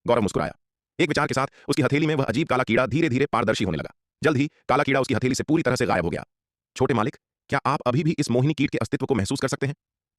गौरव मुस्कुराया। एक विचार के साथ उसकी हथेली में वह अजीब काला कीड़ा धीरे धीरे पारदर्शी होने लगा। जल्द ही काला कीड़ा उसकी हथेली से पूरी तरह से गायब हो गया। छोटे मालिक, क्या आप अभी भी इस मोहिनी कीट के अस्तित्व को महसूस कर सकते हैं?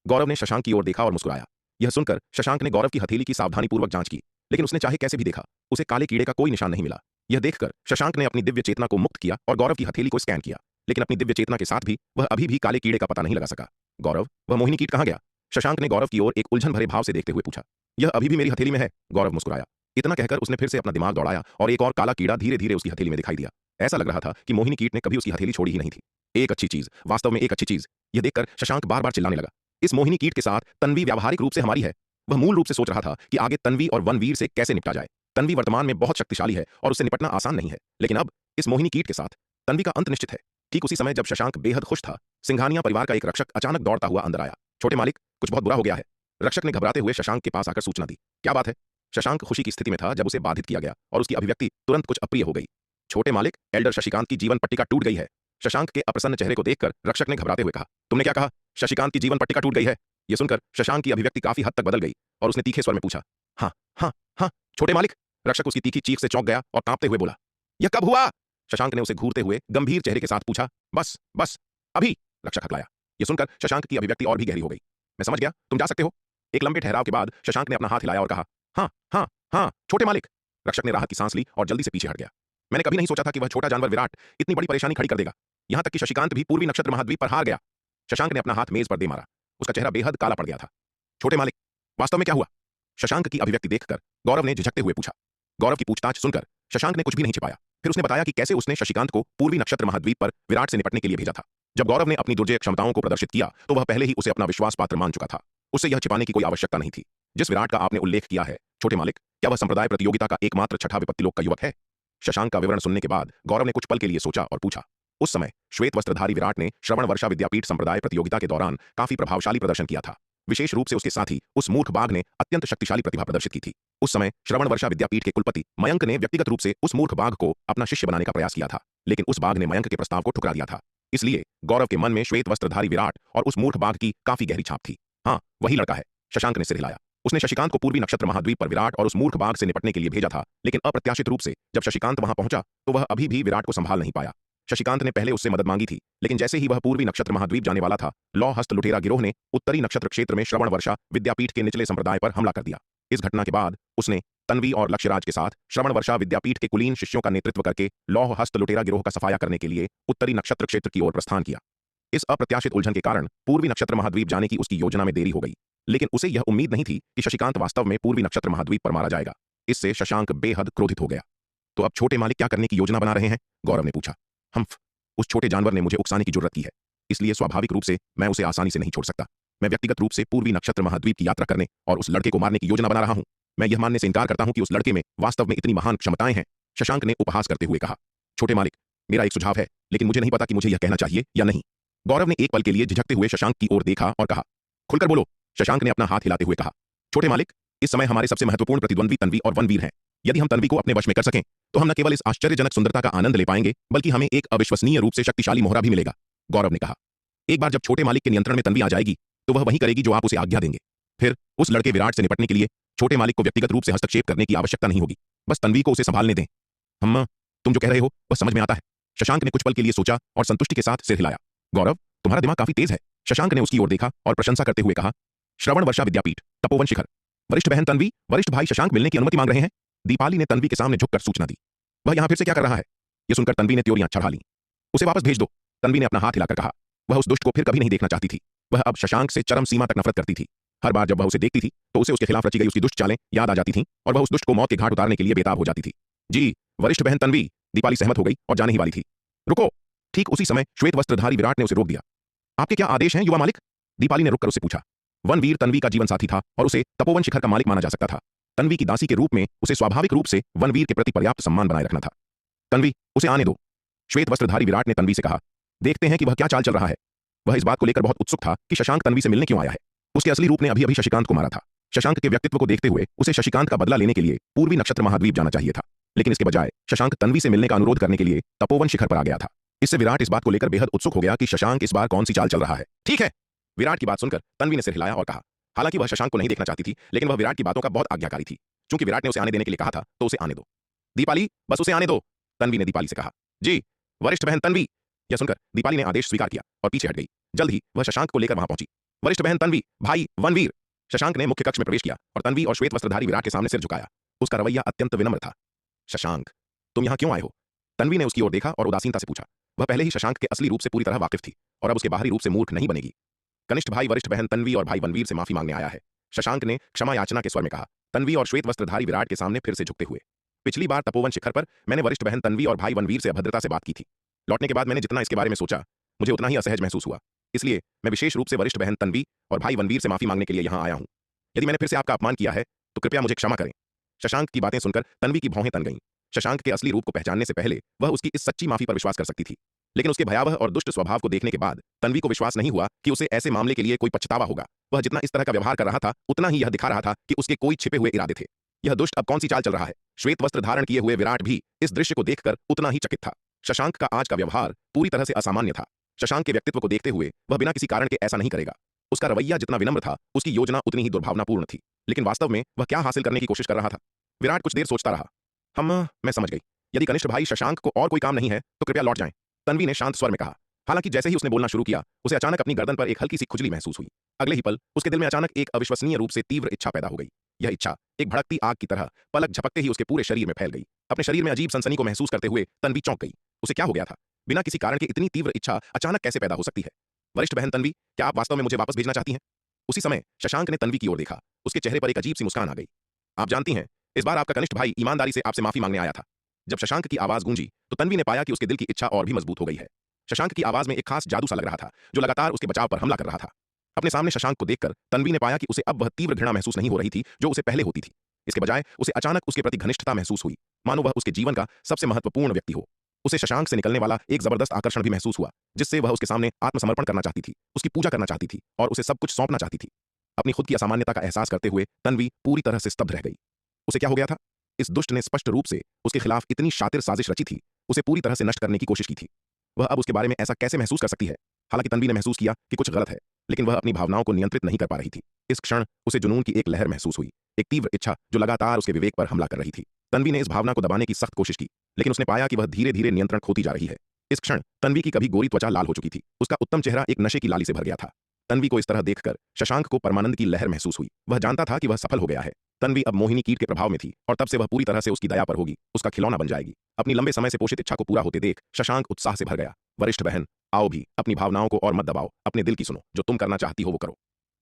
गौरव ने शशांक की ओर देखा और मुस्कुराया। यह सुनकर शशांक ने गौरव की हथेली की सावधानीपूर्वक जांच की, लेकिन उसने चाहे कैसे भी देखा, उसे काले कीड़े का कोई निशान नहीं मिला। यह देखकर शशांक ने अपनी दिव्य चेतना को मुक्त किया और गौरव की हथेली को स्कैन किया, लेकिन अपनी दिव्य चेतना के साथ भी वह अभी भी काले कीड़े का पता नहीं लगा सका। गौरव, वह मोहिनी कीट कहाँ गया? शशांक ने गौरव की ओर एक उलझन भरे भाव से देखते हुए पूछा। यह अभी भी मेरी हथेली में है, गौरव मुस्कुराया। इतना कहकर उसने फिर से अपना दिमाग दौड़ाया और एक और काला कीड़ा धीरे धीरे उसकी हथेली में दिखाई दिया। ऐसा लग रहा था कि मोहिनी कीट ने कभी उसकी हथेली छोड़ी ही नहीं थी। एक अच्छी चीज, वास्तव में एक अच्छी चीज। यह देखकर शशांक बार बार चिल्लाने लगा। इस मोहिनी कीट के साथ तन्वी व्यावहारिक रूप से हमारी है। वह मूल रूप से सोच रहा था कि आगे तन्वी और वनवीर से कैसे निपटा जाए। तन्वी वर्तमान में बहुत शक्तिशाली है और उससे निपटना आसान नहीं है, लेकिन अब इस मोहिनी कीट के साथ तन्वी का अंत निश्चित है। ठीक उसी समय जब शशांक बेहद खुश था, सिंघानिया परिवार का एक रक्षक अचानक दौड़ता हुआ अंदर आया। छोटे मालिक, कुछ बहुत बुरा हो गया है। रक्षक ने घबराते हुए शशांक के पास आकर सूचना दी। क्या बात है? शशांक खुशी की स्थिति में था जब उसे बाधित किया गया और उसकी अभिव्यक्ति तुरंत कुछ अप्रिय हो गई। छोटे मालिक, एल्डर शशिकांत की जीवन पट्टिका टूट गई है। शशांक के अप्रसन्न चेहरे को देखकर रक्षक ने घबराते हुए कहा। तुमने क्या कहा? शशिकांत की जीवन पट्टिका टूट गई है? यह सुनकर शशांक की अभिव्यक्ति काफी हद तक बदल गई और उसने तीखे स्वर में पूछा। हाँ हाँ हाँ छोटे मालिक। रक्षक उसकी तीखी चीख से चौंक गया और कांपते हुए बोला। यह कब हुआ? शशांक ने उसे घूरते हुए गंभीर चेहरे के साथ पूछा। बस बस अभी, रक्षक हकलाया। यह सुनकर शशांक की अभिव्यक्ति और भी गहरी हो गई। मैं समझ गया, तुम जा सकते हो। एक लंबे ठहराव के बाद शशांक ने अपना हाथ हिलाया और कहा। हाँ हाँ हाँ छोटे मालिक। रक्षक ने राहत की सांस ली और जल्दी से पीछे हट गया। मैंने कभी नहीं सोचा था कि वह छोटा जानवर विराट इतनी बड़ी परेशानी खड़ी कर देगा। यहां तक कि शशिकांत भी पूर्वी नक्षत्र महाद्वीप पर हार गया। शशांक ने अपना हाथ मेज पर दे मारा। उसका चेहरा बेहद काला पड़ गया था। छोटे मालिक, वास्तव में क्या हुआ? शशांक की अभिव्यक्ति देखकर गौरव ने झिझकते हुए पूछा। गौरव की पूछताछ सुनकर शशांक ने कुछ भी नहीं छिपाया। फिर उसने बताया कि कैसे उसने शशिकांत को पूर्वी नक्षत्र महाद्वीप पर विराट से निपटने के लिए भेजा था। जब गौरव ने अपनी दुर्जय क्षमताओं को प्रदर्शित किया तो वह पहले ही उसे अपना विश्वास पात्र मान चुका था। उससे यह छिपाने की कोई आवश्यकता नहीं थी। जिस विराट का आपने उल्लेख किया है छोटे मालिक, क्या वह संप्रदाय प्रतियोगिता का एकमात्र छठा विपत्ति लोक का युवक है? शशांक का विवरण सुनने के बाद गौरव ने कुछ पल के लिए सोचा और पूछा। उस समय श्वेत वस्त्रधारी विराट ने श्रवण वर्षा विद्यापीठ संप्रदाय प्रतियोगिता के दौरान काफी प्रभावशाली प्रदर्शन किया था। विशेष रूप से उसके साथी उस मूर्ख बाघ ने अत्यंत शक्तिशाली प्रतिभा प्रदर्शित की थी। उस समय श्रवण वर्षा विद्यापीठ के कुलपति मयंक ने व्यक्तिगत रूप से उस मूर्ख बाघ को अपना शिष्य बनाने का प्रयास किया था, लेकिन उस बाघ ने मयंक के प्रस्ताव को ठुकरा दिया था। इसलिए गौरव के मन में श्वेत वस्त्रधारी विराट और उस मूर्ख बाघ की काफी गहरी छाप थी। हाँ, वही लड़का है। शशांक ने सिर हिलाया। उसने शशिकांत को पूर्वी नक्षत्र महाद्वीप पर विराट और उस मूर्ख बाघ से निपटने के लिए भेजा था, लेकिन अप्रत्याशित रूप से जब शशिकांत वहां पहुंचा तो वह अभी भी विराट को संभाल नहीं पाया। शशिकांत ने पहले उससे मदद मांगी थी, लेकिन जैसे ही वह पूर्वी नक्षत्र महाद्वीप जाने वाला था, लौ हस्त लुटेरा गिरोह ने उत्तरी नक्षत्र क्षेत्र में श्रवण वर्षा विद्यापीठ के निचले संप्रदाय पर हमला कर दिया। इस घटना के बाद उसने तन्वी और लक्ष्यराज के साथ श्रवण वर्षा विद्यापीठ के कुलीन शिष्यों का नेतृत्व करके लौह हस्त लुटेरा गिरोह का सफाया करने के लिए उत्तरी नक्षत्र क्षेत्र की ओर प्रस्थान किया। इस अप्रत्याशित उलझन के कारण पूर्वी नक्षत्र महाद्वीप जाने की उसकी योजना में देरी हो गई, लेकिन उसे यह उम्मीद नहीं थी कि शशिकांत वास्तव में पूर्वी नक्षत्र महाद्वीप पर मारा जाएगा। इससे शशांक बेहद क्रोधित हो गया। तो अब छोटे मालिक क्या करने की योजना बना रहे हैं? गौरव ने पूछा। उस छोटे जानवर ने मुझे उकसाने की जरूरत की है, इसलिए स्वाभाविक रूप से मैं उसे आसानी से नहीं छोड़ सकता। मैं व्यक्तिगत रूप से पूर्वी नक्षत्र महाद्वीप की यात्रा करने और उस लड़के को मारने की योजना बना रहा हूं। मैं यह मानने से इनकार करता हूं कि उस लड़के में वास्तव में इतनी महान क्षमताएं हैं, शशांक ने उपहास करते हुए कहा। छोटे मालिक, मेरा एक सुझाव है, लेकिन मुझे नहीं पता कि मुझे यह कहना चाहिए या नहीं। गौरव ने एक पल के लिए झिझकते हुए शशांक की ओर देखा और कहा। खुलकर बोलो, शशांक ने अपना हाथ हिलाते हुए कहा। छोटे मालिक, इस समय हमारे सबसे महत्वपूर्ण प्रतिद्वंद्वी तन्वी और वनवीर हैं। यदि हम तन्वी को अपने वश में कर सकें तो हम न केवल इस आश्चर्यजनक सुंदरता का आनंद ले पाएंगे, बल्कि हमें एक अविश्वसनीय रूप से शक्तिशाली मोहरा भी मिलेगा, गौरव ने कहा। एक बार जब छोटे मालिक के नियंत्रण में तन्वी आ जाएगी तो वह वही करेगी जो आप उसे आज्ञा देंगे। फिर उस लड़के विराट से निपटने के लिए छोटे मालिक को व्यक्तिगत रूप से हस्तक्षेप करने की आवश्यकता नहीं होगी। बस तन्वी को उसे संभालने दें। तुम जो कह रहे हो वह समझ में आता है। शशांक ने कुछ पल के लिए सोचा और संतुष्टि के साथ सिर हिलाया। गौरव, तुम्हारा दिमाग काफी तेज है। शशांक ने उसकी ओर देखा और प्रशंसा करते हुए कहा। श्रवण वर्षा विद्यापीठ, तपोवन शिखर। वरिष्ठ बहन तन्वी, वरिष्ठ भाई शशांक मिलने की अनुमति मांग रहे हैं। दीपाली ने तन्वी के सामने झुककर सूचना दी। वह यहां फिर से क्या कर रहा है? यह सुनकर तन्वी ने त्योरियां चढ़ा ली। उसे वापस भेज दो, तन्वी ने अपना हाथ हिलाकर कहा। वह उस दुष्ट को फिर कभी नहीं देखना चाहती थी। वह अब शशांक से चरम सीमा तक नफरत करती थी। हर बार जब वह उसे देखती थी तो उसे उसके खिलाफ रची गई उसकी दुष्ट चालें याद आ जाती थीं और वह उस दुष्ट को मौत के घाट उतारने के लिए बेताब हो जाती थी। जी वरिष्ठ बहन तन्वी, दीपाली सहमत हो गई और जाने ही वाली थी। रुको! ठीक उसी समय श्वेत वस्त्रधारी विराट ने उसे रोक दिया। आपके क्या आदेश हैं युवा मालिक? दीपाली ने रुककर उसे पूछा। वनवीर तन्वी का जीवन साथी था और उसे तपोवन शिखर का मालिक माना जा सकता था। तन्वी की दासी के रूप में उसे स्वाभाविक रूप से वनवीर के प्रति पर्याप्त सम्मान बनाए रखना था। तन्वी, उसे आने दो, श्वेत वस्त्रधारी विराट ने तन्वी से कहा। देखते हैं कि वह क्या चाल चल रहा है। वह इस बात को लेकर बहुत उत्सुक था कि शशांक तन्वी से मिलने क्यों आया है। उसके असली रूप ने अभी अभी शशिकांत को मारा था। शशांक के व्यक्तित्व को देखते हुए उसे शशिकांत का बदला लेने के लिए पूर्वी नक्षत्र महाद्वीप जाना चाहिए था, लेकिन इसके बजाय शशांक तन्वी से मिलने का अनुरोध करने के लिए तपोवन शिखर पर आ गया था। इससे विराट इस बात को लेकर बेहद उत्सुक हो गया कि शशांक इस बार कौन सी चाल चल रहा है। ठीक है, विराट की बात सुनकर तन्वी ने सिर हिलाया और कहा। हालांकि वह शशांक को नहीं देखना चाहती थी, लेकिन वह विराट की बातों का बहुत आज्ञाकारी थी। चूंकि विराट ने उसे आने देने के लिए कहा था तो उसे आने दो। दीपाली, बस उसे आने दो, तन्वी ने दीपाली से कहा। जी वरिष्ठ बहन तन्वी। यह सुनकर दीपाली ने आदेश स्वीकार किया और पीछे हट गई। जल्द ही वह शशांक को लेकर वहां पहुंची। वरिष्ठ बहन तन्वी, भाई वनवीर। शशांक ने मुख्य कक्ष में प्रवेश किया और तन्वी और श्वेत वस्त्रधारी विराट के सामने सिर झुकाया। उसका रवैया अत्यंत विनम्र था। शशांक, तुम यहां क्यों आए हो? तन्वी ने उसकी ओर देखा और उदासीनता से पूछा। वह पहले ही शशांक के असली रूप से पूरी तरह वाकिफ थी और अब उसके बाहरी रूप से मूर्ख नहीं बनेगी। कनिष्ठ भाई वरिष्ठ बहन तन्वी और भाई वनवीर से माफी मांगने आया है, शशांक ने क्षमा याचना के स्वर में कहा। तन्वी और श्वेत वस्त्रधारी विराट के सामने फिर से झुकते हुए। पिछली बार तपोवन शिखर पर मैंने वरिष्ठ बहन तन्वी और भाई वनवीर से अभद्रता से बात की थी। लौटने के बाद मैंने जितना इसके बारे में सोचा, मुझे उतना ही असहज महसूस हुआ। इसलिए मैं विशेष रूप से वरिष्ठ बहन तन्वी और भाई वनवीर से माफी मांगने के लिए यहां आया हूं। यदि मैंने फिर से आपका अपमान किया है तो कृपया मुझे क्षमा करें। शशांक की बातें सुनकर तन्वी की भौहें तन गईं। शशांक के असली रूप को पहचानने से पहले वह उसकी इस सच्ची माफी पर विश्वास कर सकती थी, लेकिन उसके भयावह और दुष्ट स्वभाव को देखने के बाद तन्वी को विश्वास नहीं हुआ कि उसे ऐसे मामले के लिए कोई पछतावा होगा। वह जितना इस तरह का व्यवहार कर रहा था उतना ही यह दिखा रहा था कि उसके कोई छिपे हुए इरादे थे। यह दुष्ट अब कौन सी चाल चल रहा है? श्वेत वस्त्र धारण किए हुए विराट भी इस दृश्य को देखकर उतना ही चकित था। शशांक का आज का व्यवहार पूरी तरह से असामान्य था। शशांक के व्यक्तित्व को देखते हुए वह बिना किसी कारण के ऐसा नहीं करेगा। उसका रवैया जितना विनम्र था, उसकी योजना उतनी ही दुर्भावनापूर्ण थी। लेकिन वास्तव में वह क्या हासिल करने की कोशिश कर रहा था? विराट कुछ देर सोचता रहा। मैं समझ गई। यदि कनिष्ठ भाई शशांक को और कोई काम नहीं है तो कृपया लौट जाएं, तन्वी ने शांत स्वर में कहा। हालांकि जैसे ही उसने बोलना शुरू किया, उसे अचानक अपनी गर्दन पर एक हल्की सी खुजली महसूस हुई। अगले ही पल उसके दिल में अचानक एक अविश्वसनीय रूप से तीव्र इच्छा पैदा हो गई। यह इच्छा एक भड़कती आग की तरह पलक झपकते ही उसके पूरे शरीर में फैल गई। अपने शरीर में अजीब सनसनी को महसूस करते हुए तन्वी चौंक गई। उसे क्या हो गया था? बिना किसी कारण के इतनी तीव्र इच्छा अचानक कैसे पैदा हो सकती है? वरिष्ठ बहन तन्वी, क्या आप वास्तव में मुझे वापस भेजना चाहती हैं? उसी समय शशांक ने तन्वी की ओर देखा। उसके चेहरे पर एक अजीब सी मुस्कान आ गई। आप जानती हैं, इस बार आपका कनिष्ठ भाई ईमानदारी से आपसे माफी मांगने आया था। जब शशांक की आवाज गूंजी तो तन्वी ने पाया कि उसके दिल की इच्छा और भी मजबूत हो गई है। शशांक की आवाज में एक खास जादू सा लग रहा था जो लगातार उसके बचाव पर हमला कर रहा था। अपने सामने शशांक को देखकर तन्वी ने पाया कि उसे अब वह तीव्र घृणा महसूस नहीं हो रही थी जो उसे पहले होती थी। इसके बजाय उसे अचानक उसके प्रति घनिष्ठता महसूस हुई, मानो वह उसके जीवन का सबसे महत्वपूर्ण व्यक्ति हो। उसे शशांक से निकलने वाला एक जबरदस्त आकर्षण भी महसूस हुआ, जिससे वह उसके सामने आत्मसमर्पण करना चाहती थी, उसकी पूजा करना चाहती थी और उसे सब कुछ सौंपना चाहती थी। अपनी खुद की असामान्यता का एहसास करते हुए तन्वी पूरी तरह से स्तब्ध रह गई। उसे क्या हो गया था? इस दुष्ट ने स्पष्ट रूप से उसके खिलाफ इतनी शातिर साजिश रची थी, उसे पूरी तरह से नष्ट करने की कोशिश की थी। वह अब उसके बारे में ऐसा कैसे महसूस कर सकती है? हालांकि तन्वी ने महसूस किया कि कुछ गलत है, लेकिन वह अपनी भावनाओं को नियंत्रित नहीं कर पा रही थी। इस क्षण उसे जुनून की एक लहर महसूस हुई, एक तीव्र इच्छा जो लगातार उसके विवेक पर हमला कर रही थी। तन्वी ने इस भावना को दबाने की सख्त कोशिश की, लेकिन उसने पाया कि वह धीरे धीरे नियंत्रण खोती जा रही है। इस क्षण तन्वी की कभी गोरी त्वचा लाल हो चुकी थी, उसका उत्तम चेहरा एक नशे की लाली से भर गया था। तन्वी को इस तरह देखकर शशांक को परमानंद की लहर महसूस हुई। वह जानता था कि वह सफल हो गया है। तन्वी अब मोहिनी कीट के प्रभाव में थी और तब से वह पूरी तरह से उसकी दया पर होगी, उसका खिलौना बन जाएगी। अपनी लंबे समय से पोषित इच्छा को पूरा होते देख शशांक उत्साह से भर गया। वरिष्ठ बहन, आओ भी, अपनी भावनाओं को और मत दबाओ, अपने दिल की सुनो, जो तुम करना चाहती हो वो करो।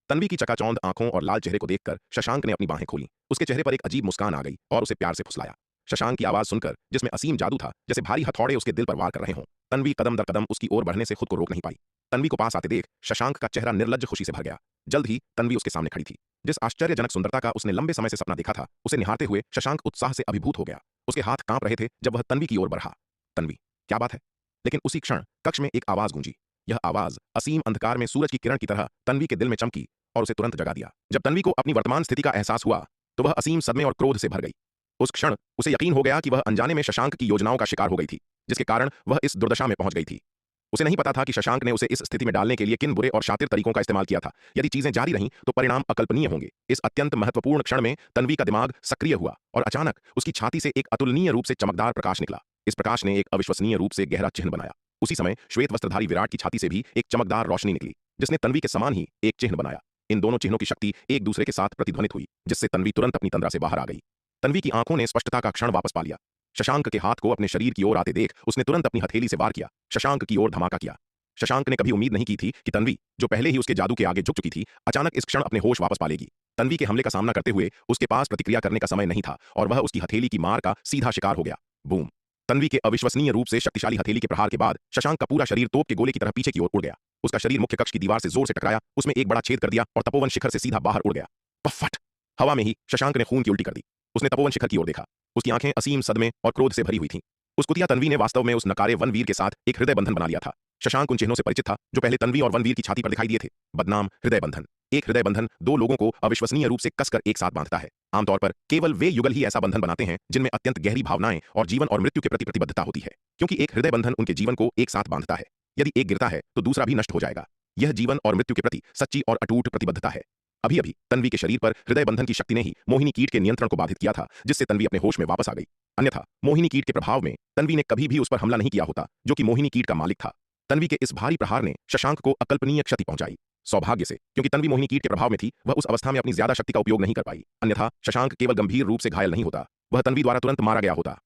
तन्वी की चकाचौंध आंखों और लाल चेहरे को देखकर शशांक ने अपनी बाहें खोली। उसके चेहरे पर एक अजीब मुस्कान आ गई और उसे प्यार से फुसलाया। शशांक की आवाज सुनकर, जिसमें असीम जादू था, जैसे भारी हथौड़े उसके दिल पर वार कर रहे हों, तन्वी कदम दर कदम उसकी ओर बढ़ने से खुद को रोक नहीं पाई। तन्वी को पास आते देख शशांक का चेहरा निर्लज्ज खुशी से भर गया। जल्द ही तन्वी उसके सामने खड़ी थी। जिस आश्चर्यजनक सुंदरता का उसने लंबे समय से सपना देखा था, उसे निहारते हुए शशांक उत्साह से अभिभूत हो गया। उसके हाथ कांप रहे थे जब वह तन्वी की ओर बढ़ा। तन्वी, क्या बात है? लेकिन उसी क्षण कक्ष में एक आवाज गूंजी। यह आवाज असीम अंधकार में सूरज की किरण की तरह तन्वी के दिल में चमकी और उसे तुरंत जगा दिया। जब तन्वी को अपनी वर्तमान स्थिति का एहसास हुआ तो वह असीम सदमे और क्रोध से भर गई। उस क्षण उसे यकीन हो गया कि वह अनजाने में शशांक की योजनाओं का शिकार हो गई थी, जिसके कारण वह इस दुर्दशा में पहुंच गई थी। उसे नहीं पता था कि शशांक ने उसे इस स्थिति में डालने के लिए किन बुरे और शातिर तरीकों का इस्तेमाल किया था। यदि चीजें जारी रहीं तो परिणाम अकल्पनीय होंगे। इस अत्यंत महत्वपूर्ण क्षण में तन्वी का दिमाग सक्रिय हुआ और अचानक उसकी छाती से एक अतुलनीय रूप से चमकदार प्रकाश निकला। इस प्रकाश ने एक अविश्वसनीय रूप से गहरा चिन्ह बनाया। उसी समय श्वेत वस्त्रधारी विराट की छाती से भी एक चमकदार रोशनी निकली, जिसने तन्वी के समान ही एक चिन्ह बनाया। इन दोनों चिन्हों की शक्ति एक दूसरे के साथ प्रतिध्वनित हुई, जिससे तन्वी तुरंत अपनी तंद्रा से बाहर आ गई। तन्वी की आंखों ने स्पष्टता का क्षण वापस पा लिया। शशांक के हाथ को अपने शरीर की ओर आते देख उसने तुरंत अपनी हथेली से वार किया, शशांक की ओर धमाका किया। शशांक ने कभी उम्मीद नहीं की थी कि तन्वी, जो पहले ही उसके जादू के आगे झुक चुकी थी, अचानक इस क्षण अपने होश वापस पा लेगी। तन्वी के हमले का सामना करते हुए उसके पास प्रतिक्रिया करने का समय नहीं था और वह उसकी हथेली की मार का सीधा शिकार हो गया। बूम! तन्वी के अविश्वसनीय रूप से शक्तिशाली हथेली के प्रहार के बाद शशांक का पूरा शरीर तोप के गोले की तरह पीछे की ओर उड़ गया। उसका शरीर मुख्य कक्ष की दीवार से जोर से टकराया, उसमें एक बड़ा छेद कर दिया और तपोवन शिखर से सीधा बाहर उड़ गया। पफट! हवा में ही शशांक ने खून की उल्टी कर दी। उसने तपोवन शिखर की ओर देखा। उसकी आंखें असीम सदमे और क्रोध से भरी हुई थीं। उस कुतिया तन्वी ने वास्तव में उस नकारे वनवीर के साथ एक हृदय बंधन बना लिया था। शशांक उन चिन्हों से परिचित था जो पहले तन्वी और वनवीर की छाती पर दिखाई दिए थे। बदनाम हृदय बंधन। एक हृदय बंधन दो लोगों को अविश्वसनीय रूप से कसकर एक साथ बांधता है। आमतौर पर केवल वे युगल ही ऐसा बंधन बनाते हैं जिनमें अत्यंत गहरी भावनाएं और जीवन और मृत्यु के प्रति प्रतिबद्धता होती है, क्योंकि एक हृदय बंधन उनके जीवन को एक साथ बांधता है। यदि एक गिरता है तो दूसरा भी नष्ट हो जाएगा। यह जीवन और मृत्यु के प्रति सच्ची और अटूट प्रतिबद्धता है। अभी अभी तन्वी के शरीर पर हृदय बंधन की शक्ति ने ही मोहिनी कीट के नियंत्रण को बाधित किया था, जिससे तन्वी अपने होश में वापस आ गई। अन्यथा मोहिनी कीट के प्रभाव में तन्वी ने कभी भी उस पर हमला नहीं किया होता, जो कि मोहिनी कीट का मालिक था। तन्वी के इस भारी प्रहार ने शशांक को अकल्पनीय क्षति पहुंचाई। सौभाग्य से, क्योंकि तन्वी मोहिनी कीट के प्रभाव में थी, वह उस अवस्था में अपनी ज्यादा शक्ति का उपयोग नहीं कर पाई, अन्यथा शशांक केवल गंभीर रूप से घायल नहीं होता, वह तन्वी द्वारा तुरंत मारा गया होता।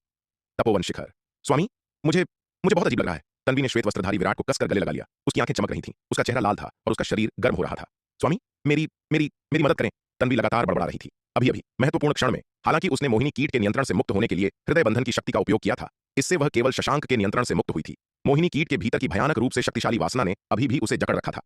तपोवन शिखर। स्वामी, मुझे मुझे बहुत अजीब लग रहा है। तन्वी ने श्वेत वस्त्रधारी विराट को कसकर गले लगा लिया। उसकी आंखें चमक रही थीं, उसका चेहरा लाल था और उसका शरीर गर्म हो रहा था। स्वामी, मेरी मेरी मेरी मदद करें। तन्वी लगातार बड़बड़ा रही थी। अभी अभी महत्वपूर्ण क्षण में, हालांकि उसने मोहिनी कीट के नियंत्रण से मुक्त होने के लिए हृदय बंधन की शक्ति का उपयोग किया था, इससे वह केवल शशांक के नियंत्रण से मुक्त हुई थी। मोहिनी कीट के भीतर की भयानक रूप से शक्तिशाली वासना ने अभी भी उसे जकड़ रखा था।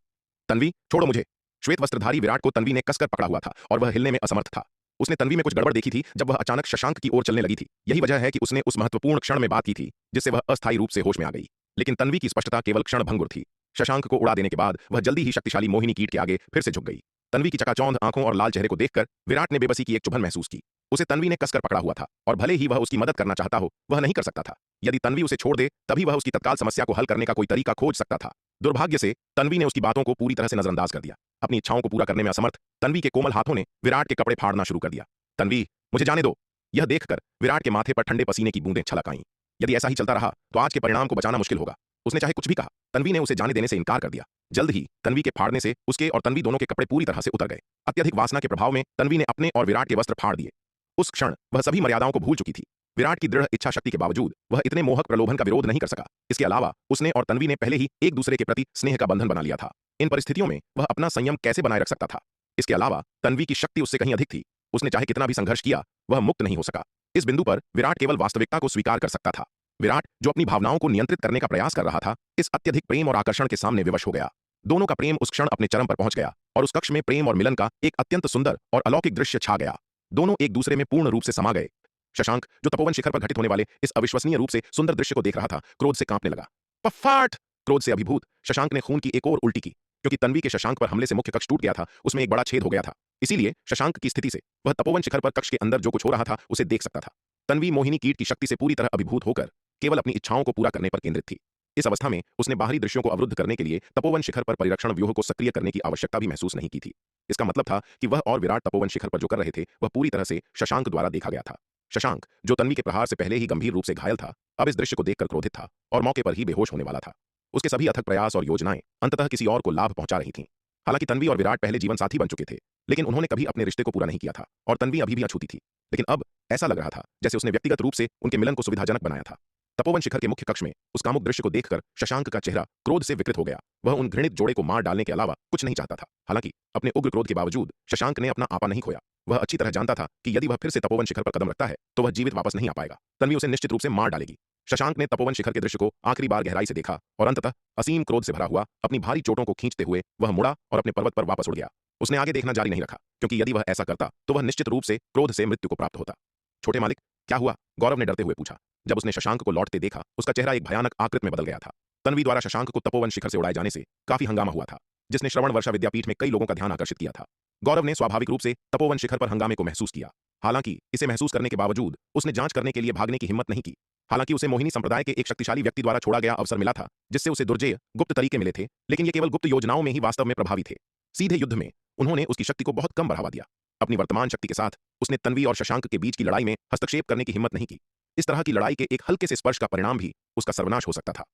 तन्वी, छोड़ो मुझे। श्वेत वस्त्रधारी विराट को तन्वी ने कसकर पकड़ा हुआ था और वह हिलने में असमर्थ था। उसने तन्वी में कुछ गड़बड़ देखी थी जब वह अचानक शशांक की ओर चलने लगी थी। यही वजह है कि उसने उस महत्वपूर्ण क्षण में बात की थी, जिससे वह अस्थायी रूप से होश में आ गई। लेकिन तन्वी की स्पष्टता केवल क्षण भंगुर थी। शशांक को उड़ा देने के बाद वह जल्दी ही शक्तिशाली मोहिनी कीट के आगे फिर से झुक गई। तन्वी की चकाचौंध आंखों और लाल चेहरे को देखकर विराट ने बेबसी की एक चुभन महसूस की। उसे तन्वी ने कसकर पकड़ा हुआ था और भले ही वह उसकी मदद करना चाहता हो, वह नहीं कर सकता था। यदि तन्वी उसे छोड़ दे, तभी वह उसकी तत्काल समस्या को हल करने का कोई तरीका खोज सकता था। दुर्भाग्य से तन्वी ने उसकी बातों को पूरी तरह से नजरअंदाज कर दिया। अपनी इच्छाओं को पूरा करने में असमर्थ तन्वी के कोमल हाथों ने विराट के कपड़े फाड़ना शुरू कर दिया। तन्वी, मुझे जाने दो। यह देखकर विराट के माथे पर ठंडे पसीने की बूंदें छलक आईं। यदि ऐसा ही चलता रहा तो आज के परिणाम को बचाना मुश्किल होगा। उसने चाहे कुछ भी कहा, तन्वी ने उसे जाने देने से इनकार कर दिया। जल्द ही तन्वी के फाड़ने से उसके और तन्वी दोनों के कपड़े पूरी तरह से उतर गए। अत्यधिक वासना के प्रभाव में तन्वी ने अपने और विराट के वस्त्र फाड़ दिए। उस क्षण वह सभी मर्यादाओं को भूल चुकी थी। विराट की दृढ़ इच्छा शक्ति के बावजूद वह इतने मोहक प्रलोभन का विरोध नहीं कर सका। इसके अलावा उसने और तन्वी ने पहले ही एक दूसरे के प्रति स्नेह का बंधन बना लिया था। इन परिस्थितियों में वह अपना संयम कैसे बनाए रख सकता था? इसके अलावा तन्वी की शक्ति उससे कहीं अधिक थी। उसने चाहे कितना भी संघर्ष किया, वह मुक्त नहीं हो सका। इस बिंदु पर विराट केवल वास्तविकता को स्वीकार कर सकता था। विराट, जो अपनी भावनाओं को नियंत्रित करने का प्रयास कर रहा था, इस अत्यधिक प्रेम और आकर्षण के सामने विवश हो गया। दोनों का प्रेम उस क्षण अपने चरम पर पहुंच गया और उस कक्ष में प्रेम और मिलन का एक अत्यंत सुंदर और अलौकिक दृश्य छा गया। दोनों एक दूसरे में पूर्ण रूप से समा गए। शशांक, जो तपोवन शिखर पर घटित होने वाले इस अविश्वसनीय रूप से सुंदर दृश्य को देख रहा था, क्रोध से कांपने लगा। पफाट! क्रोध से अभिभूत शशांक ने खून की एक और उल्टी की। क्योंकि तन्वी के शशांक पर हमले से मुख्य कक्ष टूट गया था, उसमें एक बड़ा छेद हो गया था। इसीलिए शशांक की स्थिति से वह तपोवन शिखर पर कक्ष के अंदर जो कुछ हो रहा था उसे देख सकता था। तन्वी मोहिनी कीट की शक्ति से पूरी तरह अभिभूत होकर केवल अपनी इच्छाओं को पूरा करने पर केंद्रित थी। इस अवस्था में उसने बाहरी दृश्यों को अवरुद्ध करने के लिए तपोवन शिखर पर परिरक्षण व्यूह को सक्रिय करने की आवश्यकता भी महसूस नहीं की थी। इसका मतलब था कि वह और विराट तपोवन शिखर पर जो कर रहे थे, वह पूरी तरह से शशांक द्वारा देखा गया था। शशांक, जो तन्वी के प्रहार से पहले ही गंभीर रूप से घायल था, अब इस दृश्य को देखकर क्रोधित था और मौके पर ही बेहोश होने वाला था। उसके सभी अथक प्रयास और योजनाएं अंततः किसी और को लाभ पहुंचा रही थीं। हालांकि तन्वी और विराट पहले जीवन साथी बन चुके थे, लेकिन उन्होंने कभी अपने रिश्ते को पूरा नहीं किया था और तन्वी अभी भी अछूती थी। लेकिन अब ऐसा लग रहा था जैसे उसने व्यक्तिगत रूप से उनके मिलन को सुविधाजनक बनाया था। तपोवन शिखर के मुख्य कक्ष में उस कामुक दृश्य को देखकर शशांक का चेहरा क्रोध से विकृत हो गया। वह उन घृणित जोड़े को मार डालने के अलावा कुछ नहीं चाहता था। हालांकि अपने उग्र क्रोध के बावजूद शशांक ने अपना आपा नहीं खोया। वह अच्छी तरह जानता था कि यदि वह फिर से तपोवन शिखर पर कदम रखता है तो वह जीवित वापस नहीं आ पाएगा। तन्वी उसे निश्चित रूप से मार डालेगी। शशांक ने तपोवन शिखर के दृश्य को आखिरी बार गहराई से देखा और अंततः असीम क्रोध से भरा हुआ अपनी भारी चोटों को खींचते हुए वह मुड़ा और अपने पर्वत पर वापस उड़ गया। उसने आगे देखना जारी नहीं रखा, क्योंकि यदि वह ऐसा करता तो वह निश्चित रूप से क्रोध से मृत्यु को प्राप्त होता। छोटे मालिक, क्या हुआ? गौरव ने डरते हुए पूछा। जब उसने शशांक को लौटते देखा, उसका चेहरा एक भयानक आकृति में बदल गया था। तन्वी द्वारा शशांक को तपोवन शिखर से उड़ाए जाने से काफी हंगामा हुआ था, जिसने श्रवण वर्षा विद्यापीठ में कई लोगों का ध्यान आकर्षित किया था। गौरव ने स्वाभाविक रूप से तपोवन शिखर पर हंगामे को महसूस किया। हालांकि इसे महसूस करने के बावजूद उसने जांच करने के लिए भागने की हिम्मत नहीं की। हालांकि उसे मोहिनी संप्रदाय के एक शक्तिशाली व्यक्ति द्वारा छोड़ा गया अवसर मिला था, जिससे उसे दुर्जेय गुप्त तरीके मिले थे, लेकिन ये केवल गुप्त योजनाओं में ही वास्तव में प्रभावी थे। सीधे युद्ध में उन्होंने उसकी शक्ति को बहुत कम बढ़ावा दिया। अपनी वर्तमान शक्ति के साथ उसने तन्वी और शशांक के बीच की लड़ाई में हस्तक्षेप करने की हिम्मत नहीं की। इस तरह की लड़ाई के एक हल्के से स्पर्श का परिणाम भी उसका सर्वनाश हो सकता था।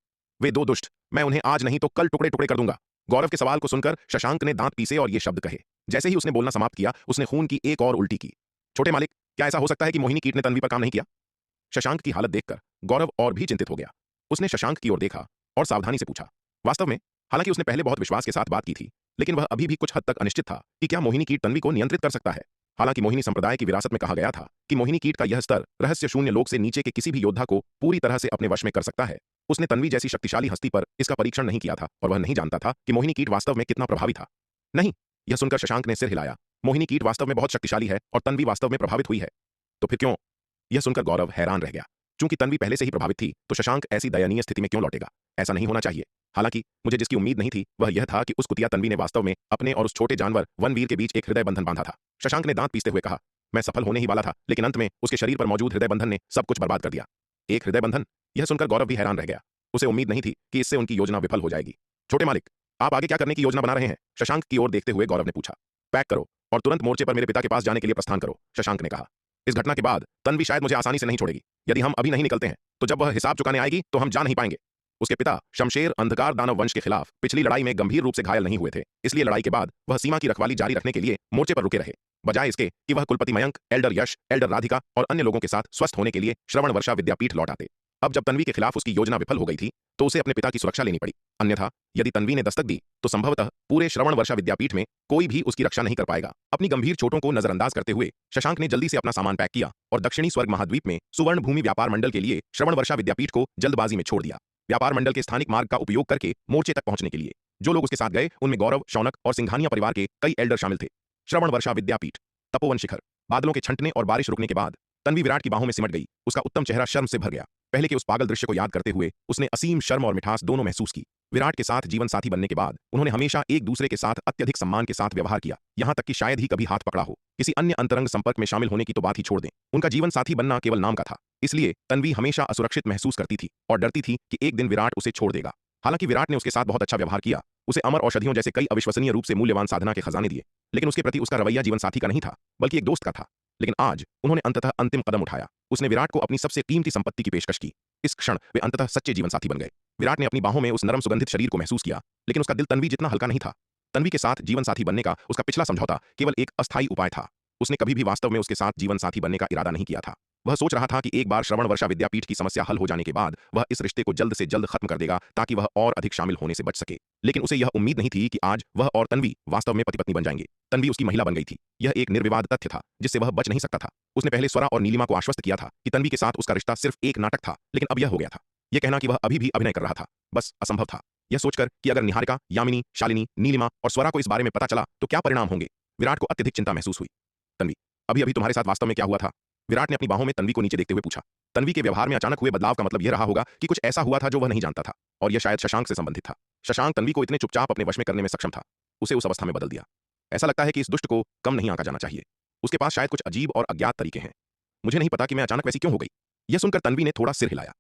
वे दो दुष्ट, मैं उन्हें आज नहीं तो कल टुकड़े टुकड़े कर दूंगा। गौरव के सवाल को सुनकर शशांक ने दांत पीसे और ये शब्द कहे। जैसे ही उसने बोलना समाप्त किया, उसने खून की एक और उल्टी की। छोटे मालिक, क्या ऐसा हो सकता है कि मोहिनी कीट ने तन्वी पर काम नहीं किया? शशांक की हालत देखकर गौरव और भी चिंतित हो गया। उसने शशांक की ओर देखा और सावधानी से पूछा। वास्तव में, हालांकि उसने पहले बहुत विश्वास के साथ बात की थी, लेकिन वह अभी भी कुछ हद तक अनिश्चित था कि क्या मोहिनी कीट तन्वी को नियंत्रित कर सकता है। हालांकि मोहिनी संप्रदाय की विरासत में कहा गया था कि मोहिनी कीट का यह स्तर रहस्य शून्य लोक से नीचे के किसी भी योद्धा को पूरी तरह से अपने वश में कर सकता है। उसने तन्वी जैसी शक्तिशाली हस्ती पर इसका परीक्षण नहीं किया था और वह नहीं जानता था कि मोहिनी कीट वास्तव में कितना प्रभावी था। नहीं, यह सुनकर शशांक ने सिर हिलाया। मोहिनी कीट वास्तव में बहुत शक्तिशाली है और तन्वी वास्तव में प्रभावित हुई है। तो फिर क्यों? यह सुनकर गौरव हैरान रह गया। चूंकि तन्वी पहले से ही प्रभावित थी, तो शशांक ऐसी दयनीय स्थिति में क्यों लौटेगा? ऐसा नहीं होना चाहिए। हालांकि मुझे जिसकी उम्मीद नहीं थी वह यह था कि उस कुतिया तन्वी ने वास्तव में अपने और उस छोटे जानवर वनवीर के बीच एक हृदय बंधन बांधा था। शशांक ने दांत पीसते हुए कहा। मैं सफल होने ही वाला था, लेकिन अंत में उसके शरीर पर मौजूद हृदय बंधन ने सब कुछ बर्बाद कर दिया। एक हृदय बंधन? यह सुनकर गौरव भी हैरान रह गया। उसे उम्मीद नहीं थी कि इससे उनकी योजना विफल हो जाएगी। छोटे मालिक, आप आगे क्या करने की योजना बना रहे हैं? शशांक की ओर देखते हुए गौरव ने पूछा। पैक करो, और तुरंत मोर्चे पर मेरे पिता के पास जाने के लिए प्रस्थान करो, शशांक ने कहा। इस घटना के बाद तन्वी शायद मुझे आसानी से नहीं छोड़ेगी। यदि हम अभी नहीं निकलते हैं तो जब वह हिसाब चुकाने आएगी तो हम जा नहीं पाएंगे। उसके पिता शमशेर अंधकार दानव वंश के खिलाफ पिछली लड़ाई में गंभीर रूप से घायल नहीं हुए थे, इसलिए लड़ाई के बाद वह सीमा की रखवाली जारी रखने के लिए मोर्चे पर रुके रहे, बजाय इसके कि वह कुलपति मयंक, एल्डर यश, एल्डर राधिका और अन्य लोगों के साथ स्वस्थ होने के लिए श्रवण वर्षा विद्यापीठ लौट आते। अब जब तन्वी के खिलाफ उसकी योजना विफल हो गई थी तो उसे अपने पिता की सुरक्षा लेनी पड़ी, अन्यथा यदि तन्वी ने दस्तक दी तो संभवतः पूरे श्रवण वर्षा विद्यापीठ में कोई भी उसकी रक्षा नहीं कर पाएगा। अपनी गंभीर चोटों को नजरअंदाज करते हुए शशांक ने जल्दी से अपना सामान पैक किया और दक्षिणी स्वर्ग महाद्वीप में सुवर्ण भूमि व्यापार मंडल के लिए श्रवण वर्षा विद्यापीठ को जल्दबाजी में छोड़ दिया। व्यापार मंडल के स्थानिक मार्ग का उपयोग करके मोर्चे तक पहुंचने के लिए जो लोग उसके साथ गए उनमें गौरव, शौनक और सिंघानिया परिवार के कई एल्डर शामिल थे। श्रवण वर्षा विद्यापीठ, तपोवन शिखर। बादलों के छंटने और बारिश रुकने के बाद तन्वी विराट की बाहों में सिमट गई। उसका उत्तम चेहरा शर्म से भर गया। पहले के उस पागल दृश्य को याद करते हुए उसने असीम शर्म और मिठास दोनों महसूस की। विराट के साथ जीवन साथी बनने के बाद उन्होंने हमेशा एक दूसरे के साथ अत्यधिक सम्मान के साथ व्यवहार किया, यहां तक कि शायद ही कभी हाथ पकड़ा हो। किसी अन्य अंतरंग संपर्क में शामिल होने की तो बात ही छोड़ दें, उनका जीवन साथी बनना केवल नाम का था। इसलिए तन्वी हमेशा असुरक्षित महसूस करती थी और डरती थी कि एक दिन विराट उसे छोड़ देगा। हालांकि विराट ने उसके साथ बहुत अच्छा व्यवहार किया, उसे अमर औषधियों जैसे कई अविश्वसनीय रूप से मूल्यवान साधना के खजाने दिए, लेकिन उसके प्रति उसका रवैया जीवन साथी का नहीं था बल्कि एक दोस्त का था। लेकिन आज उन्होंने अंततः अंतिम कदम उठाया। उसने विराट को अपनी सबसे कीमती संपत्ति की पेशकश की। इस क्षण वे अंततः सच्चे जीवन साथी बन गए। विराट ने अपनी बाहों में उस नरम सुगंधित शरीर को महसूस किया, लेकिन उसका दिल तन्वी जितना हल्का नहीं था। तन्वी के साथ जीवन साथी बनने का उसका पिछला समझौता केवल एक अस्थायी उपाय था। उसने कभी भी वास्तव में उसके साथ जीवन साथी बनने का इरादा नहीं किया था। वह सोच रहा था कि एक बार श्रवण वर्षा विद्यापीठ की समस्या हल हो जाने के बाद वह इस रिश्ते को जल्द से जल्द खत्म कर देगा ताकि वह और अधिक शामिल होने से बच सके। लेकिन उसे यह उम्मीद नहीं थी कि आज वह और तन्वी वास्तव में पति पत्नी बन जाएंगे। तन्वी उसकी महिला बन गई थी। यह एक निर्विवाद तथ्य था जिससे वह बच नहीं सकता था। उसने पहले स्वरा और नीलिमा को आश्वस्त किया था कि तन्वी के साथ उसका रिश्ता सिर्फ एक नाटक था, लेकिन अब यह हो गया था। यह कहना कि वह अभी भी अभिनय कर रहा था बस असंभव था। यह सोचकर कि अगर निहारिका, यामिनी, शालिनी, नीलिमा और स्वरा को इस बारे में पता चला तो क्या परिणाम होंगे, विराट को अत्यधिक चिंता महसूस हुई। तन्वी, अभी अभी तुम्हारे साथ वास्तव में क्या हुआ था? विराट ने अपनी बाहों में तन्वी को नीचे देखते हुए पूछा। तन्वी के व्यवहार में अचानक हुए बदलाव का मतलब यह रहा होगा कि कुछ ऐसा हुआ था जो वह नहीं जानता था, और यह शायद शशांक से संबंधित था। शशांक तन्वी को इतने चुपचाप अपने वश में करने में सक्षम था, उसे उस अवस्था में बदल दिया। ऐसा लगता है कि इस दुष्ट को कम नहीं आंका जाना चाहिए। उसके पास शायद कुछ अजीब और अज्ञात तरीके हैं। मुझे नहीं पता कि मैं अचानक वैसी क्यों हो गई। यह सुनकर तन्वी ने थोड़ा सिर हिलाया।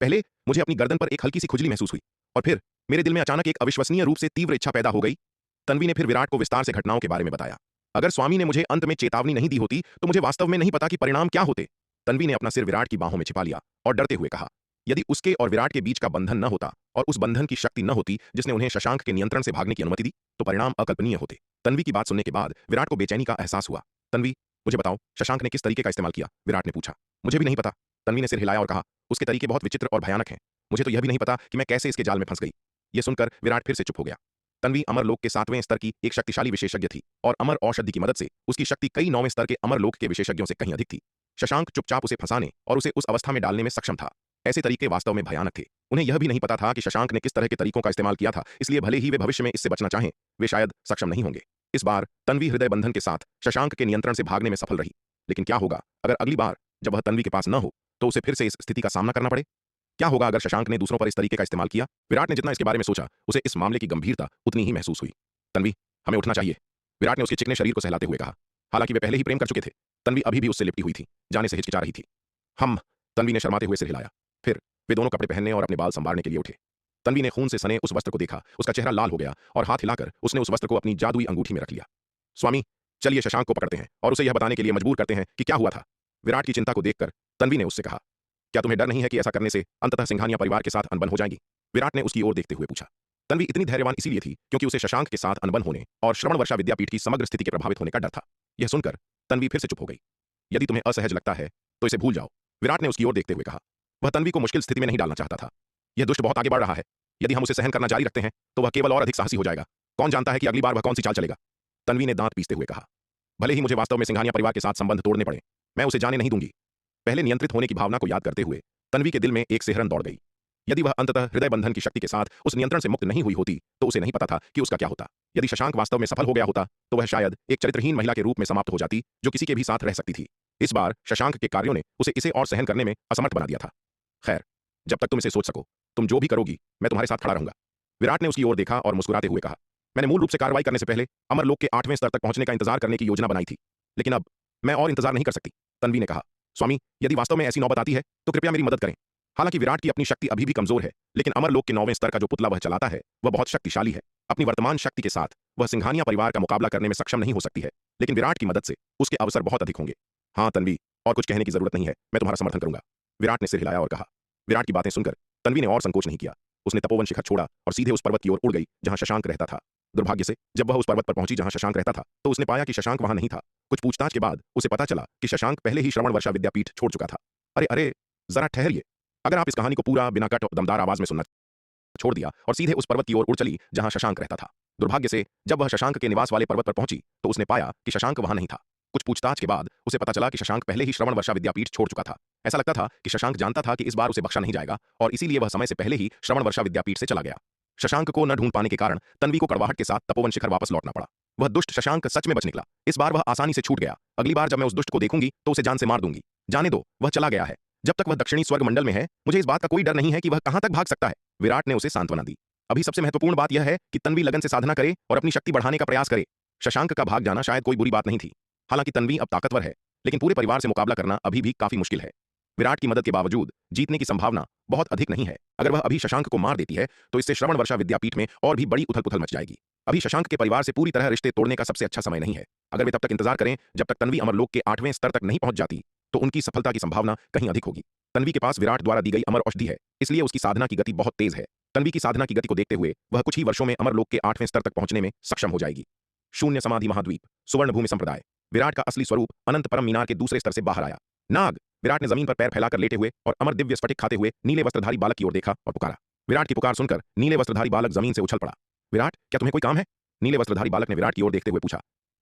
पहले मुझे अपनी गर्दन पर एक हल्की सी खुजली महसूस हुई और फिर मेरे दिल में अचानक एक अविश्वसनीय रूप से तीव्र इच्छा पैदा हो गई। तन्वी ने फिर विराट को विस्तार से घटनाओं के बारे में बताया। अगर स्वामी ने मुझे अंत में चेतावनी नहीं दी होती तो मुझे वास्तव में नहीं पता कि परिणाम क्या होते। तन्वी ने अपना सिर विराट की बाहों में छिपा लिया और डरते हुए कहा, यदि उसके और विराट के बीच का बंधन न होता और उस बंधन की शक्ति न होती जिसने उन्हें शशांक के नियंत्रण से भागने की अनुमति दी तो परिणाम अकल्पनीय होते। तन्वी की बात सुनने के बाद विराट को बेचैनी का एहसास हुआ। तन्वी, मुझे बताओ, शशांक ने किस तरीके का इस्तेमाल किया? विराट ने पूछा। मुझे भी नहीं पता। तन्वी ने सिर हिलाया और कहा, उसके तरीके बहुत विचित्र और भयानक हैं। मुझे तो यह भी नहीं पता कि मैं कैसे इसके जाल में फंस गई। यह सुनकर विराट फिर से चुप हो गया। तन्वी अमरलोक के 7वें स्तर की एक शक्तिशाली विशेषज्ञ थी और अमर औषधि की मदद से उसकी शक्ति कई 9वें स्तर के अमरलोक के विशेषज्ञों से कहीं अधिक थी। शशांक चुपचाप उसे फंसाने और उसे उस अवस्था में डालने में सक्षम था। ऐसे तरीके वास्तव में भयानक थे। उन्हें यह भी नहीं पता था कि शशांक ने किस तरह के तरीकों का इस्तेमाल किया था, इसलिए भले ही वे भविष्य में इससे बचना चाहें, वे शायद सक्षम नहीं होंगे। इस बार तन्वी हृदय बंधन के साथ शशांक के नियंत्रण से भागने में सफल रही, लेकिन क्या होगा अगर अगली बार जब वह तन्वी के पास न हो तो उसे फिर से इस स्थिति का सामना करना पड़े? क्या होगा अगर शशांक ने दूसरों पर इस तरीके का इस्तेमाल किया? विराट ने जितना इसके बारे में सोचा उसे इस मामले की गंभीरता उतनी ही महसूस हुई। तन्वी, हमें उठना चाहिए, विराट ने उसके चिकने शरीर को सहलाते हुए कहा। हालांकि वे पहले ही प्रेम कर चुके थे, तन्वी अभी भी उससे लिपटी हुई थी, जाने से हिचकिचा रही थी। तन्वी ने शर्माते हुए सिर हिलाया। फिर वे दोनों कपड़े पहनने और अपने बाल संवारने के लिए उठे। तन्वी ने खून से सने उस वस्त्र को देखा, उसका चेहरा लाल हो गया और हाथ हिलाकर उसने उस वस्त्र को अपनी जादुई अंगूठी में रख लिया। स्वामी, चलिए शशांक को पकड़ते हैं और उसे यह बताने के लिए मजबूर करते हैं कि क्या हुआ था। विराट की चिंता को देखकर तन्वी ने उससे कहा, क्या तुम्हें डर नहीं है कि ऐसा करने से अंततः सिंघानिया परिवार के साथ अनबन हो जाएगी? विराट ने उसकी ओर देखते हुए पूछा। तन्वी इतनी धैर्यवान इसीलिए थी क्योंकि उसे शशांक के साथ अनबन होने और श्रवण वर्षा विद्यापीठ की समग्र स्थिति के प्रभावित होने का डर था। यह सुनकर तन्वी फिर से चुप हो गई। यदि तुम्हें असहज लगता है तो इसे भूल जाओ, विराट ने उसकी ओर देखते हुए कहा। वह तन्वी को मुश्किल स्थिति में नहीं डालना चाहता था। यह दुष्ट बहुत आगे बढ़ रहा है। यदि हम उसे सहन करना जारी रखते हैं तो वह केवल और अधिक साहसी हो जाएगा। कौन जानता है कि अगली बार वह कौन सी चाल चलेगा? तन्वी ने दांत पीसते हुए कहा। भले ही मुझे वास्तव में सिंघानिया परिवार के साथ संबंध तोड़ने पड़े, मैं उसे जाने नहीं दूंगी। पहले नियंत्रित होने की भावना को याद करते हुए तन्वी के दिल में एक सिहरन दौड़ गई। यदि वह अंततः हृदय बंधन की शक्ति के साथ उस नियंत्रण से मुक्त नहीं हुई होती तो उसे नहीं पता था कि उसका क्या होता। यदि शशांक वास्तव में सफल हो गया होता तो वह शायद एक चरित्रहीन महिला के रूप में समाप्त हो जाती जो किसी के भी साथ रह सकती थी। इस बार शशांक के कार्यों ने उसे इसे और सहन करने में असमर्थ बना दिया था। खैर, जब तक तुम इसे सोच सको, तुम जो भी करोगी मैं तुम्हारे साथ खड़ा रहूंगा। विराट ने उसकी ओर देखा और मुस्कुराते हुए कहा। मैंने मूल रूप से कार्रवाई करने से पहले अमरलोक के 8वें स्तर तक पहुंचने का इंतजार करने की योजना बनाई थी, लेकिन अब मैं और इंतजार नहीं कर सकती। तन्वी ने कहा। स्वामी, यदि वास्तव में ऐसी नौबत आती है तो कृपया मेरी मदद करें। हालांकि विराट की अपनी शक्ति अभी भी कमजोर है, लेकिन अमरलोक के 9वें स्तर का जो पुतला वह चलाता है वह बहुत शक्तिशाली है। अपनी वर्तमान शक्ति के साथ वह सिंघानिया परिवार का मुकाबला करने में सक्षम नहीं हो सकती है, लेकिन विराट की मदद से उसके अवसर बहुत अधिक होंगे। हाँ तन्वी, और कुछ कहने की जरूरत नहीं है, मैं तुम्हारा समर्थन करूंगा। विराट ने सिर हिलाया और कहा। विराट की बातें सुनकर तन्वी ने और संकोच नहीं किया। उसने तपोवन शिखर छोड़ा और सीधे उस पर्वत की ओर उड़ गई जहां शशांक रहता था। दुर्भाग्य से जब वह उस पर्वत पर पहुंची जहां शशांक रहता था, तो उसने पाया कि शशांक वहां नहीं था। कुछ पूछताछ के बाद उसे पता चला कि शशांक पहले ही श्रवण वर्षा विद्यापीठ छोड़ चुका था। अरे अरे, जरा ठहरिए। अगर आप इस कहानी को पूरा बिना कट और दमदार आवाज में सुनना छोड़ दिया और सीधे उस पर्वत की ओर उड़ चली जहां शशांक रहता था। दुर्भाग्य से जब वह शशांक के निवास वाले पर्वत पर पहुंची, तो उसने पाया कि शशांक वहां नहीं था। कुछ पूछताछ के बाद उसे पता चला कि शशांक पहले ही श्रवण वर्षा विद्यापीठ छोड़ चुका था। ऐसा लगता था कि शशांक जानता था कि इस बार उसे बख्शा नहीं जाएगा और इसीलिए वह समय से पहले ही श्रवण वर्षा विद्यापीठ से चला गया। शशांक को न ढूंढ पाने के कारण तन्वी को कड़वाहट के साथ तपोवन शिखर वापस लौटना पड़ा। वह दुष्ट शशांक सच में बच निकला। इस बार वह आसानी से छूट गया। अगली बार जब मैं उस दुष्ट को देखूंगी तो उसे जान से मार दूंगी। जाने दो, वह चला गया है। जब तक वह दक्षिणी स्वर्ग मंडल में है, मुझे इस बात का कोई डर नहीं है कि वह कहां तक भाग सकता है। विराट ने उसे सांत्वना दी। अभी सबसे महत्वपूर्ण बात यह है कि तन्वी लगन से साधना करे और अपनी शक्ति बढ़ाने का प्रयास करे। शशांक का भाग जाना शायद कोई बुरी बात नहीं थी। हालांकि तन्वी अब ताकतवर है, लेकिन पूरे परिवार से मुकाबला करना अभी भी काफी मुश्किल है। विराट की मदद के बावजूद जीतने की संभावना बहुत अधिक नहीं है। अगर वह अभी शशांक को मार देती है, तो इससे श्रवण वर्षा विद्यापीठ में और भी बड़ी उथल पुथल मच जाएगी। अभी शशांक के परिवार से पूरी तरह रिश्ते तोड़ने का सबसे अच्छा समय नहीं है। अगर वे तब तक इंतजार करें जब तक तन्वी अमरलोक के 8वें स्तर तक नहीं पहुंच जाती, तो उनकी सफलता की संभावना कहीं अधिक होगी। तन्वी के पास विराट द्वारा दी गई अमर औषधि है, इसलिए उसकी साधना की गति बहुत तेज है। तन्वी की साधना की गति को देखते हुए वह कुछ ही वर्षों में अमरलोक के 8वें स्तर तक पहुंचने में सक्षम हो जाएगी। शून्य समाधि महाद्वीप, सुवर्ण भूमि संप्रदाय। विराट का असली स्वरूप अनंत परम मीनार के दूसरे स्तर से बाहर आया। नाग। विराट ने जमीन पर पैर फैलाकर लेटे हुए और अमर दिव्य स्फटिक खाते हुए नीले वस्त्रधारी बालक की ओर देखा और पुकारा। विराट की पुकार सुनकर नीले वस्त्रधारी बालक जमीन से उछल पड़ा। विराट, क्या तुम्हें कोई काम है? नीले वस्त्रधारी बालक ने विराट की ओर देखते हुए पूछा।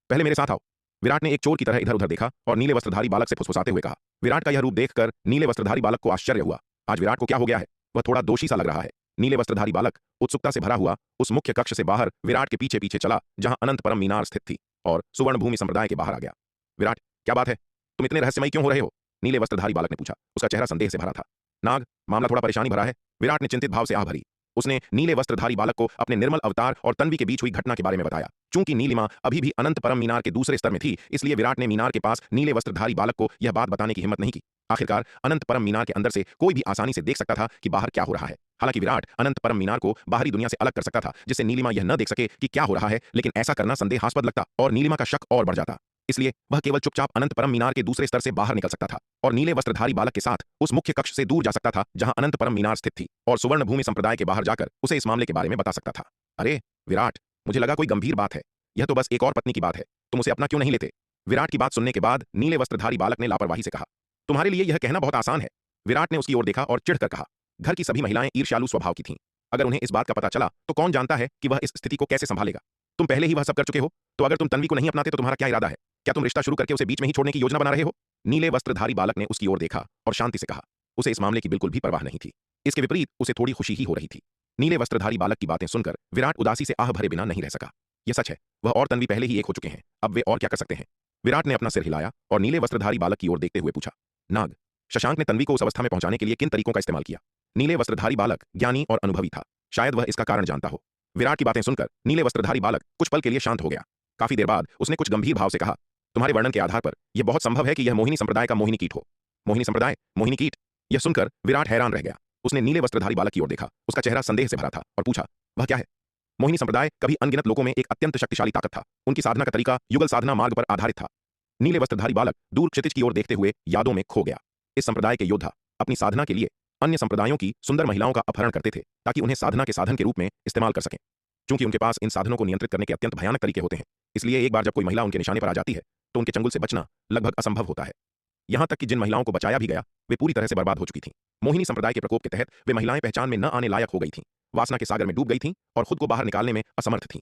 पहले मेरे साथ आओ। विराट ने एक चोर की तरह इधर उधर देखा और नीले वस्त्रधारी बालक से फुसफुसाते हुए कहा। विराट का यह रूप देखकर नीले वस्त्रधारी बालक को आश्चर्य हुआ। आज विराट को क्या हो गया है? वह थोड़ा दोषी सा लग रहा है। नीले वस्त्रधारी बालक उत्सुकता से भरा हुआ उस मुख्य कक्ष से बाहर विराट के पीछे पीछे चला जहां अनंत परम मीनार स्थित थी और सुवर्ण भूमि संप्रदाय के बाहर आ गया। विराट, क्या बात है? तुम इतने रहस्यमयी क्यों हो रहे हो? नीले वस्त्रधारी बालक ने पूछा। उसका चेहरा संदेह से भरा था। नाग, मामला थोड़ा परेशानी भरा है। विराट ने चिंतित भाव से आह भरी। उसने नीले वस्त्रधारी बालक को अपने निर्मल अवतार और तन्वी के बीच हुई घटना के बारे में बताया। चूंकि नीलिमा अभी भी अनंत परम मीनार के दूसरे स्तर में थी, इसलिए विराट ने मीनार के पास नीले वस्त्रधारी बालक को यह बात बताने की हिम्मत नहीं की। आखिरकार अनंत परम मीनार के अंदर से कोई भी आसानी से देख सकता था कि बाहर क्या हो रहा है। हालांकि विराट अनंत परम मीनार को बाहरी दुनिया से अलग कर सकता था, जिससे नीलिमा यह न देख सके कि क्या हो रहा है, लेकिन ऐसा करना संदेहास्पद लगता और नीलिमा का शक और बढ़ जाता। इसलिए वह केवल चुपचाप अनंत परम मीनार के दूसरे स्तर से बाहर निकल सकता था और नीले वस्त्रधारी बालक के साथ उस मुख्य कक्ष से दूर जा सकता था जहां अनंत परम मीनार स्थित थी और सुवर्ण भूमि संप्रदाय के बाहर जाकर उसे इस मामले के बारे में बता सकता था। अरे विराट, मुझे लगा कोई गंभीर बात है। यह तो बस एक और पत्नी की बात है, तुम उसे अपना क्यों नहीं लेते? विराट की बात सुनने के बाद नीले वस्त्रधारी बालक ने लापरवाही से कहा। तुम्हारे लिए यह कहना बहुत आसान है। विराट ने उसकी ओर देखा और चिढ़कर कहा। घर की सभी महिलाएं ईर्ष्यालु स्वभाव की थीं। अगर उन्हें इस बात का पता चला तो कौन जानता है कि वह इस स्थिति को कैसे संभालेगा। तुम पहले ही वह सब कर चुके हो, तो अगर तुम तन्वी को नहीं अपनाते तो तुम्हारा क्या इरादा है? क्या तुम रिश्ता शुरू करके उसे बीच में ही छोड़ने की योजना बना रहे हो? नीले वस्त्रधारी बालक ने उसकी ओर देखा और शांति से कहा। उसे इस मामले की बिल्कुल भी परवाह नहीं थी। इसके विपरीत उसे थोड़ी खुशी ही हो रही थी। नीले वस्त्रधारी बालक की बातें सुनकर विराट उदासी से आह भरे बिना नहीं रह सका। यह सच है, वह और तन्वी पहले ही एक हो चुके हैं। अब वे और क्या कर सकते हैं? विराट ने अपना सिर हिलाया और नीले वस्त्रधारी बालक की ओर देखते हुए पूछा। नाग, शशांक ने तन्वी को उस अवस्था में पहुंचाने के लिए किन तरीकों का इस्तेमाल किया? नीले वस्त्रधारी बालक ज्ञानी और अनुभवी था, शायद वह इसका कारण जानता हो। विराट की बातें सुनकर नीले वस्त्रधारी बालक कुछ पल के लिए शांत हो गया। काफी देर बाद उसने कुछ गंभीर भाव से कहा। तुम्हारे वर्णन के आधार पर यह बहुत संभव है कि यह मोहिनी संप्रदाय का मोहिनी कीट हो। मोहिनी संप्रदाय, मोहिनी कीट? यह सुनकर विराट हैरान रह गया। उसने नीले वस्त्रधारी बालक की ओर देखा। उसका चेहरा संदेह से भरा था और पूछा, वह क्या है? मोहिनी संप्रदाय कभी अनगिनत लोगों में एक अत्यंत शक्तिशाली ताकत था। उनकी साधना का तरीका युगल साधना मार्ग पर आधारित था। नीले वस्त्रधारी बालक दूर क्षितिज की ओर देखते हुए यादों में खो गया। इस संप्रदाय के योद्धा अपनी साधना के लिए अन्य संप्रदायों की सुंदर महिलाओं का अपहरण करते थे ताकि उन्हें साधना के साधन के रूप में इस्तेमाल कर सकें। चूंकि उनके पास इन साधनों को नियंत्रित करने के अत्यंत भयानक तरीके होते हैं, इसलिए एक बार जब कोई महिला उनके निशाने पर आ जाती है तो उनके चंगुल से बचना लगभग असंभव होता है। यहां तक कि जिन महिलाओं को बचाया भी गया वे पूरी तरह से बर्बाद हो चुकी थीं। मोहिनी संप्रदाय के प्रकोप के तहत वे महिलाएं पहचान में न आने लायक हो गई थीं, वासना के सागर में डूब गई थीं और खुद को बाहर निकालने में असमर्थ थीं।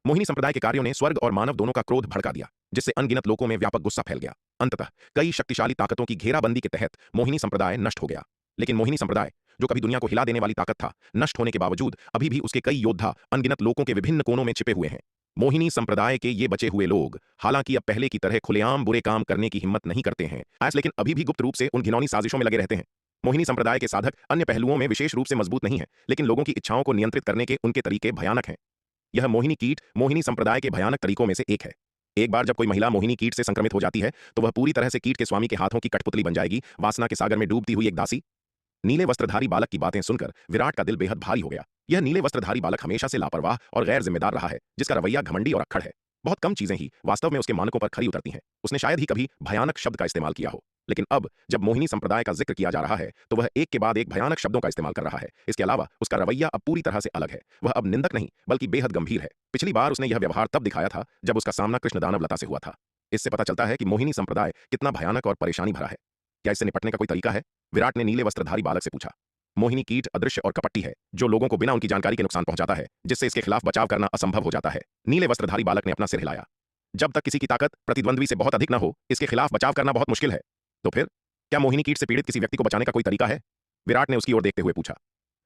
मोहिनी संप्रदाय के कार्यों ने स्वर्ग और मानव दोनों का क्रोध भड़का दिया, जिससे अनगिनत लोगों में व्यापक गुस्सा फैल गया। अंततः कई शक्तिशाली ताकतों की घेराबंदी के तहत मोहिनी संप्रदाय नष्ट हो गया। लेकिन मोहिनी संप्रदाय, जो कभी दुनिया को हिला देने वाली ताकत था, नष्ट होने के बावजूद अभी भी उसके कई योद्धा अनगिनत लोगों के विभिन्न कोनों में छिपे हुए हैं। मोहिनी संप्रदाय के ये बचे हुए लोग हालांकि अब पहले की तरह खुलेआम बुरे काम करने की हिम्मत नहीं करते हैं, लेकिन अभी भी गुप्त रूप से उन घिनौनी साजिशों में लगे रहते हैं। मोहिनी संप्रदाय के साधक अन्य पहलुओं में विशेष रूप से मजबूत नहीं है, लेकिन लोगों की इच्छाओं को नियंत्रित करने के उनके तरीके भयानक हैं। यह मोहिनी कीट मोहिनी संप्रदाय के भयानक तरीकों में से एक है। एक बार जब कोई महिला मोहिनी कीट से संक्रमित हो जाती है तो वह पूरी तरह से कीट के स्वामी के हाथों की कठपुतली बन जाएगी, वासना के सागर में डूबती हुई एक दासी। नीले वस्त्रधारी बालक की बातें सुनकर विराट का दिल बेहद भारी हो गया। यह नीले वस्त्रधारी बालक हमेशा से लापरवाह और गैर जिम्मेदार रहा है, जिसका रवैया घमंडी और अक्खड़ है। बहुत कम चीजें ही वास्तव में उसके मानकों पर खरी उतरती हैं। उसने शायद ही कभी भयानक शब्द का इस्तेमाल किया हो, लेकिन अब जब मोहिनी संप्रदाय का जिक्र किया जा रहा है तो वह एक के बाद एक भयानक शब्दों का इस्तेमाल कर रहा है। इसके अलावा उसका रवैया अब पूरी तरह से अलग है। वह अब निंदक नहीं बल्कि बेहद गंभीर है। पिछली बार उसने यह व्यवहार तब दिखाया था जब उसका सामना कृष्ण दानव लता से हुआ था। इससे पता चलता है कि मोहिनी संप्रदाय कितना भयानक और परेशानी भरा है। क्या इससे निपटने का कोई तरीका है? विराट ने नीले वस्त्रधारी बालक से पूछा। मोहिनी कीट अदृश्य और कपटी है, जो लोगों को बिना उनकी जानकारी के नुकसान पहुंचाता है, जिससे इसके खिलाफ बचाव करना असंभव हो जाता है। नीले वस्त्रधारी बालक ने अपना सिर हिलाया। जब तक किसी की ताकत प्रतिद्वंद्वी से बहुत अधिक न हो, इसके खिलाफ बचाव करना बहुत मुश्किल है। तो फिर क्या मोहिनी कीट से पीड़ित किसी व्यक्ति को बचाने का कोई तरीका है? विराट ने उसकी ओर देखते हुए पूछा।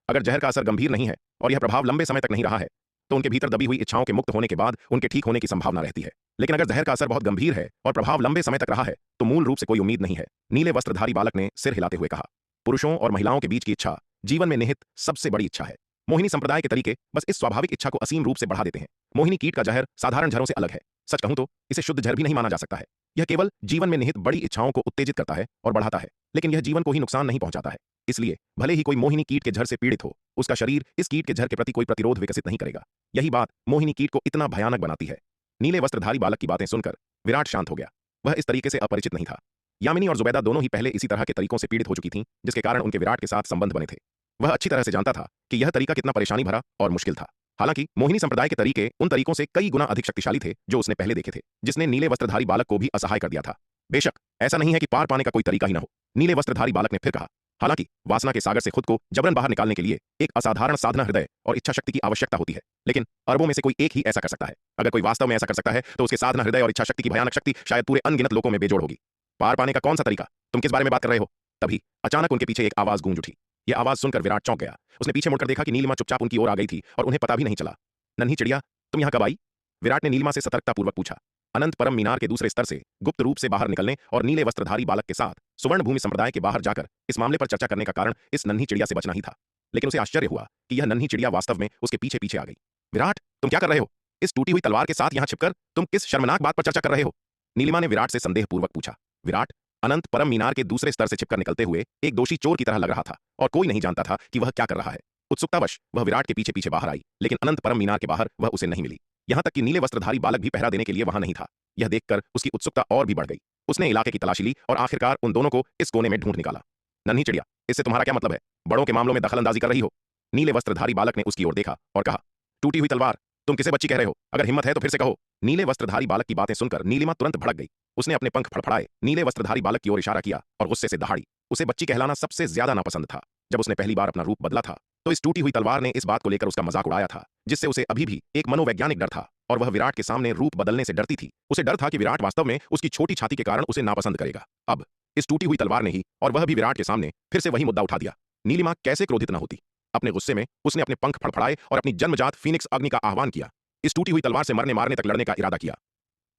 अगर जहर का असर गंभीर नहीं है और यह प्रभाव लंबे समय तक नहीं रहा है, तो उनके भीतर दबी हुई इच्छाओं के मुक्त होने के बाद उनके ठीक होने की संभावना रहती है। लेकिन अगर जहर का असर बहुत गंभीर है और प्रभाव लंबे समय तक रहा है, तो मूल रूप से कोई उम्मीद नहीं है। नीले वस्त्रधारी बालक ने सिर हिलाते हुए कहा। पुरुषों और महिलाओं के बीच की इच्छा जीवन में निहित सबसे बड़ी इच्छा है। मोहिनी संप्रदाय के तरीके बस इस स्वाभाविक इच्छा को असीम रूप से बढ़ा देते हैं। मोहिनी कीट का जहर साधारण जहरों से अलग है। सच कहूं तो इसे शुद्ध जहर भी नहीं माना जा सकता है। यह केवल जीवन में निहित बड़ी इच्छाओं को उत्तेजित करता है और बढ़ाता है, लेकिन यह जीवन को ही नुकसान नहीं पहुंचाता है। इसलिए भले ही कोई मोहिनी कीट के जहर से पीड़ित हो, उसका शरीर इस कीट के जहर के प्रति कोई प्रतिरोध विकसित नहीं करेगा। यही बात मोहिनी कीट को इतना भयानक बनाती है। नीले वस्त्रधारी बालक की बातें सुनकर विराट शांत हो गया। वह इस तरीके से अपरिचित नहीं था। यामिनी और जुबैदा दोनों ही पहले इसी तरह के तरीकों से पीड़ित हो चुकी थीं, जिसके कारण उनके विराट के साथ संबंध बने थे। वह अच्छी तरह से जानता था कि यह तरीका कितना परेशानी भरा और मुश्किल था। हालांकि मोहिनी संप्रदाय के तरीके उन तरीकों से कई गुना अधिक शक्तिशाली थे जो उसने पहले देखे थे, जिसने नीले वस्त्रधारी बालक को भी असहाय कर दिया था। बेशक ऐसा नहीं है कि पार पाने का कोई तरीका ही न हो, नीले वस्त्रधारी बालक ने फिर कहा। हालांकि वासना के सागर से खुद को जबरन बाहर निकालने के लिए एक असाधारण साधना हृदय और इच्छा शक्ति की आवश्यकता होती है, लेकिन अरबों में से कोई एक ही ऐसा कर सकता है। अगर कोई वास्तव में ऐसा कर सकता है तो उसके साधना हृदय और इच्छा शक्ति की भयानक शक्ति शायद पूरे अनगिनत लोगों में बेजोड़ होगी। पार पाने का कौन सा तरीका? तुम किस बारे में बात कर रहे हो? तभी अचानक उनके पीछे एक आवाज गूंज उठी। यह आवाज सुनकर विराट चौंक गया। उसने पीछे मुड़कर देखा कि नीलिमा चुपचाप उनकी ओर आ गई थी और उन्हें पता भी नहीं चला। नन्ही चिड़िया, तुम यहां कब आई? विराट ने नीलिमा से सतर्कतापूर्वक पूछा। अनंत परम मीनार के दूसरे स्तर से गुप्त रूप से बाहर निकलने और नीले वस्त्रधारी बालक के साथ सुवर्ण भूमि संप्रदाय के बाहर जाकर इस मामले पर चर्चा करने का कारण इस नन्ही चिड़िया से बचना ही था। लेकिन उसे आश्चर्य हुआ कि यह नन्ही चिड़िया वास्तव में उसके पीछे पीछे आ गई। विराट, तुम क्या कर रहे हो? इस टूटी हुई तलवार के साथ यहां छिपकर तुम किस शर्मनाक बात पर चर्चा कर रहे हो? नीलिमा ने विराट से संदेहपूर्वक पूछा। विराट अनंत परम मीनार के दूसरे स्तर से छिपकर निकलते हुए एक दोषी चोर की तरह लग रहा था और कोई नहीं जानता था कि वह क्या कर रहा है। उत्सुकतावश वह विराट के पीछे पीछे बाहर आई, लेकिन अनंत परम मीनार के बाहर वह उसे नहीं मिली। यहां तक कि नीले वस्त्रधारी बालक भी पहरा देने के लिए वहां नहीं था। यह देखकर उसकी उत्सुकता और भी बढ़ गई। उसने इलाके की तलाशी ली और आखिरकार उन दोनों को इस कोने में ढूंढ निकाला। नन्ही चिड़िया, इससे तुम्हारा क्या मतलब है? बड़ों के मामलों में दखलंदाजी कर रही हो? नीले वस्त्रधारी बालक ने उसकी ओर देखा और कहा। टूटी हुई तलवार, तुम किसे बच्ची कह रहे हो? अगर हिम्मत है तो फिर से कहो। नीले वस्त्रधारी बालक की बातें सुनकर नीलिमा तुरंत भड़क गई। उसने अपने पंख फड़फड़ाए, नीले वस्त्रधारी बालक की ओर इशारा किया और गुस्से से दहाड़ी। उसे बच्ची कहलाना सबसे ज्यादा नापसंद था। जब उसने पहली बार अपना रूप बदला था तो इस टूटी हुई तलवार ने इस बात को लेकर उसका मजाक उड़ाया था, जिससे उसे अभी भी एक मनोवैज्ञानिक डर था और वह विराट के सामने रूप बदलने से डरती थी। उसे डर था कि विराट वास्तव में उसकी छोटी छाती के कारण उसे नापसंद करेगा। अब इस टूटी हुई तलवार ने ही, और वह भी विराट के सामने, फिर से वही मुद्दा उठा दिया। नीलिमा कैसे क्रोधित न होती। अपने गुस्से में उसने अपने पंख फड़फड़ाए और अपनी जन्मजात फीनिक्स अग्नि का आह्वान किया। इस टूटी हुई तलवार से मरने मारने तक लड़ने का इरादा किया।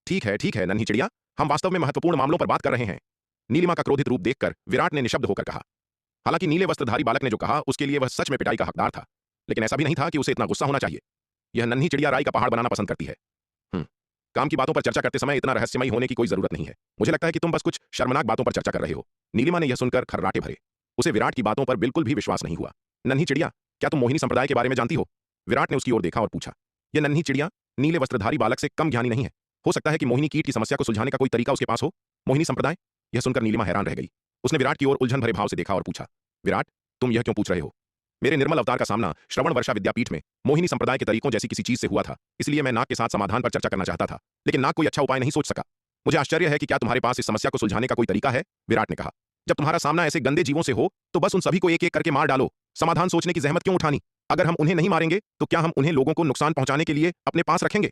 ठीक है नन्ही चिड़िया, हम वास्तव में महत्वपूर्ण मामलों पर बात कर रहे हैं। नीलिमा का क्रोधित रूप देखकर विराट ने निशब्द होकर कहा। हालांकि नीले वस्त्रधारी बालक ने जो कहा उसके लिए वह सच में पिटाई का हकदार था, लेकिन ऐसा भी नहीं था कि उसे इतना गुस्सा होना चाहिए। यह नन्ही चिड़िया राई का पहाड़ बनाना पसंद करती है। काम की बातों पर चर्चा करते समय इतना रहस्यमयी होने की कोई जरूरत नहीं है। मुझे लगता है कि तुम बस कुछ शर्मनाक बातों पर चर्चा कर रहे हो। नीलिमा ने यह सुनकर खर्राटे भरे। उसे विराट की बातों पर बिल्कुल भी विश्वास नहीं हुआ। नन्ही चिड़िया, क्या तुम मोहिनी संप्रदाय के बारे में जानती हो? विराट ने उसकी ओर देखा और पूछा। यह नन्ही चिड़िया नीले वस्त्रधारी बालक से कम ज्ञानी नहीं है। हो सकता है कि मोहिनी कीट की समस्या को सुलझाने का कोई तरीका उसके पास हो। मोहिनी संप्रदाय? यह सुनकर नीलिमा हैरान रह गई। उसने विराट की ओर उलझन भरे भाव से देखा और पूछा। विराट, तुम यह क्यों पूछ रहे हो? मेरे निर्मल अवतार का सामना श्रवण वर्षा विद्यापीठ में मोहिनी संप्रदाय के तरीकों जैसी किसी चीज से हुआ था, इसलिए मैं नाग के साथ समाधान पर चर्चा करना चाहता था, लेकिन नाग कोई अच्छा उपाय नहीं सोच सका। मुझे आश्चर्य है कि क्या तुम्हारे पास इस समस्या को सुलझाने का कोई तरीका है? विराट ने कहा। जब तुम्हारा सामना ऐसे गंदे जीवों से हो तो बस उन सभी को एक एक करके मार डालो। समाधान सोचने की जहमत क्यों उठानी? अगर हम उन्हें नहीं मारेंगे तो क्या हम उन्हें लोगों को नुकसान पहुंचाने के लिए अपने पास रखेंगे?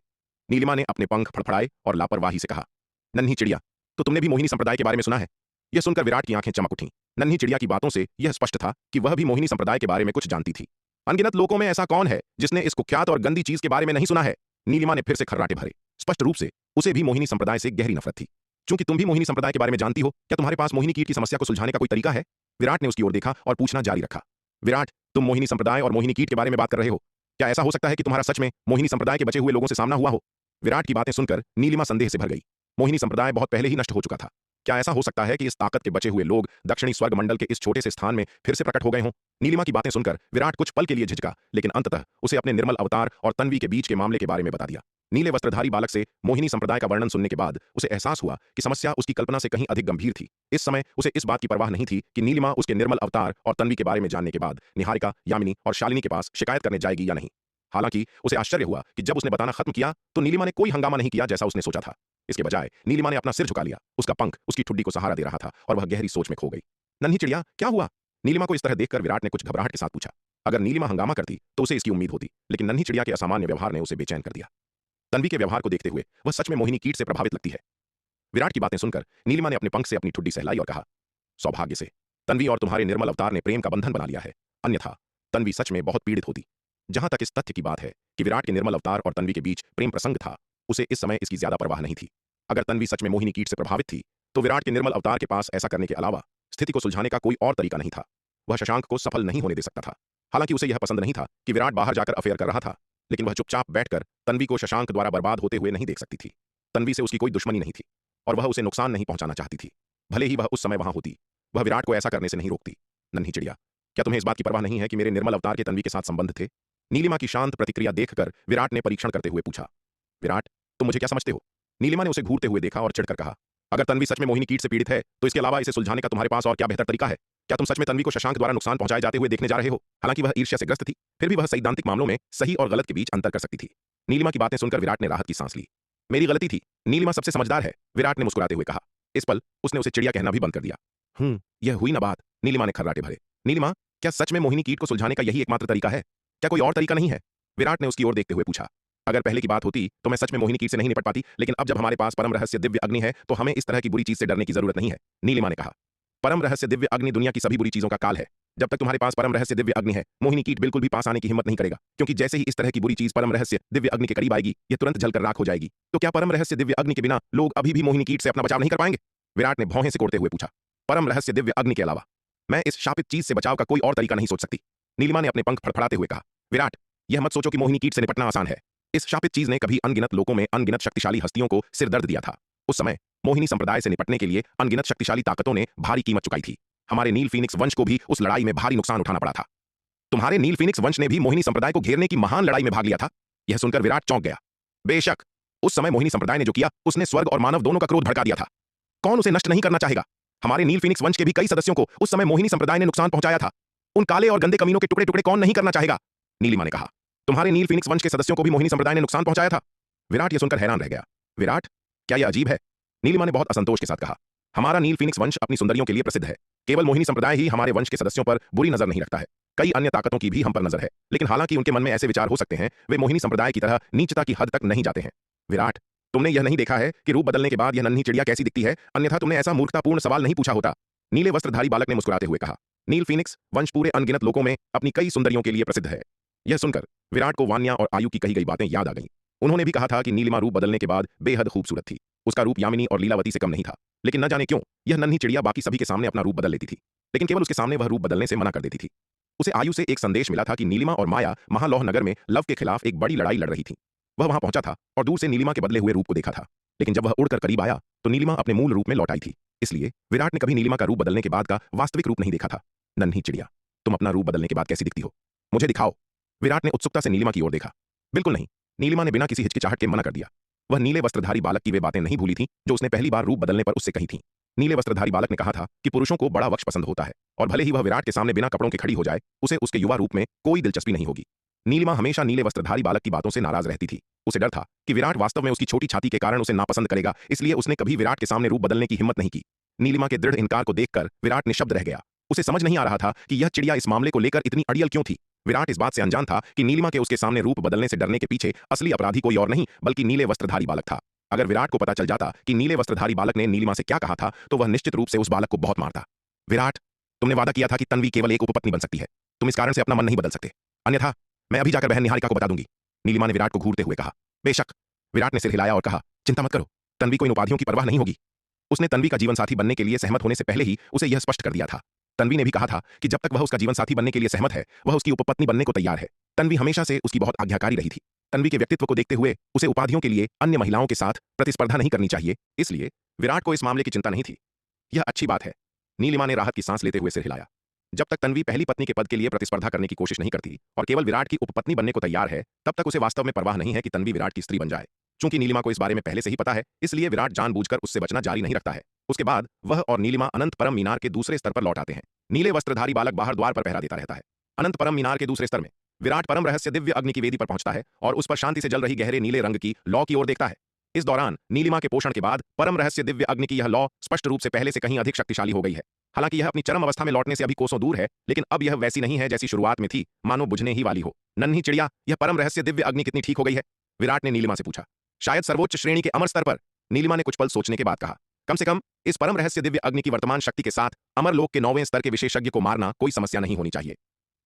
नीलिमा ने अपने पंख फड़फड़ाए और लापरवाही से कहा। नन्ही चिड़िया, तो तुमने भी मोहिनी संप्रदाय के बारे में सुना है? यह सुनकर विराट की आंखें चमक उठीं। नन्ही चिड़िया की बातों से यह स्पष्ट था कि वह भी मोहिनी संप्रदाय के बारे में कुछ जानती थी। अनगिनत लोगों में ऐसा कौन है जिसने इस कुख्यात और गंदी चीज के बारे में नहीं सुना है? नीलिमा ने फिर से खर्राटे भरे। स्पष्ट रूप से उसे भी मोहिनी संप्रदाय से गहरी नफरत थी। चूंकि तुम भी मोहिनी संप्रदाय के बारे में जानती हो, क्या तुम्हारे पास मोहिनी कीट की समस्या को सुलझाने का कोई तरीका है? विराट ने उसकी ओर देखा और पूछना जारी रखा। विराट, तुम मोहिनी संप्रदाय और मोहिनी कीट के बारे में बात कर रहे हो। क्या ऐसा हो सकता है कि तुम्हारा सच में मोहिनी संप्रदाय के बचे हुए लोगों से सामना हुआ हो? विराट की बातें सुनकर नीलिमा संदेह से भर गई। मोहिनी संप्रदाय बहुत पहले ही नष्ट हो चुका था। क्या ऐसा हो सकता है कि इस ताकत के बचे हुए लोग दक्षिणी स्वर्ग मंडल के इस छोटे से स्थान में फिर से प्रकट हो गए हों? नीलिमा की बातें सुनकर विराट कुछ पल के लिए झिझका, लेकिन अंततः उसे अपने निर्मल अवतार और तन्वी के बीच के मामले के बारे में बता दिया। नीले वस्त्रधारी बालक से मोहिनी संप्रदाय का वर्णन सुनने के बाद उसे एहसास हुआ कि समस्या उसकी कल्पना से कहीं अधिक गंभीर थी। इस समय उसे इस बात की परवाह नहीं थी कि नीलिमा उसके निर्मल अवतार और तन्वी के बारे में जानने के बाद निहारिका, यामिनी और शालिनी के पास शिकायत करने जाएगी या नहीं। हालांकि उसे आश्चर्य हुआ कि जब उसने बताना खत्म किया तो नीलिमा ने कोई हंगामा नहीं किया जैसा उसने सोचा था। इसके बजाय नीलिमा ने अपना सिर झुका लिया, उसका पंख उसकी ठुड्डी को सहारा दे रहा था और वह गहरी सोच में खो गई। नन्ही चिड़िया, क्या हुआ? नीलिमा को इस तरह देखकर विराट ने कुछ घबराहट के साथ पूछा। अगर नीलिमा हंगामा करती तो उसे इसकी उम्मीद होती, लेकिन नन्ही चिड़िया के असामान्य व्यवहार ने उसे बेचैन कर दिया। तन्वी के व्यवहार को देखते हुए वह सच में मोहिनी कीट से प्रभावित लगती है। विराट की बातें सुनकर नीलिमा ने अपने पंख से अपनी ठुड्डी सहलाई और कहा, सौभाग्य से तन्वी और तुम्हारे निर्मल अवतार ने प्रेम का बंधन बना लिया है, अन्यथा तन्वी सच में बहुत पीड़ित होती। जहां तक इस तथ्य की बात है कि विराट के निर्मल अवतार और तन्वी के बीच प्रेम प्रसंग था, उसे इस समय इसकी ज्यादा परवाह नहीं थी। अगर तन्वी सच में मोहिनी कीट से प्रभावित थी तो विराट के निर्मल अवतार के पास ऐसा करने के अलावा स्थिति को सुलझाने का कोई और तरीका नहीं था। वह शशांक को सफल नहीं होने दे सकता था। हालांकि उसे यह पसंद नहीं था कि विराट बाहर जाकर अफेयर कर रहा था, लेकिन वह चुपचाप बैठकर तन्वी को शशांक द्वारा बर्बाद होते हुए नहीं देख सकती थी। तन्वी से उसकी कोई दुश्मनी नहीं थी और वह उसे नुकसान नहीं पहुंचाना चाहती थी। भले ही वह उस समय वहां होती, वह विराट को ऐसा करने से नहीं रोकती। नन्ही चिड़िया, क्या तुम्हें इस बात की परवाह नहीं है कि मेरे निर्मल अवतार के तन्वी के साथ संबंध थे? नीलिमा की शांत प्रतिक्रिया देखकर विराट ने परीक्षण करते हुए पूछा। विराट, तुम मुझे क्या समझते हो? नीलिमा ने उसे घूरते हुए देखा और चिढ़कर कहा, अगर तन्वी सच में मोहिनी कीट से पीड़ित है तो इसके अलावा इसे सुलझाने का तुम्हारे पास और क्या बेहतर तरीका है? क्या तुम सच में तन्वी को शशांक द्वारा नुकसान पहुंचाए जाते हुए देखने जा रहे हो? हालांकि वह ईर्ष्या से ग्रस्त थी, फिर भी वह सैद्धांतिक मामलों में सही और गलत के बीच अंतर कर सकती थी। नीलिमा की बातें सुनकर विराट ने राहत की सांस ली। मेरी गलती थी, नीलिमा सबसे समझदार है, विराट ने मुस्कुराते हुए कहा। इस पल उसने उसे चिड़िया कहना भी बंद कर दिया। यह हुई ना बात, नीलिमा ने खर्राटे भरे। नीलिमा, क्या सच में मोहिनी कीट को सुलझाने का यही एकमात्र तरीका है? क्या कोई और तरीका नहीं है? विराट ने उसकी ओर देखते हुए पूछा। अगर पहले की बात होती तो मैं सच में मोहिनी कीट से नहीं निपट पाती, लेकिन अब जब हमारे पास परम रहस्य दिव्य अग्नि है तो हमें इस तरह की बुरी चीज से डरने की जरूरत नहीं है, नीलिमा ने कहा। परम रहस्य दिव्य अग्नि दुनिया की सभी बुरी चीजों का काल है। जब तक तुम्हारे पास परम रहस्य दिव्य अग्नि है, मोहिनी कीट बिल्कुल भी पास आने की हिम्मत नहीं करेगा, क्योंकि जैसे ही इस तरह की बुरी चीज परम रहस्य दिव्य अग्नि के करीब आएगी, यह तुरंत जलकर राख हो जाएगी। तो क्या परम रहस्य दिव्य अग्नि के बिना लोग अभी भी मोहिनी कीट से अपना बचाव नहीं कर पाएंगे? विराट ने भौहें सिकोड़ते हुए पूछा। परम रहस्य दिव्य अग्नि के अलावा मैं इस शापित चीज से बचाव का कोई और तरीका नहीं सोच सकती, नीलिमा ने अपने पंख फड़फड़ाते हुए कहा। विराट, यह मत सोचो कि मोहिनी कीट से निपटना आसान है। इस शापित चीज ने कभी अनगिनत लोगों में अनगिनत शक्तिशाली हस्तियों को सिर दर्द दिया था। उस समय मोहिनी संप्रदाय से निपटने के लिए अनगिनत शक्तिशाली ताकतों ने भारी कीमत चुकाई थी। हमारे नील फीनिक्स वंश को भी उस लड़ाई में भारी नुकसान उठाना पड़ा था। तुम्हारे नील फीनिक्स वंश ने भी मोहिनी संप्रदाय को घेरने की महान लड़ाई में भाग लिया था। यह सुनकर विराट चौंक गया। बेशक, उस समय मोहिनी संप्रदाय ने जो किया उसने स्वर्ग और मानव दोनों का क्रोध भड़का दिया था। कौन उसे नष्ट नहीं करना चाहेगा? हमारे नील फीनिक्स वंश के भी कई सदस्यों को उस समय मोहिनी संप्रदाय ने नुकसान पहुंचाया था। उन काले और गंदे कमीनों के टुकड़े टुकड़े कौन नहीं करना चाहेगा? नीलिमा ने कहा। तुम्हारे नील फीनिक्स वंश के सदस्यों को भी मोहिनी संप्रदाय ने नुकसान पहुंचाया था? विराट यह सुनकर हैरान रह गया। विराट, क्या यह अजीब है? नीलिमा ने बहुत असंतोष के साथ कहा। हमारा नील फीनिक्स वंश अपनी सुंदरियों के लिए प्रसिद्ध है। केवल मोहिनी संप्रदाय ही हमारे वंश के सदस्यों पर बुरी नजर नहीं रखता है। कई अन्य ताकतों की भी हम पर नजर है, लेकिन हालांकि उनके मन में ऐसे विचार हो सकते हैं, वे मोहिनी संप्रदाय की तरह नीचता की हद तक नहीं जाते हैं। विराट, तुमने यह नहीं देखा है कि रूप बदलने के बाद यह नन्ही चिड़िया कैसी दिखती है? अन्यथा तुमने ऐसा मूर्खतापूर्ण सवाल नहीं पूछा होता, नीले वस्त्रधारी बालक ने मुस्कुराते हुए कहा। नील फीनिक्स वंश पूरे अनगिनत लोकों में अपनी कई सुंदरियों के लिए प्रसिद्ध है। यह सुनकर विराट को वान्या और आयु की कही गई बातें याद आ गईं। उन्होंने भी कहा था कि नीलिमा रूप बदलने के बाद बेहद खूबसूरत थी। उसका रूप यामिनी और लीलावती से कम नहीं था, लेकिन न जाने क्यों यह नन्ही चिड़िया बाकी सभी के सामने अपना रूप बदल लेती थी, लेकिन केवल उसके सामने वह रूप बदलने से मना कर देती थी। उसे आयु से एक संदेश मिला था कि नीलिमा और माया महालौह नगर में लव के खिलाफ एक बड़ी लड़ाई लड़ रही थी। वह वहां पहुंचा था और दूर से नीलिमा के बदले हुए रूप को देखा था, लेकिन जब वह उड़कर करीब आया तो नीलिमा अपने मूल रूप में लौट आई थी। इसलिए विराट ने कभी नीलिमा का रूप बदलने के बाद का वास्तविक रूप नहीं देखा था। नन्ही चिड़िया, तुम अपना रूप बदलने के बाद कैसी दिखती हो? मुझे दिखाओ। विराट ने उत्सुकता से नीलिमा की ओर देखा। बिल्कुल नहीं, नीलिमा ने बिना किसी हिचकिचाहट के मना कर दिया। वह नीले वस्त्रधारी बालक की वे बातें नहीं भूली थी जो उसने पहली बार रूप बदलने पर उससे कही थी। नीले वस्त्रधारी बालक ने कहा था कि पुरुषों को बड़ा वक्ष पसंद होता है और भले ही वह विराट के सामने बिना कपड़ों के खड़ी हो जाए, उसे उसके युवा रूप में कोई दिलचस्पी नहीं होगी। नीलिमा हमेशा नीले वस्त्रधारी बालक की बातों से नाराज रहती थी। उसे डर था कि विराट वास्तव में उसकी छोटी छाती के कारण उसे नापसंद करेगा, इसलिए उसने कभी विराट के सामने रूप बदलने की हिम्मत नहीं की। नीलिमा के दृढ़ इनकार को देखकर विराट निशब्द रह गया। उसे समझ नहीं आ रहा था कि यह चिड़िया इस मामले को लेकर इतनी अड़ियल क्यों थी। विराट इस बात से अनजान था कि नीलिमा के उसके सामने रूप बदलने से डरने के पीछे असली अपराधी कोई और नहीं बल्कि नीले वस्त्रधारी बालक था। अगर विराट को पता चल जाता कि नीले वस्त्रधारी बालक ने नीलिमा से क्या कहा था तो वह निश्चित रूप से उस बालक को बहुत मारता। विराट, तुमने वादा किया था कि तन्वी केवल एक उपपत्नी बन सकती है। तुम इस कारण से अपना मन नहीं बदल सकते, अन्यथा मैं अभी जाकर बहन निहारिका को बता दूंगी, नीलिमा ने विराट को घूरते हुए कहा। बेशक, विराट ने सिर हिलाया और कहा, चिंता मत करो, तन्वी को इन उपाधियों की परवाह नहीं होगी। उसने तन्वी का जीवन साथी बनने के लिए सहमत होने से पहले ही उसे यह स्पष्ट कर दिया था। तन्वी ने भी कहा था कि जब तक वह उसका जीवन साथी बनने के लिए सहमत है, वह उसकी उपपत्नी बनने को तैयार है। तन्वी हमेशा से उसकी बहुत आज्ञाकारी रही थी। तन्वी के व्यक्तित्व को देखते हुए उसे उपाधियों के लिए अन्य महिलाओं के साथ प्रतिस्पर्धा नहीं करनी चाहिए, इसलिए विराट को इस मामले की चिंता नहीं थी। यह अच्छी बात है। नीलिमा ने राहत की सांस लेते हुए सिर हिलाया। जब तक तन्वी पहली पत्नी के पद के लिए प्रतिस्पर्धा करने की कोशिश नहीं करती और केवल विराट की उपपत्नी बनने को तैयार है, तब तक उसे वास्तव में परवाह नहीं है कि तन्वी विराट की स्त्री बन जाए। चूंकि नीलिमा को इस बारे में पहले से ही पता है, इसलिए विराट जानबूझकर उससे बचना जारी नहीं रखता है। उसके बाद वह और नीलिमा अनंत परम मीनार के दूसरे स्तर पर लौट आते हैं। नीले वस्त्रधारी बालक बाहर द्वार पर पहरा देता रहता है। अनंत परम मीनार के दूसरे स्तर में विराट परम रहस्य दिव्य अग्नि की वेदी पर पहुंचता है और उस पर शांति से जल रही गहरे नीले रंग की लौ की ओर देखता है। इस दौरान नीलिमा के पोषण के बाद परम रहस्य दिव्य अग्नि की यह लौ स्पष्ट रूप से पहले से कहीं अधिक शक्तिशाली हो गई है। हालांकि यह अपनी चरम अवस्था में लौटने से अभी कोसों दूर है, लेकिन अब यह वैसी नहीं है जैसी शुरुआत में थी, मानो बुझने ही वाली हो। नन्ही चिड़िया, यह परम रहस्य दिव्य अग्नि कितनी ठीक हो गई है? विराट ने नीलिमा से पूछा। शायद सर्वोच्च श्रेणी के अमर स्तर पर, नीलिमा ने कुछ पल सोचने के बाद कहा। कम से कम इस परम रहस्य दिव्य अग्नि की वर्तमान शक्ति के साथ अमरलोक के 9वें स्तर के विशेषज्ञ को मारना कोई समस्या नहीं होनी चाहिए।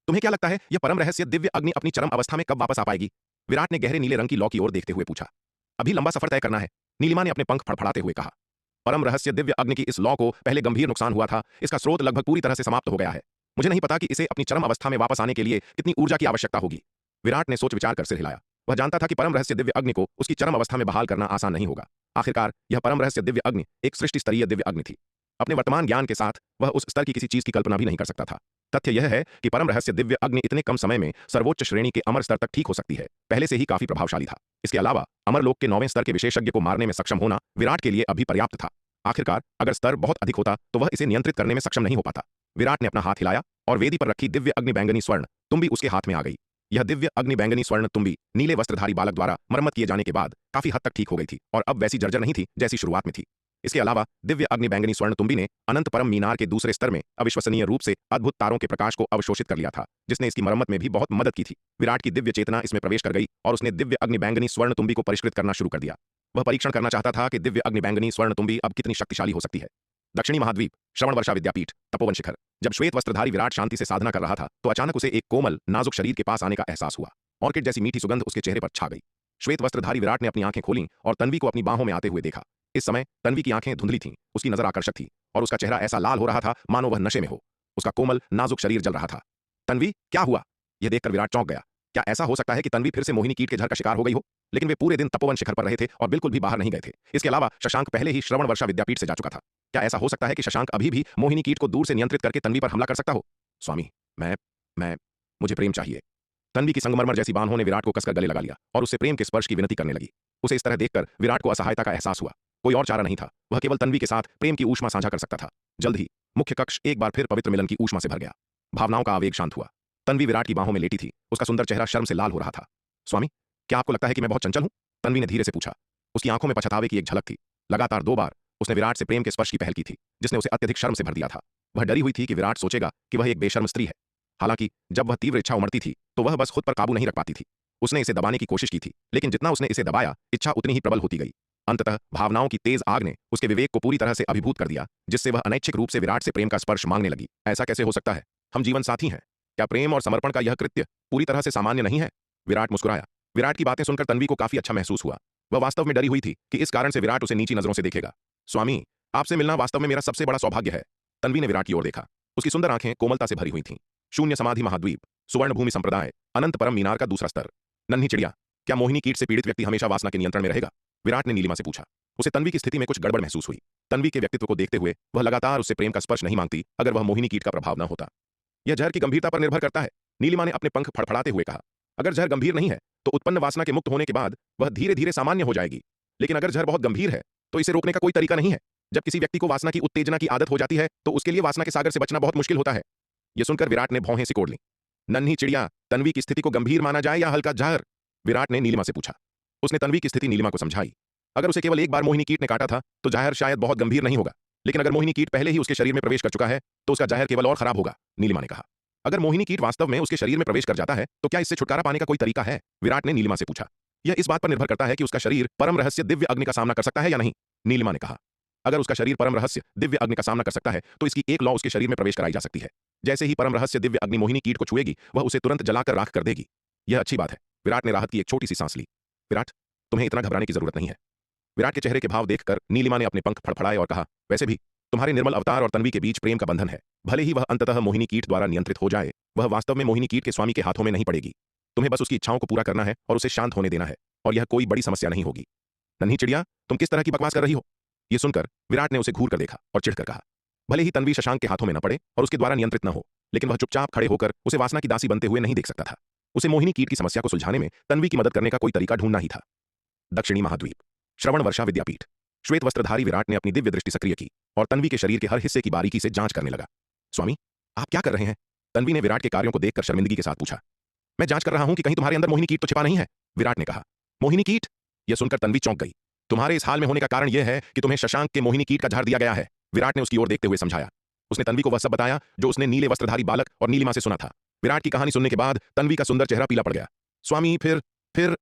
तुम्हें क्या लगता है, यह परम रहस्य दिव्य अग्नि अपनी चरम अवस्था में कब वापस आ पाएगी? विराट ने गहरे नीले रंग की लौ की ओर देखते हुए पूछा। अभी लंबा सफर तय करना है, नीलिमा ने अपने पंख फड़फड़ाते हुए कहा। परम रहस्य दिव्य अग्नि की इस लौ को पहले गंभीर नुकसान हुआ था, इसका स्रोत लगभग पूरी तरह से समाप्त हो गया है। मुझे नहीं पता कि इसे अपनी चरम अवस्था में वापस आने के लिए कितनी ऊर्जा की आवश्यकता होगी। विराट ने सोच विचार कर सिर हिलाया। वह जानता था कि परम रहस्य दिव्य अग्नि को उसकी चरम अवस्था में बहाल करना आसान नहीं होगा। आखिरकार यह परम रहस्य दिव्य अग्नि एक सृष्टि स्तरीय दिव्य अग्नि थी। अपने वर्तमान ज्ञान के साथ वह उस स्तर की किसी चीज की कल्पना भी नहीं कर सकता था। तथ्य यह है कि परम रहस्य दिव्य अग्नि इतने कम समय में सर्वोच्च श्रेणी के अमर स्तर तक ठीक हो सकती है, पहले से ही काफी प्रभावशाली था। इसके अलावा अमरलोक के 9वें स्तर के विशेषज्ञ को मारने में सक्षम होना विराट के लिए अभी पर्याप्त था। आखिरकार अगर स्तर बहुत अधिक होता तो वह इसे नियंत्रित करने में सक्षम नहीं हो पाता। विराट ने अपना हाथ हिलाया और वेदी पर रखी दिव्य अग्नि बैंगनी स्वर्ण तुम्बी उसके हाथ में आ गई। यह दिव्य अग्नि बैंगनी स्वर्ण तुम्बी नीले वस्त्रधारी बालक द्वारा मरम्मत किए जाने के बाद काफी हद तक ठीक हो गई थी और अब वैसी जर्जर नहीं थी जैसी शुरुआत में थी। इसके अलावा दिव्य अग्नि बैंगनी स्वर्ण तुम्बी ने अनंत परम मीनार के दूसरे स्तर में अविश्वसनीय रूप से अद्भुत तारों के प्रकाश को अवशोषित कर लिया था, जिसने इसकी मरम्मत में भी बहुत मदद की थी। विराट की दिव्य चेतना इसमें प्रवेश कर गई और उसने दिव्य अग्नि बैंगनी स्वर्ण तुम्बी को परिष्कृत करना शुरू कर दिया। वह परीक्षण करना चाहता था कि दिव्य अग्नि बैंगनी स्वर्ण तुम्बी अब कितनी शक्तिशाली हो सकती है। दक्षिणी महाद्वीप, श्रवण वर्षा विद्यापीठ, तपोवन शिखर। जब श्वेत वस्त्रधारी विराट शांति से साधना कर रहा था तो अचानक उसे एक कोमल नाजुक शरीर के पास आने का एहसास हुआ। ऑर्किड जैसी मीठी सुगंध उसके चेहरे पर छा गई। श्वेत वस्त्रधारी विराट ने अपनी आंखें खोलीं और तन्वी को अपनी बाहों में आते हुए देखा। इस समय तन्वी की आंखें धुंधली थीं, उसकी नजर आकर्षक थी और उसका चेहरा ऐसा लाल हो रहा था मानो वह नशे में हो। उसका कोमल नाजुक शरीर जल रहा था। तन्वी, क्या हुआ? यह देखकर विराट चौंक गया। क्या ऐसा हो सकता है कि तन्वी फिर से मोहिनी कीट के जहर का शिकार हो गई हो? लेकिन वे पूरे दिन तपोवन शिखर पर रहे थे और बिल्कुल भी बाहर नहीं गए थे। इसके अलावा शशांक पहले ही श्रवण वर्षा विद्यापीठ से जा चुका था। क्या ऐसा हो सकता है कि शशांक अभी भी मोहिनी कीट को दूर से नियंत्रित करके तन्वी पर हमला कर सकता हो? स्वामी, मैं मुझे प्रेम चाहिए। तन्वी की संगमरमर जैसी बाहों ने विराट को कसकर गले लगा लिया और उससे प्रेम के स्पर्श की विनती करने लगी। उसे इस तरह देखकर विराट को असहायता का एहसास हुआ। कोई और चारा नहीं था, वह केवल तन्वी के साथ प्रेम की ऊष्मा साझा कर सकता था। जल्द ही मुख्य कक्ष एक बार फिर पवित्र मिलन की ऊष्मा से भर गया। भावनाओं का आवेग शांत हुआ। तन्वी विराट की बाहों में लेटी थी, उसका सुंदर चेहरा शर्म से लाल हो रहा था। स्वामी, क्या आपको लगता है कि मैं बहुत चंचल हूं? तन्वी ने धीरे से पूछा। उसकी आंखों में पछतावे की एक झलक थी। लगातार 2 बार उसने विराट से प्रेम के स्पर्श की पहल की थी, जिसने उसे अत्यधिक शर्म से भर दिया था। वह डरी हुई थी कि विराट सोचेगा कि वह एक बेशर्म स्त्री है। हालांकि जब वह तीव्र इच्छा उमड़ती थी तो वह बस खुद पर काबू नहीं रख पाती थी। उसने इसे दबाने की कोशिश की थी, लेकिन जितना उसने इसे दबाया, इच्छा उतनी ही प्रबल होती गई। अंततः भावनाओं की तेज आग ने उसके विवेक को पूरी तरह से अभिभूत कर दिया, जिससे वह अनैच्छिक रूप से विराट से प्रेम का स्पर्श मांगने लगी। ऐसा कैसे हो सकता है? हम जीवन साथी हैं। क्या प्रेम और समर्पण का यह कृत्य पूरी तरह से सामान्य नहीं है? विराट मुस्कुराया। विराट की बातें सुनकर तन्वी को काफी अच्छा महसूस हुआ। वह वास्तव में डरी हुई थी कि इस कारण से विराट उसे नीची नजरों से देखेगा। स्वामी, आपसे मिलना वास्तव में मेरा सबसे बड़ा सौभाग्य है। तन्वी ने विराट की ओर देखा। उसकी सुंदर आंखें कोमलता से भरी हुई थीं। शून्य समाधि महाद्वीप, सुवर्ण भूमि संप्रदाय, अनंत परम मीनार का दूसरा स्तर। नन्ही चिड़िया, क्या मोहिनी कीट से पीड़ित व्यक्ति हमेशा वासना के नियंत्रण में रहेगा? विराट ने नीलिमा से पूछा। उसे तन्वी की स्थिति में कुछ गड़बड़ महसूस हुई। तन्वी के व्यक्तित्व को देखते हुए वह लगातार उससे प्रेम का स्पर्श नहीं मांगती अगर वह मोहिनी कीट का प्रभाव न होता। यह जहर की गंभीरता पर निर्भर करता है, नीलिमा ने अपने पंख फड़फड़ाते हुए कहा। अगर जहर गंभीर नहीं है तो उत्पन्न वासना के मुक्त होने के बाद वह धीरे धीरे सामान्य हो जाएगी, लेकिन अगर जहर बहुत गंभीर है तो इसे रोकने का कोई तरीका नहीं है। जब किसी व्यक्ति को वासना की उत्तेजना की आदत हो जाती है तो उसके लिए वासना के सागर से बचना बहुत मुश्किल होता है। यह सुनकर विराट ने भौहें सिकोड़ लीं। नन्ही चिड़िया, तन्वी की स्थिति को गंभीर माना जाए या हल्का जहर? विराट ने नीलिमा से पूछा। उसने तन्वी की स्थिति नीलिमा को समझाई। अगर उसे केवल एक बार मोहिनी कीट ने काटा था तो जहर शायद बहुत गंभीर नहीं होगा, लेकिन अगर मोहिनी कीट पहले ही उसके शरीर में प्रवेश कर चुका है तो उसका जहर केवल और खराब होगा, नीलिमा ने कहा। अगर मोहिनी कीट वास्तव में उसके शरीर में प्रवेश कर जाता है तो क्या इससे छुटकारा पाने का कोई तरीका है? विराट ने नीलिमा से पूछा। यह इस बात पर निर्भर करता है कि उसका शरीर परम रहस्य दिव्य अग्नि का सामना कर सकता है या नहीं, नीलिमा ने कहा। अगर उसका शरीर परम रहस्य दिव्य अग्नि का सामना कर सकता है तो इसकी एक लौ उसके शरीर में प्रवेश कराई जा सकती है। जैसे ही परम रहस्य दिव्य अग्नि मोहिनी कीट को छुएगी वह उसे तुरंत जलाकर राख कर देगी। यह अच्छी बात है। विराट ने राहत की एक छोटी सी सांस ली। विराट, तुम्हें इतना घबराने की जरूरत नहीं है। विराट के चेहरे के भाव देखकर नीलिमा ने अपने पंख फड़फड़ाए और कहा, वैसे भी तुम्हारे निर्मल अवतार और तन्वी के बीच प्रेम का बंधन है। भले ही वह अंततः मोहिनी कीट द्वारा नियंत्रित हो जाए, वह वास्तव में मोहिनी कीट के स्वामी के हाथों में नहीं पड़ेगी। तुम्हें बस उसकी इच्छाओं को पूरा करना है और उसे शांत होने देना है, और यह कोई बड़ी समस्या नहीं होगी। नन्ही चिड़िया, तुम किस तरह की बकवास कर रही हो? यह सुनकर विराट ने उसे घूर कर देखा और चिढ़कर कहा, भले ही तन्वी शशांक के हाथों में न पड़े और उसके द्वारा नियंत्रित न हो, लेकिन वह चुपचाप खड़े होकर उसे वासना की दासी बनते हुए नहीं देख सकता था। उसे मोहिनी कीट की समस्या को सुलझाने में तन्वी की मदद करने का कोई तरीका ढूंढना ही था। दक्षिणी महाद्वीप, श्रवण वर्षा विद्यापीठ। श्वेत वस्त्रधारी विराट ने अपनी दिव्य दृष्टि सक्रिय की और तन्वी के शरीर के हर हिस्से की बारीकी से जांच करने लगा। स्वामी, आप क्या कर रहे हैं? तन्वी ने विराट के कार्यों को देखकर शर्मिंदगी के साथ पूछा। मैं जांच कर रहा हूं कि कहीं तुम्हारे अंदर मोहिनी कीट तो छिपा नहीं है, विराट ने कहा। मोहिनी कीट? यह सुनकर तन्वी चौंक गई। तुम्हारे इस हाल में होने का कारण यह है कि तुम्हें शशांक के मोहिनी कीट का जहर दिया गया है, विराट ने उसकी ओर देखते हुए समझाया। उसने तन्वी को वह सब बताया जो उसने नीले वस्त्रधारी बालक और नीलिमा से सुना था। विराट की कहानी सुनने के बाद तन्वी का सुंदर चेहरा पीला पड़ गया। स्वामी, फिर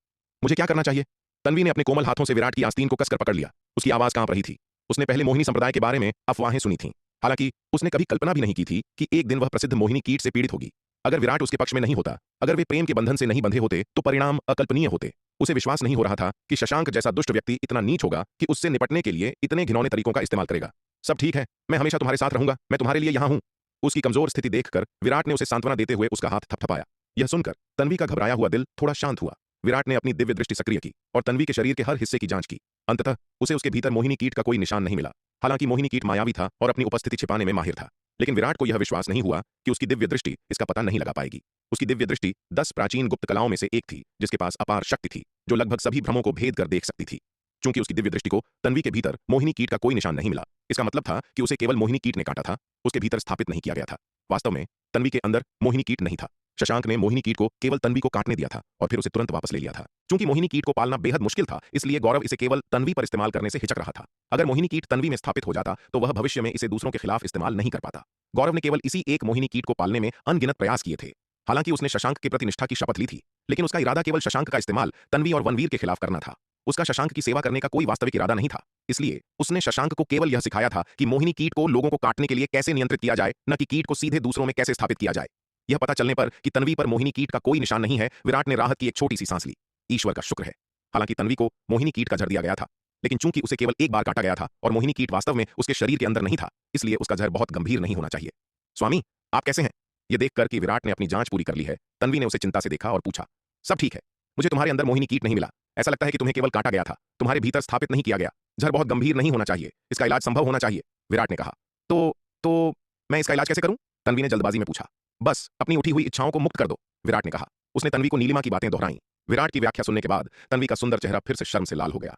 मुझे क्या करना चाहिए? तन्वी ने अपने कोमल हाथों से विराट की आस्तीन को कसकर पकड़ लिया। उसकी आवाज कांप रही थी। उसने पहले मोहिनी संप्रदाय के बारे में अफवाहें सुनी थीं। हालांकि उसने कभी कल्पना भी नहीं की थी कि एक दिन वह प्रसिद्ध मोहिनी कीट से पीड़ित होगी। अगर विराट उसके पक्ष में नहीं होता, अगर वे प्रेम के बंधन से नहीं बंधे होते, तो परिणाम अकल्पनीय होते। उसे विश्वास नहीं हो रहा था कि शशांक जैसा दुष्ट व्यक्ति इतना नीच होगा कि उससे निपटने के लिए इतने घिनौने तरीकों का इस्तेमाल करेगा। सब ठीक है, मैं हमेशा तुम्हारे साथ रहूंगा, मैं तुम्हारे लिए यहां हूं। उसकी कमजोर स्थिति देखकर विराट ने उसे सांत्वना देते हुए उसका हाथ थपथपाया। यह सुनकर तन्वी का घबराया हुआ दिल थोड़ा शांत हुआ। विराट ने अपनी दिव्य दृष्टि सक्रिय की और तन्वी के शरीर के हर हिस्से की जांच की। अंततः उसे उसके भीतर मोहिनी कीट का कोई निशान नहीं मिला। हालांकि मोहिनी कीट मायावी था और अपनी उपस्थिति छिपाने में माहिर था, लेकिन विराट को यह विश्वास नहीं हुआ कि उसकी दिव्य दृष्टि इसका पता नहीं लगा पाएगी। उसकी दिव्य दृष्टि 10 प्राचीन गुप्त कलाओं में से एक थी, जिसके पास अपार शक्ति थी, जो लगभग सभी भ्रमों को भेद कर देख सकती थी। चूंकि उसकी दिव्य दृष्टि को तन्वी के भीतर मोहिनी कीट का कोई निशान नहीं मिला, इसका मतलब था कि उसे केवल मोहिनी कीट ने काटा था, उसके भीतर स्थापित नहीं किया गया था। वास्तव में तन्वी के अंदर मोहिनी कीट नहीं था। शशांक ने मोहिनी कीट को केवल तन्वी को काटने दिया था और फिर उसे तुरंत वापस ले लिया था। चूंकि मोहिनी कीट को पालना बेहद मुश्किल था, इसलिए गौरव इसे केवल तन्वी पर इस्तेमाल करने से हिचक रहा था। अगर मोहिनी कीट तन्वी में स्थापित हो जाता तो वह भविष्य में इसे दूसरों के खिलाफ इस्तेमाल नहीं कर पाता। गौरव ने केवल इसी एक मोहिनी कीट को पालने में अनगिनत प्रयास किए थे। हालांकि उसने शशांक के प्रति निष्ठा की शपथ ली थी, लेकिन उसका इरादा केवल शशांक का इस्तेमाल तन्वी और वनवीर के खिलाफ करना था। उसका शशांक की सेवा करने का कोई वास्तविक इरादा नहीं था। इसलिए उसने शशांक को केवल यह सिखाया था कि मोहिनी कीट को लोगों को काटने के लिए कैसे नियंत्रित किया जाए, न कि कीट को सीधे दूसरों में कैसे स्थापित किया जाए। यह पता चलने पर कि तन्वी पर मोहिनी कीट का कोई निशान नहीं है, विराट ने राहत की एक छोटी सी सांस ली। ईश्वर का शुक्र है। हालांकि तन्वी को मोहिनी कीट का जहर दिया गया था, लेकिन चूंकि उसे केवल एक बार काटा गया था और मोहिनी कीट वास्तव में उसके शरीर के अंदर नहीं था, इसलिए उसका जहर बहुत गंभीर नहीं होना चाहिए। स्वामी, आप कैसे हैं? यह देखकर कि विराट ने अपनी जांच पूरी कर ली है, तन्वी ने उसे चिंता से देखा और पूछा। सब ठीक है, मुझे तुम्हारे अंदर मोहिनी कीट नहीं मिला। ऐसा लगता है कि तुम्हें केवल काटा गया था, तुम्हारे भीतर स्थापित नहीं किया गया। जहर बहुत गंभीर नहीं होना चाहिए, इसका इलाज संभव होना चाहिए, विराट ने कहा। तो मैं इसका इलाज कैसे करूं? तन्वी ने जल्दबाजी में पूछा। बस अपनी उठी हुई इच्छाओं को मुक्त कर दो, विराट ने कहा। उसने तन्वी को नीलिमा की बातें दोहराई। विराट की व्याख्या सुनने के बाद तन्वी का सुंदर चेहरा फिर से शर्म से लाल हो गया।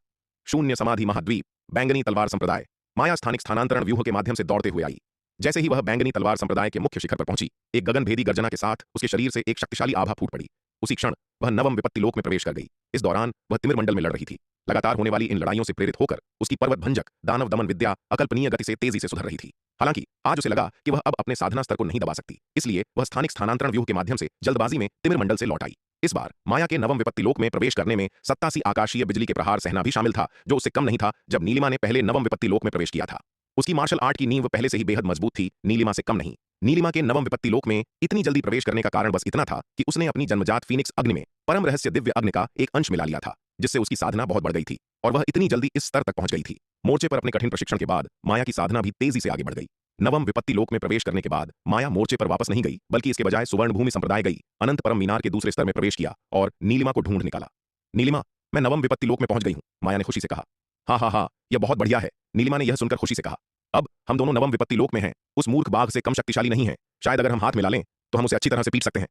शून्य समाधि महाद्वीप, बैंगनी तलवार संप्रदाय। माया स्थानिक स्थानांतरण व्यूह के माध्यम से दौड़ते हुए आई। जैसे ही वह बैंगनी तलवार संप्रदाय के मुख्य शिखर पर पहुंची, एक गगनभेदी गर्जना के साथ उसके शरीर से एक शक्तिशाली आभा फूट पड़ी। उसी क्षण वह नवम विपत्ति लोक में प्रवेश कर गई। इस दौरान वह तिमिर मंडल में लड़ रही थी। लगातार होने वाली इन लड़ाइयों से प्रेरित होकर उसकी पर्वत भंजक दानव दमन विद्या अकल्पनीय गति से तेजी से सुधर रही थी। हालांकि आज उसे लगा कि वह अब अपने साधना स्तर को नहीं दबा सकती, इसलिए वह स्थानिक स्थानांतरण व्यूह के माध्यम से जल्दबाजी में तिमिर मंडल से लौट आई। इस बार माया के नवम विपत्ति लोक में प्रवेश करने में 87 आकाशीय बिजली के प्रहार सहना भी शामिल था, जो उससे कम नहीं था जब नीलिमा ने पहले नवम विपत्ति लोक में प्रवेश किया था। उसकी मार्शल आर्ट की नींव पहले से ही बेहद मजबूत थी, नीलिमा से कम नहीं। नीलिमा के नवम विपत्ति लोक में इतनी जल्दी प्रवेश करने का कारण बस इतना था कि उसने अपनी जन्मजात फीनिक्स अग्नि में परम रहस्य दिव्य अग्नि का एक अंश मिला लिया था, जिससे उसकी साधना बहुत बढ़ गई थी और वह इतनी जल्दी इस स्तर तक पहुंच गई थी। मोर्चे पर अपने कठिन प्रशिक्षण के बाद माया की साधना भी तेजी से आगे बढ़ गई। नवम विपत्ति लोक में प्रवेश करने के बाद माया मोर्चे पर वापस नहीं गई, बल्कि इसके बजाय सुवर्ण भूमि संप्रदाय गई, अनंत परम मीनार के दूसरे स्तर में प्रवेश किया और नीलिमा को ढूंढ निकाला। नीलिमा, मैं नवम विपत्ति लोक में पहुंच गई हूं, माया ने खुशी से कहा। हाँ, यह बहुत बढ़िया है, नीलिमा ने यह सुनकर खुशी से कहा। अब हम दोनों नवम विपत्ति लोक में हैं, उस मूर्ख बाघ से कम शक्तिशाली नहीं है। शायद अगर हम हाथ मिला लें तो हम उसे अच्छी तरह से पीट सकते हैं।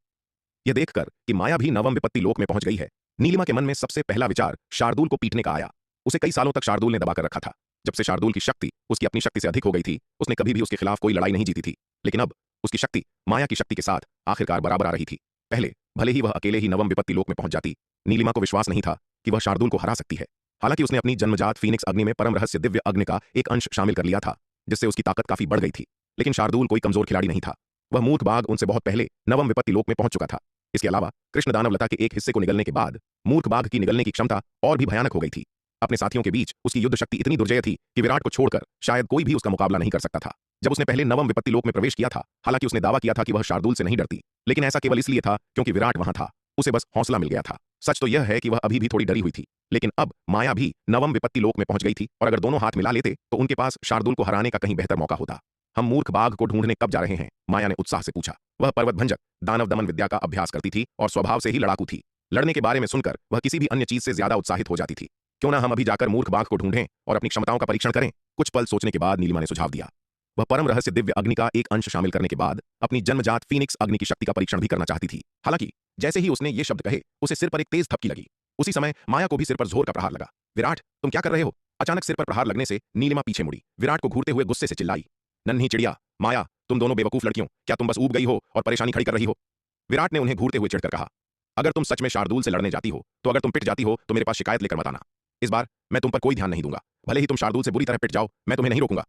यह देखकर कि माया भी नवम विपत्ति लोक में पहुंच गई है, नीलिमा के मन में सबसे पहला विचार शार्दूल को पीटने का आया। उसे कई सालों तक शार्दूल ने दबाकर रखा था। जब से शार्दूल की शक्ति उसकी अपनी शक्ति से अधिक हो गई थी, उसने कभी भी उसके खिलाफ कोई लड़ाई नहीं जीती थी। लेकिन अब उसकी शक्ति माया की शक्ति के साथ आखिरकार बराबर आ रही थी। पहले भले ही वह अकेले ही नवम विपत्ति लोक में पहुंच जाती, नीलिमा को विश्वास नहीं था कि वह शार्दूल को हरा सकती है। हालांकि उसने अपनी जन्मजात फीनिक्स अग्नि में परम रहस्य दिव्य अग्नि का एक अंश शामिल कर लिया था, जिससे उसकी ताकत काफी बढ़ गई थी। लेकिन शार्दूल कोई कमजोर खिलाड़ी नहीं था। वह मूर्ख बाघ उनसे बहुत पहले नवम विपत्ति लोक में पहुंच चुका था। इसके अलावा कृष्ण दानव लता के एक हिस्से को निगलने के बाद मूर्ख बाघ की निगलने की क्षमता और भी भयानक हो गई थी। अपने साथियों के बीच उसकी युद्ध शक्ति इतनी दुर्जय थी कि विराट को छोड़कर शायद कोई भी उसका मुकाबला नहीं कर सकता था। जब उसने पहले नवम विपत्ति लोक में प्रवेश किया था, हालांकि उसने दावा किया था कि वह शार्दूल से नहीं डरती, लेकिन ऐसा केवल इसलिए था क्योंकि विराट वहां था। उसे बस हौसला मिल गया था। सच तो यह है कि वह अभी भी थोड़ी डरी हुई थी, लेकिन अब माया भी नवम विपत्ति लोक में पहुंच गई थी और अगर दोनों हाथ मिला लेते तो उनके पास शार्दूल को हराने का कहीं बेहतर मौका होता। हम मूर्ख बाघ को ढूंढने कब जा रहे हैं? माया ने उत्साह से पूछा। वह पर्वत भंजक दानव दमन विद्या का अभ्यास करती थी और स्वभाव से ही लड़ाकू थी। लड़ने के बारे में सुनकर वह किसी भी अन्य चीज से ज्यादा उत्साहित हो जाती थी। क्यों ना हम अभी जाकर मूर्ख बाघ को ढूंढें और अपनी क्षमताओं का परीक्षण करें? कुछ पल सोचने के बाद नीलिमा ने सुझाव दिया। वह परम रहस्य दिव्य अग्नि का एक अंश शामिल करने के बाद अपनी जन्मजात फीनिक्स अग्नि की शक्ति का परीक्षण भी करना चाहती थी। हालांकि जैसे ही उसने ये शब्द कहे, उसे सिर पर एक तेज थपकी लगी। उसी समय माया को भी सिर पर जोर का प्रहार लगा। विराट, तुम क्या कर रहे हो? अचानक सिर पर प्रहार लगने से नीलिमा पीछे मुड़ी। विराट को घूरते हुए गुस्से से चिल्लाई, नन्ही चिड़िया, माया, तुम दोनों बेवकूफ लड़कियों, क्या तुम बस ऊब गई हो और परेशानी खड़ी कर रही हो? विराट ने उन्हें घूरते हुए चिढ़कर कहा, अगर तुम सच में शार्दूल से लड़ने जाती हो तो अगर तुम पिट जाती हो तो मेरे पास शिकायत लेकर मत आना। इस बार मैं तुम पर कोई ध्यान नहीं दूंगा। भले ही तुम शार्दूल से बुरी तरह पिट जाओ, मैं तुम्हें नहीं रोकूंगा।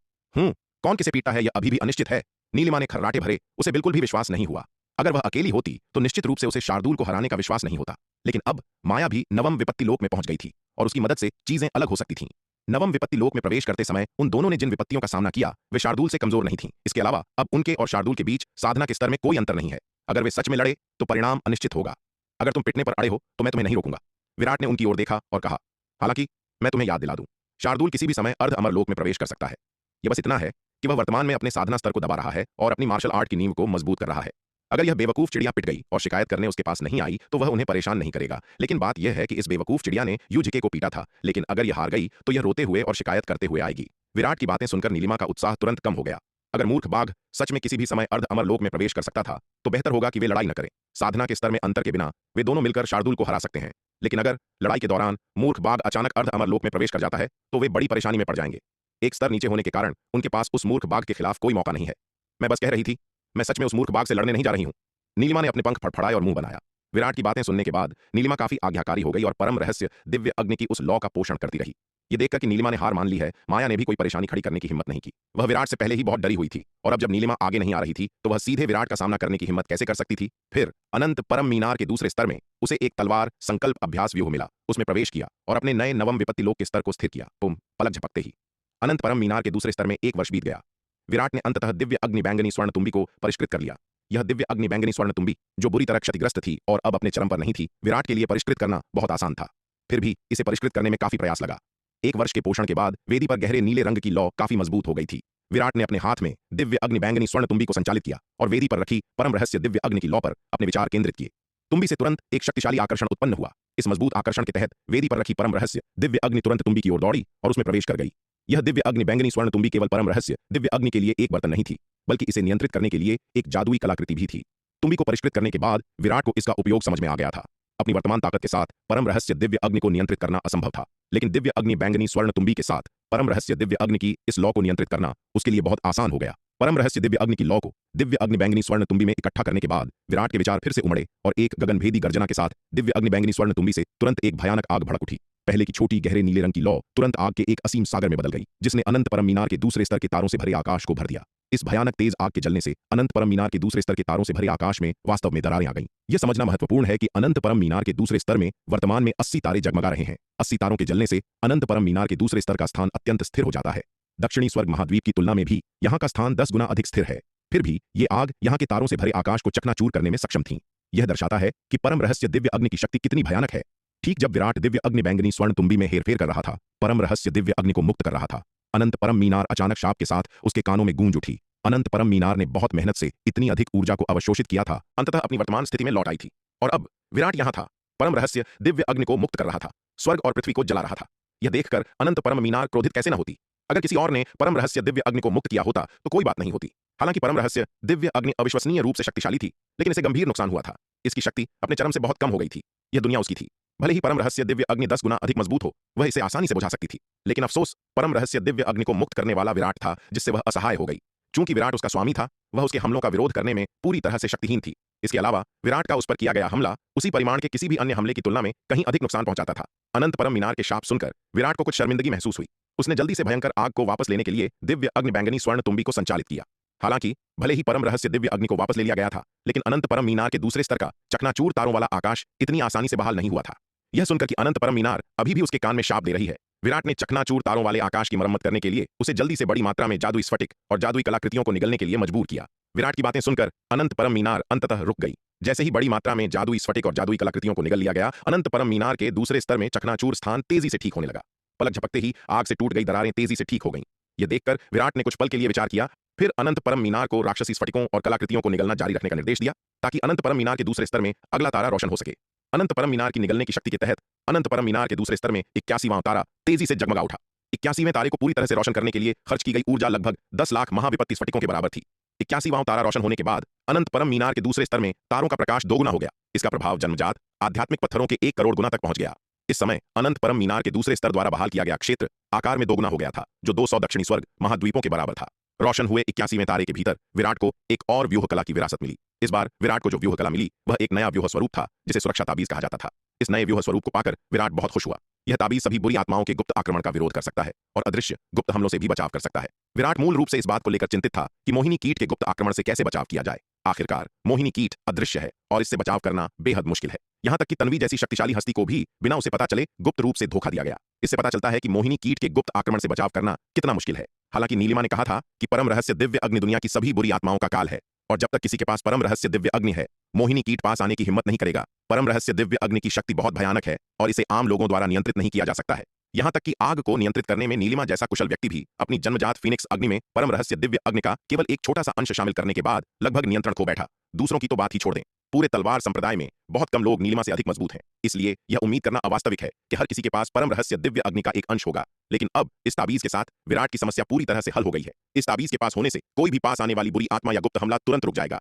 कौन किसे पीटता है यह अभी भी अनिश्चित है। नीलिमा ने खर्राटे भरे। उसे बिल्कुल भी विश्वास नहीं हुआ। अगर वह अकेली होती तो निश्चित रूप से उसे शार्दूल को हराने का विश्वास नहीं होता, लेकिन अब माया भी नवम विपत्ति लोक में पहुंच गई थी और उसकी मदद से चीजें अलग हो सकती थीं। नवम विपत्ति लोक में प्रवेश करते समय उन दोनों ने जिन विपत्तियों का सामना किया वे शार्दूल से कमजोर नहीं थीं। इसके अलावा अब उनके और शार्दूल के बीच साधना के स्तर में कोई अंतर नहीं है। अगर वे सच में लड़े तो परिणाम अनिश्चित होगा। अगर तुम पिटने पर अड़े हो तो मैं तुम्हें नहीं रोकूंगा। विराट ने उनकी ओर देखा और कहा, हालांकि मैं तुम्हें याद दिला दूं, शार्दूल किसी भी समय अर्ध अमर लोक में प्रवेश कर सकता है। यह बस इतना है कि वह वर्तमान में अपने साधना स्तर को दबा रहा है और अपनी मार्शल आर्ट की नींव को मजबूत कर रहा है। अगर यह बेवकूफ चिड़िया पिट गई और शिकायत करने उसके पास नहीं आई तो वह उन्हें परेशान नहीं करेगा, लेकिन बात यह है कि इस बेवकूफ चिड़िया ने यूजिके को पीटा था, लेकिन अगर यह हार गई तो यह रोते हुए और शिकायत करते हुए आएगी। विराट की बातें सुनकर नीलिमा का उत्साह तुरंत कम हो गया। अगर मूर्ख बाघ सच में किसी भी समय अर्ध अमर लोक में प्रवेश कर सकता था तो बेहतर होगा कि वे लड़ाई न करें। साधना के स्तर में अंतर के बिना वे दोनों मिलकर शार्दूल को हरा सकते हैं, लेकिन अगर लड़ाई के दौरान मूर्ख बाघ अचानक अर्ध अमर लोक में प्रवेश कर जाता है तो वे बड़ी परेशानी में पड़ जाएंगे। एक स्तर नीचे होने के कारण उनके पास उस मूर्ख बाघ के खिलाफ कोई मौका नहीं है। मैं बस कह रही थी, मैं सच में उस मूर्ख बाघ से लड़ने नहीं जा रही हूं। नीलिमा ने अपने पंख फड़फड़ाए और मुंह बनाया। विराट की बातें सुनने के बाद नीलिमा काफी आज्ञाकारी हो गई और परम रहस्य दिव्य अग्नि की उस लौ का पोषण करती रही। ये देखकर कि नीलिमा ने हार मान ली है, माया ने भी कोई परेशानी खड़ी करने की हिम्मत नहीं की। वह विराट से पहले ही बहुत डरी हुई थी और अब जब नीलिमा आगे नहीं आ रही थी तो वह सीधे विराट का सामना करने की हिम्मत कैसे कर सकती थी। फिर अनंत परम मीनार के दूसरे स्तर में उसे एक तलवार संकल्प अभ्यास व्यूह मिला। उसमें प्रवेश किया और अपने नए नवम विपत्ति लोक के स्तर को स्थिर किया। पलक झपकते ही अनंत परम मीनार के दूसरे स्तर में 1 वर्ष बीत गया। विराट ने अंततः दिव्य अग्नि बैंगनी स्वर्ण तुम्बी को परिष्कृत कर लिया। यह दिव्य अग्नि बैंगनी स्वर्ण तुम्बी, जो बुरी तरह क्षतिग्रस्त थी और अब अपने चरम पर नहीं थी, विराट के लिए परिष्कृत करना बहुत आसान था। फिर भी इसे परिष्कृत करने में काफी प्रयास लगा। 1 वर्ष के पोषण के बाद वेदी पर गहरे नीले रंग की लौ काफी मजबूत हो गई थी। विराट ने अपने हाथ में दिव्य अग्नि बैंगनी स्वर्ण तुम्बी को संचालित किया और वेदी पर रखी परम रहस्य दिव्य अग्नि की लौ पर अपने विचार केंद्रित किए। तुम्बी से तुरंत एक शक्तिशाली आकर्षण उत्पन्न हुआ। इस मजबूत आकर्षण के तहत वेदी पर रखी परम रहस्य दिव्य अग्नि तुरंत तुम्बी की ओर दौड़ी और उसमें प्रवेश कर गई। यह दिव्य अग्नि बैंगनी स्वर्ण तुम्बी केवल परम रहस्य दिव्य अग्नि के लिए एक बर्तन नहीं थी, बल्कि इसे नियंत्रित करने के लिए एक जादुई कलाकृति भी थी। तुम्बी को परिष्कृत करने के बाद विराट को इसका उपयोग समझ में आ गया था। अपनी वर्तमान ताकत के साथ परम रहस्य दिव्य अग्नि को नियंत्रित करना असंभव था, लेकिन दिव्य अग्नि बैंगनी स्वर्ण तुम्बी के साथ परम रहस्य दिव्य अग्नि की इस लौ को नियंत्रित करना उसके लिए बहुत आसान हो गया। परम रहस्य दिव्य अग्नि की लौ को दिव्य अग्नि बैंगनी स्वर्ण तुम्बी में इकट्ठा करने के बाद विराट के विचार फिर से उमड़े और एक गगनभेदी गर्जना के साथ दिव्य अग्नि बैंगनी स्वर्ण तुम्बी से तुरंत एक भयानक आग भड़क उठी। पहले की छोटी गहरे नीले रंग की लौ तुरंत आग के एक असीम सागर में बदल गई, जिसने अनंत परम मीनार के दूसरे स्तर के तारों से भरे आकाश को भर दिया। इस भयानक तेज आग के जलने से अनंत परम मीनार के दूसरे स्तर के तारों से भरे आकाश में वास्तव में दरारें आ गईं। यह समझना महत्वपूर्ण है कि अनंत परम मीनार के दूसरे स्तर में वर्तमान में 80 तारे जगमगा रहे हैं। 80 तारों के जलने से अनंत परम मीनार के दूसरे स्तर का स्थान अत्यंत स्थिर हो जाता है। दक्षिणी स्वर्ग महाद्वीप की तुलना में भी यहाँ का स्थान 10 गुना अधिक स्थिर है। फिर भी ये आग यहाँ के तारों से भरे आकाश को चकनाचूर करने में सक्षम थी। यह दर्शाता है कि परम रहस्य दिव्य अग्नि की शक्ति कितनी भयानक है। ठीक जब विराट दिव्य अग्नि बैंगनी स्वर्ण तुम्बी में हेरफेर कर रहा था, परम रहस्य दिव्य अग्नि को मुक्त कर रहा था, अनंत परम मीनार अचानक शाप के साथ उसके कानों में गूंज उठी। अनंत परम मीनार ने बहुत मेहनत से इतनी अधिक ऊर्जा को अवशोषित किया था, अंततः अपनी वर्तमान स्थिति में लौट आई थी। और अब विराट यहाँ था, परम रहस्य दिव्य अग्नि को मुक्त कर रहा था, स्वर्ग और पृथ्वी को जला रहा था। यह देखकर अनंत परम मीनार क्रोधित कैसे न होती। अगर किसी और ने परम रहस्य दिव्य अग्नि को मुक्त किया होता तो कोई बात नहीं होती। हालांकि परम रहस्य दिव्य अग्नि अविश्वसनीय रूप से शक्तिशाली थी, लेकिन इसे गंभीर नुकसान हुआ था। इसकी शक्ति अपने चरम से बहुत कम हो गई थी। यह दुनिया उसकी थी। भले ही परम रहस्य दिव्य अग्नि 10 गुना अधिक मजबूत हो, वह इसे आसानी से बुझा सकती थी, लेकिन अफसोस परम रहस्य दिव्य अग्नि को मुक्त करने वाला विराट था, जिससे वह असहाय हो गई। चूंकि विराट उसका स्वामी था, वह उसके हमलों का विरोध करने में पूरी तरह से शक्तिहीन थी। इसके अलावा विराट का उस पर किया गया हमला उसी परिमाण के किसी भी अन्य हमले की तुलना में कहीं अधिक नुकसान पहुंचाता था। अनंत परम मीनार के शाप सुनकर विराट को कुछ शर्मिंदगी महसूस हुई। उसने जल्दी से भयंकर आग को वापस लेने के लिए दिव्य अग्नि बैंगनी स्वर्ण तुम्बी को संचालित किया। हालांकि भले ही परम रहस्य दिव्य अग्नि को वापस ले लिया गया था, लेकिन अनंत परम मीनार के दूसरे स्तर का चकनाचूर तारों वाला आकाश इतनी आसानी से बहाल नहीं हुआ था। यह सुनकर कि अनंत परम मीनार अभी भी उसके कान में शाप दे रही है, विराट ने चकनाचूर तारों वाले आकाश की मरम्मत करने के लिए उसे जल्दी से बड़ी मात्रा में जादुई स्फटिक और जादुई कलाकृतियों को निगलने के लिए मजबूर किया। विराट की बातें सुनकर अनंत परम मीनार अंततः रुक गई। जैसे ही बड़ी मात्रा में जादुई स्फटिक और जादुई कलाकृतियों को निगल लिया गया, अनंत परम मीनार के दूसरे स्तर में चकनाचूर स्थान तेजी से ठीक होने लगा। पलक झपकते ही आग से टूट गई दरारें तेजी से ठीक हो गईं। यह देखकर विराट ने कुछ पल के लिए विचार किया, फिर अनंत परम मीनार को राक्षसी स्फटिकों और कलाकृतियों को निगलना जारी रखने का निर्देश दिया, ताकि अनंत परम मीनार के दूसरे स्तर में अगला तारा रोशन हो सके। अनंत परम मीनार की निगलने की शक्ति के तहत अनंत परम मीनार के दूसरे स्तर में 81वां तारा तेजी से जगमगा उठा। 81वें तारे को पूरी तरह से रोशन करने के लिए खर्च की गई ऊर्जा लगभग 10 लाख महाविपत्ति स्फटिकों के बराबर थी। 81वां तारा रोशन होने के बाद अनंत परम मीनार के दूसरे स्तर में तारों का प्रकाश दोगुना हो गया। इसका प्रभाव जन्मजात आध्यात्मिक पत्थरों के 1 करोड़ गुना तक पहुंच गया। इस समय अनंत परम मीनार के दूसरे स्तर द्वारा बहाल किया गया क्षेत्र आकार में दोगुना हो गया था, जो 200 दक्षिणी स्वर्ग महाद्वीपों के बराबर था। रोशन हुए 81वें तारे के भीतर विराट को एक और व्यूह कला की विरासत मिली। इस बार विराट को जो व्यूह कला मिली वह एक नया व्यूह स्वरूप था, जिसे सुरक्षा ताबीज कहा जाता था। इस नए व्यूह स्वरूप को पाकर विराट बहुत खुश हुआ। यह ताबीज सभी बुरी आत्माओं के गुप्त आक्रमण का विरोध कर सकता है और अदृश्य गुप्त हमलों से भी बचाव कर सकता है। विराट मूल रूप से इस बात को लेकर चिंतित था कि मोहिनी कीट के गुप्त आक्रमण से कैसे बचाव किया जाए। आखिरकार मोहिनी कीट अदृश्य है और इससे बचाव करना बेहद मुश्किल है। यहां तक कि तन्वी जैसी शक्तिशाली हस्ती को भी बिना उसे पता चले गुप्त रूप से धोखा दिया गया। इससे पता चलता है कि मोहिनी कीट के गुप्त आक्रमण से बचाव करना कितना मुश्किल है। हालांकि नीलिमा ने कहा था कि परम रहस्य दिव्य अग्नि दुनिया की सभी बुरी आत्माओं का काल है, और जब तक किसी के पास परम रहस्य दिव्य अग्नि है, मोहिनी कीट पास आने की हिम्मत नहीं करेगा। परम रहस्य दिव्य अग्नि की शक्ति बहुत भयानक है और इसे आम लोगों द्वारा नियंत्रित नहीं किया जा सकता है। यहां तक कि आग को नियंत्रित करने में नीलिमा जैसा कुशल व्यक्ति भी अपनी जन्मजात फीनिक्स अग्नि में परम रहस्य दिव्य अग्नि का केवल एक छोटा सा अंश शामिल करने के बाद लगभग नियंत्रण खो बैठा। दूसरों की तो बात ही छोड़ दें, पूरे तलवार संप्रदाय में बहुत कम लोग नीलिमा से अधिक मजबूत हैं। इसलिए यह उम्मीद करना अवास्तविक है कि हर किसी के पास परम रहस्य दिव्य अग्नि का एक अंश होगा। लेकिन अब इस ताबीज के साथ विराट की समस्या पूरी तरह से हल हो गई है। इस ताबीज के पास होने से कोई भी पास आने वाली बुरी आत्मा या गुप्त हमला तुरंत रुक जाएगा।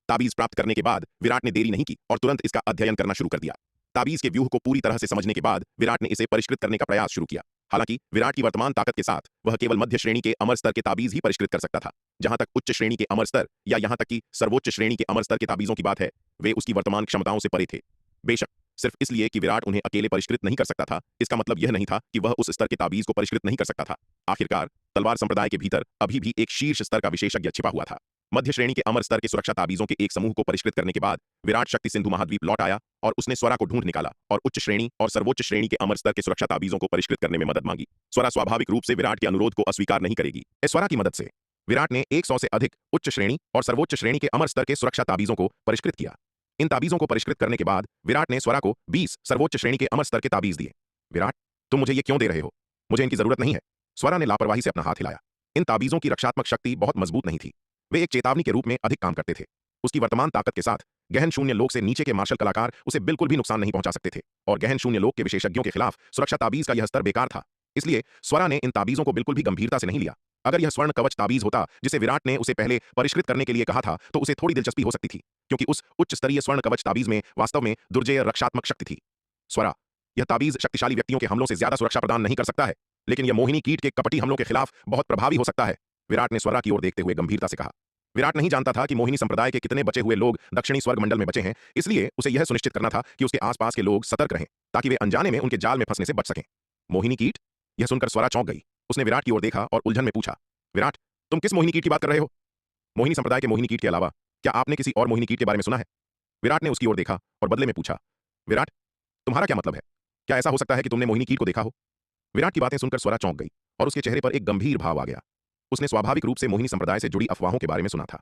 ताबीज प्राप्त करने के बाद विराट ने देरी नहीं की और तुरंत इसका अध्ययन करना शुरू कर दिया। ताबीज के व्यूह को पूरी तरह से समझने के बाद विराट ने इसे परिष्कृत करने का प्रयास शुरू किया। हालांकि विराट की वर्तमान ताकत के साथ वह केवल मध्य श्रेणी के अमर स्तर के ताबीज ही परिष्कृत कर सकता था। जहां तक उच्च श्रेणी के अमर स्तर या यहां तक कि सर्वोच्च श्रेणी के अमर स्तर के ताबीजों की बात है, वे उसकी वर्तमान क्षमताओं से परे थे। बेशक सिर्फ इसलिए कि विराट उन्हें अकेले परिष्कृत नहीं कर सकता था, इसका मतलब यह नहीं था कि वह उस स्तर के ताबीज को परिष्कृत नहीं कर सकता था। आखिरकार तलवार संप्रदाय के भीतर अभी भी एक शीर्ष स्तर का विशेषज्ञ छिपा हुआ था। मध्य श्रेणी के अमर स्तर के सुरक्षा ताबीजों के एक समूह को परिष्कृत करने के बाद विराट शक्ति सिंधु महाद्वीप लौट आया और उसने स्वरा को ढूंढ निकाला और उच्च श्रेणी और सर्वोच्च श्रेणी के अमर स्तर के सुरक्षा ताबीजों को परिष्कृत करने में मदद मांगी। स्वरा स्वाभाविक रूप से विराट के अनुरोध को अस्वीकार नहीं करेगी। इस स्वरा की मदद से विराट ने 100 से अधिक उच्च श्रेणी और सर्वोच्च श्रेणी के अमर स्तर के सुरक्षा ताबीजों को परिष्कृत किया। इन ताबीजों को परिष्कृत करने के बाद विराट ने स्वरा को 20 सर्वोच्च श्रेणी के अमर स्तर के ताबीज दिए। विराट, तुम मुझे ये क्यों दे रहे हो? मुझे इनकी जरूरत नहीं है। स्वरा ने लापरवाही से अपना हाथ हिलाया। इन ताबीजों की रक्षात्मक शक्ति बहुत मजबूत नहीं थी। वे एक चेतावनी के रूप में अधिक काम करते थे। उसकी वर्तमान ताकत के साथ गहन शून्य लोक से नीचे के मार्शल कलाकार उसे बिल्कुल भी नुकसान नहीं पहुंचा सकते थे, और गहन शून्य लोक के विशेषज्ञों के खिलाफ सुरक्षा ताबीज का यह स्तर बेकार था। इसलिए स्वरा ने इन ताबीजों को बिल्कुल भी गंभीरता से नहीं लिया। अगर यह स्वर्ण कवच ताबीज होता जिसे विराट ने उसे पहले परिष्कृत करने के लिए कहा था, तो उसे थोड़ी दिलचस्पी हो सकती थी, क्योंकि उस उच्च स्तरीय स्वर्ण कवच ताबीज में वास्तव में दुर्जय रक्षात्मक शक्ति थी। स्वरा, यह ताबीज शक्तिशाली व्यक्तियों के हमलों से ज्यादा सुरक्षा प्रदान नहीं कर सकता है, लेकिन यह मोहिनी कीट के कपटी हमलों के खिलाफ बहुत प्रभावी हो सकता है। विराट ने स्वरा की ओर देखते हुए गंभीरता से कहा। विराट नहीं जानता था कि मोहिनी संप्रदाय के कितने बचे हुए लोग दक्षिणी स्वर्ग मंडल में बचे हैं, इसलिए उसे यह सुनिश्चित करना था कि उसके आसपास के लोग सतर्क रहें, ताकि वे अनजाने में उनके जाल में फंसने से बच सकें। मोहिनी कीट? यह सुनकर स्वरा चौंक गई। उसने विराट की ओर देखा और उलझन में पूछा, विराट, तुम किस मोहिनी कीट की बात कर रहे हो? मोहिनी संप्रदाय के मोहिनी कीट के अलावा क्या आपने किसी और मोहिनी कीट के बारे में सुना है? विराट ने उसकी ओर देखा और बदले में पूछा, विराट, तुम्हारा क्या मतलब है? क्या ऐसा हो सकता है कि तुमने मोहिनी कीट को देखा हो? विराट की बातें सुनकर स्वरा चौंक गई और उसके चेहरे पर एक गंभीर भाव आ गया। उसने स्वाभाविक रूप से मोहिनी संप्रदाय से जुड़ी अफवाहों के बारे में सुना था।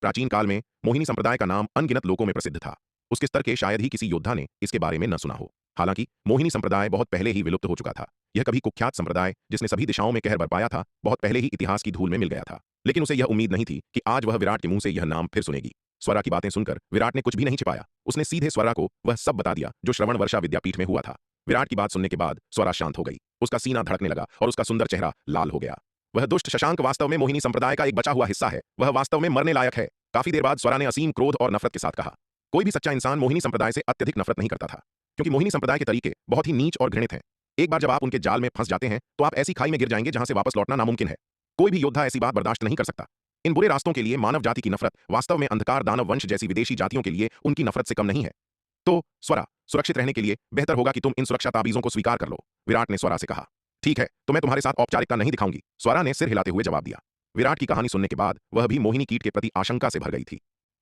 प्राचीन काल में मोहिनी संप्रदाय का नाम अनगिनत लोकों में प्रसिद्ध था। उसके स्तर के शायद ही किसी योद्धा ने इसके बारे में न सुना हो। हालांकि मोहिनी संप्रदाय बहुत पहले ही विलुप्त हो चुका था। यह कभी कुख्यात संप्रदाय जिसने सभी दिशाओं में कहर बरपाया था, बहुत पहले ही इतिहास की धूल में मिल गया था। लेकिन उसे यह उम्मीद नहीं थी कि आज वह विराट के मुंह से यह नाम फिर सुनेगी। स्वरा की बातें सुनकर विराट ने कुछ भी नहीं छिपाया। उसने सीधे स्वरा को वह सब बता दिया जो श्रवण वर्षा विद्यापीठ में हुआ था। विराट की बात सुनने के बाद स्वरा शांत हो गई। उसका सीना धड़कने लगा और उसका सुंदर चेहरा लाल हो गया। वह दुष्ट शशांक वास्तव में मोहिनी संप्रदाय का एक बचा हुआ हिस्सा है। वह वास्तव में मरने लायक है। काफी देर बाद स्वरा ने असीम क्रोध और नफरत के साथ कहा, कोई भी सच्चा इंसान मोहिनी संप्रदाय से अत्यधिक नफरत नहीं करता था, क्योंकि मोहिनी संप्रदाय के तरीके बहुत ही नीच और घृणित हैं। एक बार जब आप उनके जाल में फंस जाते हैं तो आप ऐसी खाई में गिर जाएंगे जहां से वापस लौटना नामुमकिन है। कोई भी योद्धा ऐसी बात बर्दाश्त नहीं कर सकता। इन बुरे रास्तों के लिए मानव जाति की नफरत वास्तव में अंधकार दानव वंश जैसी विदेशी जातियों के लिए उनकी नफरत से कम नहीं है। तो स्वरा, सुरक्षित रहने के लिए बेहतर होगा कि तुम इन सुरक्षा ताबीजों को स्वीकार कर लो। विराट ने स्वरा से कहा। ठीक है, तो मैं तुम्हारे साथ औपचारिकता नहीं दिखाऊंगी, स्वरा ने सिर हिलाते हुए जवाब दिया। विराट की कहानी सुनने के बाद वह भी मोहिनी कीट के प्रति आशंका से भर गई थी।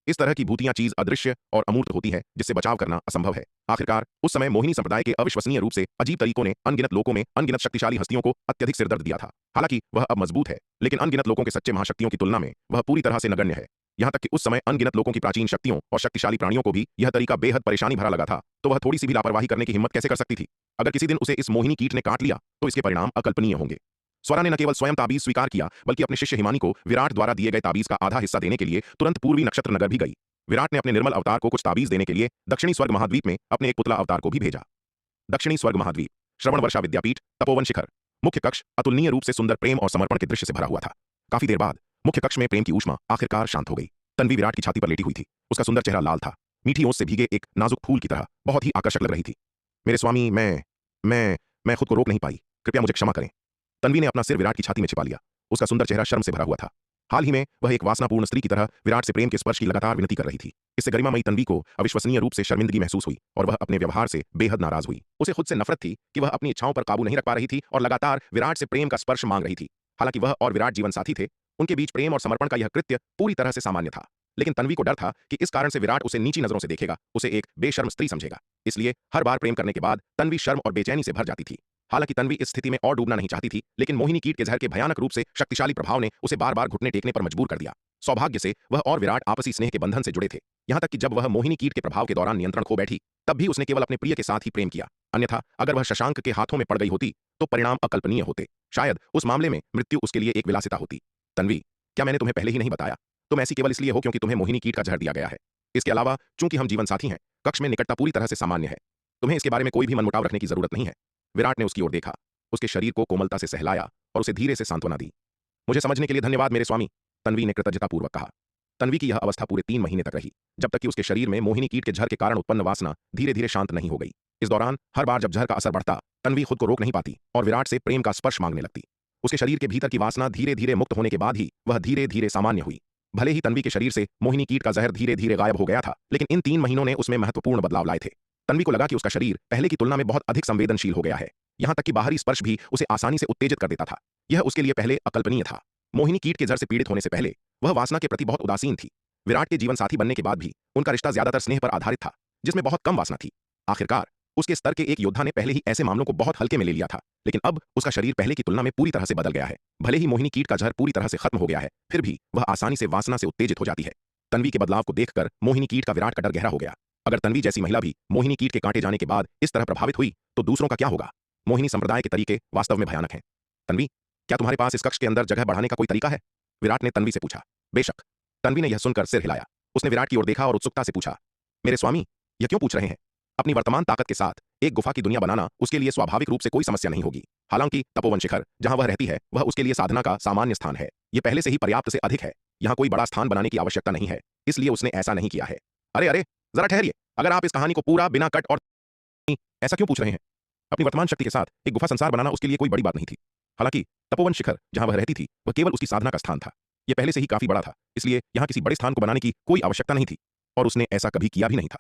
इस तरह की भूतियां चीज अदृश्य और अमूर्त होती है, जिससे बचाव करना असंभव है। आखिरकार उस समय मोहिनी संप्रदाय के अविश्वसनीय रूप से अजीब तरीकों ने अनगिनत लोगों में अनगिनत शक्तिशाली हस्तियों को अत्यधिक सिरदर्द दिया था। हालांकि वह अब मजबूत है, लेकिन अनगिनत लोगों के सच्चे महाशक्तियों की तुलना में वह पूरी तरह से नगण्य है। यहां तक कि उस समय अनगिनत लोगों की प्राचीन शक्तियों और शक्तिशाली प्राणियों को भी यह तरीका बेहद परेशानी भरा लगा था, तो वह थोड़ी सी भी लापरवाही करने की हिम्मत कैसे कर सकती थी? अगर किसी दिन उसे इस मोहिनी कीट ने काट लिया तो इसके परिणाम अकल्पनीय होंगे। स्वरा ने न केवल स्वयं ताबीज स्वीकार किया, बल्कि अपने शिष्य हिमानी को विराट द्वारा दिए गए ताबीज का आधा हिस्सा देने के लिए तुरंत पूर्वी नक्षत्र नगर भी गई। विराट ने अपने निर्मल अवतार को कुछ ताबीज देने के लिए दक्षिणी स्वर्ग महाद्वीप में अपने एक पुतला अवतार को भी भेजा। दक्षिणी स्वर्ग महाद्वीप, श्रवण वर्षा विद्यापीठ, तपोवन शिखर। मुख्य कक्ष अतुलनीय रूप से सुंदर प्रेम और समर्पण के दृश्य से भरा हुआ था। काफी देर बाद मुख्य कक्ष में प्रेम की ऊष्मा आखिरकार शांत हो गई। तन्वी विराट की छाती पर लेटी हुई थी। उसका सुंदर चेहरा लाल था, मीठी ओस से भीगे एक नाजुक फूल की तरह बहुत ही आकर्षक लग रही थी। मेरे स्वामी, मैं खुद को रोक नहीं पाई, कृपया मुझे क्षमा करें। तन्वी ने अपना सिर विराट की छाती में छिपा लिया। उसका सुंदर चेहरा शर्म से भरा हुआ था। हाल ही में वह एक वासनापूर्ण स्त्री की तरह विराट से प्रेम के स्पर्श की लगातार विनती कर रही थी। इससे गरिमामयी तन्वी को अविश्वसनीय रूप से शर्मिंदगी महसूस हुई और वह अपने व्यवहार से बेहद नाराज हुई। उसे खुद से नफरत थी कि वह अपनी इच्छाओं पर काबू नहीं रख पा रही थी और लगातार विराट से प्रेम का स्पर्श मांग रही थी। हालांकि वह और विराट जीवन साथी थे, उनके बीच प्रेम और समर्पण का यह कृत्य पूरी तरह से सामान्य था। लेकिन तन्वी को डर था कि इस कारण से विराट उसे नीची नजरों से देखेगा, उसे एक बेशर्म स्त्री समझेगा। इसलिए हर बार प्रेम करने के बाद तन्वी शर्म और बेचैनी से भर जाती थी। हालांकि तन्वी इस स्थिति में और डूबना नहीं चाहती थी, लेकिन मोहिनी कीट के जहर के भयानक रूप से शक्तिशाली प्रभाव ने उसे बार बार घुटने टेकने पर मजबूर कर दिया। सौभाग्य से वह और विराट आपसी स्नेह के बंधन से जुड़े थे। यहां तक कि जब वह मोहिनी कीट के प्रभाव के दौरान नियंत्रण खो बैठी, तब भी उसने केवल अपने प्रिय के साथ ही प्रेम किया। अन्यथा अगर वह शशांक के हाथों में पड़ गई होती तो परिणाम अकल्पनीय होते। शायद उस मामले में मृत्यु उसके लिए एक विलासिता होती। तन्वी, क्या मैंने तुम्हें पहले ही नहीं बताया? तुम ऐसी केवल इसलिए हो क्योंकि तुम्हें मोहिनी कीट का जहर दिया गया है। इसके अलावा चूंकि हम जीवन साथी हैं, कक्ष में निकटता पूरी तरह से सामान्य है। तुम्हें इसके बारे में कोई भी मनमुटाव रखने की जरूरत नहीं है। विराट ने उसकी ओर देखा, उसके शरीर को कोमलता से सहलाया और उसे धीरे से सांत्वना दी। मुझे समझने के लिए धन्यवाद मेरे स्वामी, तन्वी ने कृतज्ञतापूर्वक कहा। तन्वी की यह अवस्था पूरे 3 महीने तक रही, जब तक कि उसके शरीर में मोहिनी कीट के जहर के कारण उत्पन्न वासना धीरे धीरे शांत नहीं हो गई। इस दौरान हर बार जब जहर का असर बढ़ता, तन्वी खुद को रोक नहीं पाती और विराट से प्रेम का स्पर्श मांगने लगती। उसके शरीर के भीतर की वासना धीरे धीरे मुक्त होने के बाद ही वह धीरे धीरे सामान्य हुई। भले ही तन्वी के शरीर से मोहिनी कीट का जहर धीरे धीरे गायब हो गया था, लेकिन इन 3 महीनों ने उसमें महत्वपूर्ण बदलाव लाए थे। तन्वी को लगा कि उसका शरीर पहले की तुलना में बहुत अधिक संवेदनशील हो गया है। यहां तक कि बाहरी स्पर्श भी उसे आसानी से उत्तेजित कर देता था। यह उसके लिए पहले अकल्पनीय था। मोहिनी कीट के जहर से पीड़ित होने से पहले वह वासना के प्रति बहुत उदासीन थी। विराट के जीवन साथी बनने के बाद भी उनका रिश्ता ज्यादातर स्नेह पर आधारित था, जिसमें बहुत कम वासना थी। आखिरकार उसके स्तर के एक योद्धा ने पहले ही ऐसे मामलों को बहुत हल्के में ले लिया था, लेकिन अब उसका शरीर पहले की तुलना में पूरी तरह से बदल गया है। भले ही मोहिनी कीट का जहर पूरी तरह से खत्म हो गया है, फिर भी वह आसानी से वासना से उत्तेजित हो जाती है। तन्वी के बदलाव को देखकर मोहिनी कीट का विराट का डर गहरा हो गया। अगर तन्वी जैसी महिला भी मोहिनी कीट के कांटे जाने के बाद इस तरह प्रभावित हुई तो दूसरों का क्या होगा? मोहिनी संप्रदाय के तरीके वास्तव में भयानक हैं। तन्वी, क्या तुम्हारे पास इस कक्ष के अंदर जगह बढ़ाने का कोई तरीका है? विराट ने तन्वी से पूछा। बेशक। तन्वी ने यह सुनकर सिर हिलाया। उसने विराट की ओर देखा और उत्सुकता से पूछा, मेरे स्वामी, यह क्यों पूछ रहे हैं? अपनी वर्तमान ताकत के साथ एक गुफा की दुनिया बनाना उसके लिए स्वाभाविक रूप से कोई समस्या नहीं होगी। हालांकि तपोवन शिखर जहां वह रहती है, वह उसके लिए साधना का सामान्य स्थान है। यह पहले से ही पर्याप्त से अधिक है। यहां कोई बड़ा स्थान बनाने की आवश्यकता नहीं है, इसलिए उसने ऐसा नहीं किया है। अरे अरे, जरा ठहरिए। अगर आप इस कहानी को पूरा बिना कट और ऐसा क्यों पूछ रहे हैं? अपनी वर्तमान शक्ति के साथ एक गुफा संसार बनाना उसके लिए कोई बड़ी बात नहीं थी। हालांकि तपोवन शिखर जहां वह रहती थी, वह केवल उसकी साधना का स्थान था। यह पहले से ही काफी बड़ा था, इसलिए यहां किसी बड़े स्थान को बनाने की कोई आवश्यकता नहीं थी और उसने ऐसा कभी किया भी नहीं था।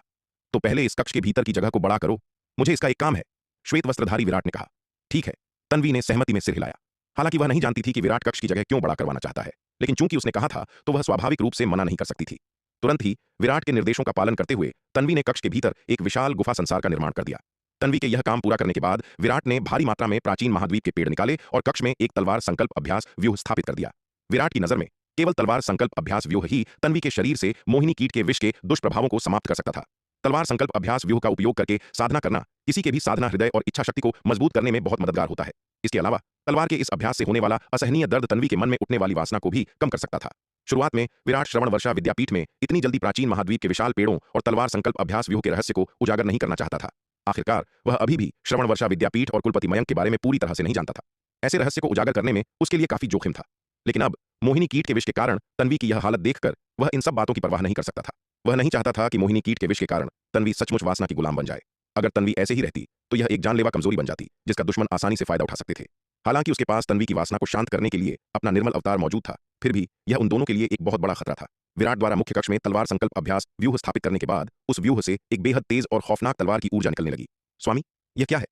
तो पहले इस कक्ष के भीतर की जगह को बड़ा करो, मुझे इसका एक काम है, श्वेत वस्त्रधारी विराट ने कहा। ठीक है, तन्वी ने सहमति में सिर हिलाया। हालांकि वह नहीं जानती थी कि विराट कक्ष की जगह क्यों बड़ा करवाना चाहता है, लेकिन चूंकि उसने कहा था तो वह स्वाभाविक रूप से मना नहीं कर सकती थी। तुरंत ही विराट के निर्देशों का पालन करते हुए तन्वी ने कक्ष के भीतर एक विशाल गुफा संसार का निर्माण कर दिया। तन्वी के यह काम पूरा करने के बाद विराट ने भारी मात्रा में प्राचीन महाद्वीप के पेड़ निकाले और कक्ष में एक तलवार संकल्प अभ्यास व्यूह स्थापित कर दिया। विराट की नजर में केवल तलवार संकल्प अभ्यास व्यूह ही तन्वी के शरीर से मोहिनी कीट के विष के दुष्प्रभावों को समाप्त कर सकता था। तलवार संकल्प अभ्यास व्यूह का उपयोग करके साधना करना किसी के भी साधना हृदय और इच्छा शक्ति को मजबूत करने में बहुत मददगार होता है। इसके अलावा तलवार के इस अभ्यास से होने वाला असहनीय दर्द तन्वी के मन में उठने वाली वासना को भी कम कर सकता था। शुरुआत में विराट श्रवण वर्षा विद्यापीठ में इतनी जल्दी प्राचीन महाद्वीप के विशाल पेड़ों और तलवार संकल्प अभ्यास व्यूह के रहस्य को उजागर नहीं करना चाहता था। आखिरकार वह अभी भी श्रवण वर्षा विद्यापीठ और कुलपति मयंक के बारे में पूरी तरह से नहीं जानता था। ऐसे रहस्य को उजागर करने में उसके लिए काफी जोखिम था। लेकिन अब मोहिनी कीट के विष के कारण तन्वी की यह हालत देखकर वह इन सब बातों की परवाह नहीं कर सकता था। वह नहीं चाहता था कि मोहिनी कीट के विष के कारण तन्वी सचमुच वासना की गुलाम बन जाए। अगर तन्वी ऐसे ही रहती तो यह एक जानलेवा कमजोरी बन जाती, जिसका दुश्मन आसानी से फायदा उठा सकते थे। हालांकि उसके पास तन्वी की वासना को शांत करने के लिए अपना निर्मल अवतार मौजूद था, फिर भी यह उन दोनों के लिए एक बहुत बड़ा खतरा था। विराट द्वारा मुख्य कक्ष में तलवार संकल्प अभ्यास व्यूह स्थापित करने के बाद उस व्यूह से एक बेहद तेज और खौफनाक तलवार की ऊर्जा निकलने लगी। स्वामी, यह क्या है?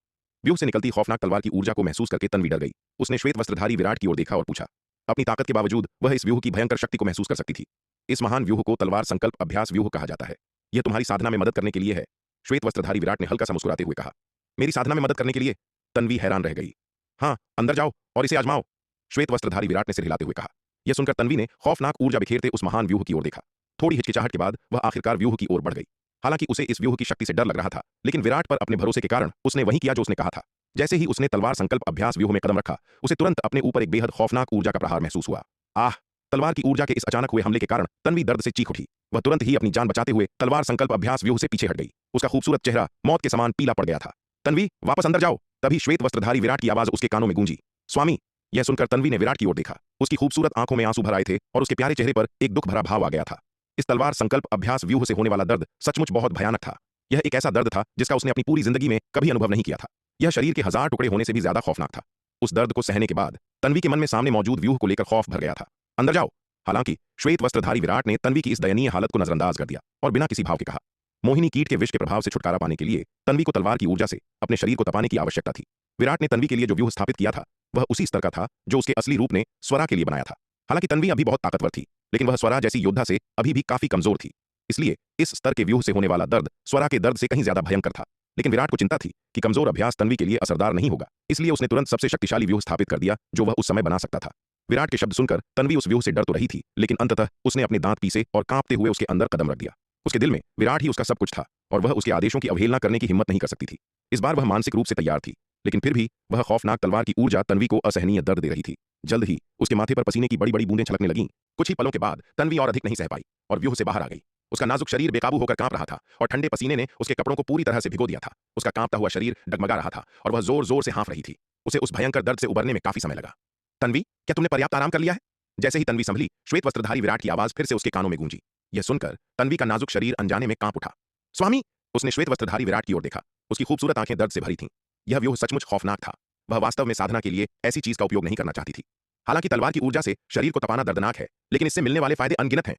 व्यूह से निकलती खौफनाक तलवार की ऊर्जा को महसूस करके तन्वी डर गई। उसने श्वेत वस्त्रधारी विराट की ओर देखा और पूछा। अपनी ताकत के बावजूद वह इस व्यूह की भयंकर शक्ति को महसूस कर सकती थी। इस महान व्यूह को तलवार संकल्प अभ्यास व्यूह कहा जाता है। यह तुम्हारी साधना में मदद करने के लिए है, श्वेत वस्त्रधारी विराट ने हल्का सा मुस्कुराते हुए कहा। मेरी साधना में मदद करने के लिए? तन्वी हैरान रह गई। हाँ, अंदर जाओ और इसे आजमाओ, श्वेत वस्त्रधारी विराट ने सिर हिलाते हुए कहा। यह सुनकर तन्वी ने खौफनाक ऊर्जा बिखेरते उस महान व्यूह की ओर देखा। थोड़ी हिचकिचाहट के बाद वह आखिरकार व्यूह की ओर बढ़ गई। हालांकि उसे इस व्यूह की शक्ति से डर लग रहा था, लेकिन विराट पर अपने भरोसे के कारण उसने वही किया जो उसने कहा था। जैसे ही उसने तलवार संकल्प अभ्यास व्यूह में कदम रखा, उसे तुरंत अपने ऊपर एक बेहद खौफनाक ऊर्जा का प्रहार महसूस हुआ। आह! तलवार की ऊर्जा के इस अचानक हुए हमले के कारण तन्वी दर्द से चीख उठी। वह तुरंत ही अपनी जान बचाते हुए तलवार संकल्प अभ्यास व्यूह से पीछे हट गई। उसका खूबसूरत चेहरा मौत के समान पीला पड़ गया था। तन्वी, वापस अंदर जाओ! तभी श्वेत वस्त्रधारी विराट की आवाज उसके कानों में गूंजी। स्वामी, यह सुनकर तन्वी ने विराट की ओर देखा। उसकी खूबसूरत आंखों में आंसू भर आए थे और उसके प्यारे चेहरे पर एक दुख भरा भाव आ गया था। इस तलवार संकल्प अभ्यास व्यूह से होने वाला दर्द सचमुच बहुत भयानक था। यह एक ऐसा दर्द था जिसका उसने अपनी पूरी जिंदगी में कभी अनुभव नहीं किया था। यह शरीर के 1000 टुकड़े होने से भी ज्यादा खौफनाक था। उस दर्द को सहने के बाद तन्वी के मन में सामने मौजूद व्यूह को लेकर खौफ भर गया था। अंदर जाओ। हालांकि श्वेत वस्त्रधारी विराट ने तन्वी की इस दयनीय हालत को नजरअंदाज कर दिया और बिना किसी भाव के कहा, मोहिनी कीट के विष के प्रभाव से छुटकारा पाने के लिए तन्वी को तलवार की ऊर्जा से अपने शरीर को तपाने की आवश्यकता थी। विराट ने तन्वी के लिए जो व्यूह स्थापित किया था वह उसी स्तर का था जो उसके असली रूप ने स्वरा के लिए बनाया था। हालांकि तन्वी अभी बहुत ताकतवर थी, लेकिन वह स्वरा जैसी योद्धा से अभी भी काफी कमजोर थी। इसलिए इस स्तर के व्यूह से होने वाला दर्द स्वरा के दर्द से कहीं ज्यादा भयंकर था। लेकिन विराट को चिंता थी कि कमजोर अभ्यास तन्वी के लिए असरदार नहीं होगा, इसलिए उसने तुरंत सबसे शक्तिशाली व्यूह स्थापित कर दिया जो वह उस समय बना सकता था। विराट के शब्द सुनकर तन्वी उस व्यूह से डर तो रही थी, लेकिन अंततः उसने अपने दांत पीसे और कांपते हुए उसके अंदर कदम रख दिया। उसके दिल में विराट ही उसका सब कुछ था और वह उसके आदेशों की अवहेलना करने की हिम्मत नहीं कर सकती थी। इस बार वह मानसिक रूप से तैयार थी, लेकिन फिर भी वह खौफनाक तलवार की ऊर्जा तन्वी को असहनीय दर्द दे रही थी। जल्द ही उसके माथे पर पसीने की बड़ी बड़ी बूंदें छलकने लगीं। कुछ ही पलों के बाद तन्वी और अधिक नहीं सह पाई और व्यूह से बाहर आ गई। उसका नाजुक शरीर बेकाबू होकर कांप रहा था और ठंडे पसीने ने उसके कपड़ों को पूरी तरह से भिगो दिया था। उसका कांपता हुआ शरीर डगमगा रहा था और वह जोर जोर से हाँफ रही थी। उसे उस भयंकर दर्द से उबरने में काफी समय लगा। तन्वी, क्या तुमने पर्याप्त आराम कर लिया है? जैसे ही तन्वी संभली, श्वेत वस्त्रधारी विराट की आवाज फिर से उसके कानों में गूंजी। यह सुनकर तन्वी का नाजुक शरीर अनजाने में कांप उठा। स्वामी, उसने श्वेत वस्त्रधारी विराट की ओर देखा। उसकी खूबसूरत आंखें दर्द से भरी थीं। यह व्यूह सचमुच खौफनाक था। वह वास्तव में साधना के लिए ऐसी चीज का उपयोग नहीं करना चाहती थी। हालांकि तलवार की ऊर्जा से शरीर को तपाना दर्दनाक है, लेकिन इससे मिलने वाले फायदे अनगिनत हैं।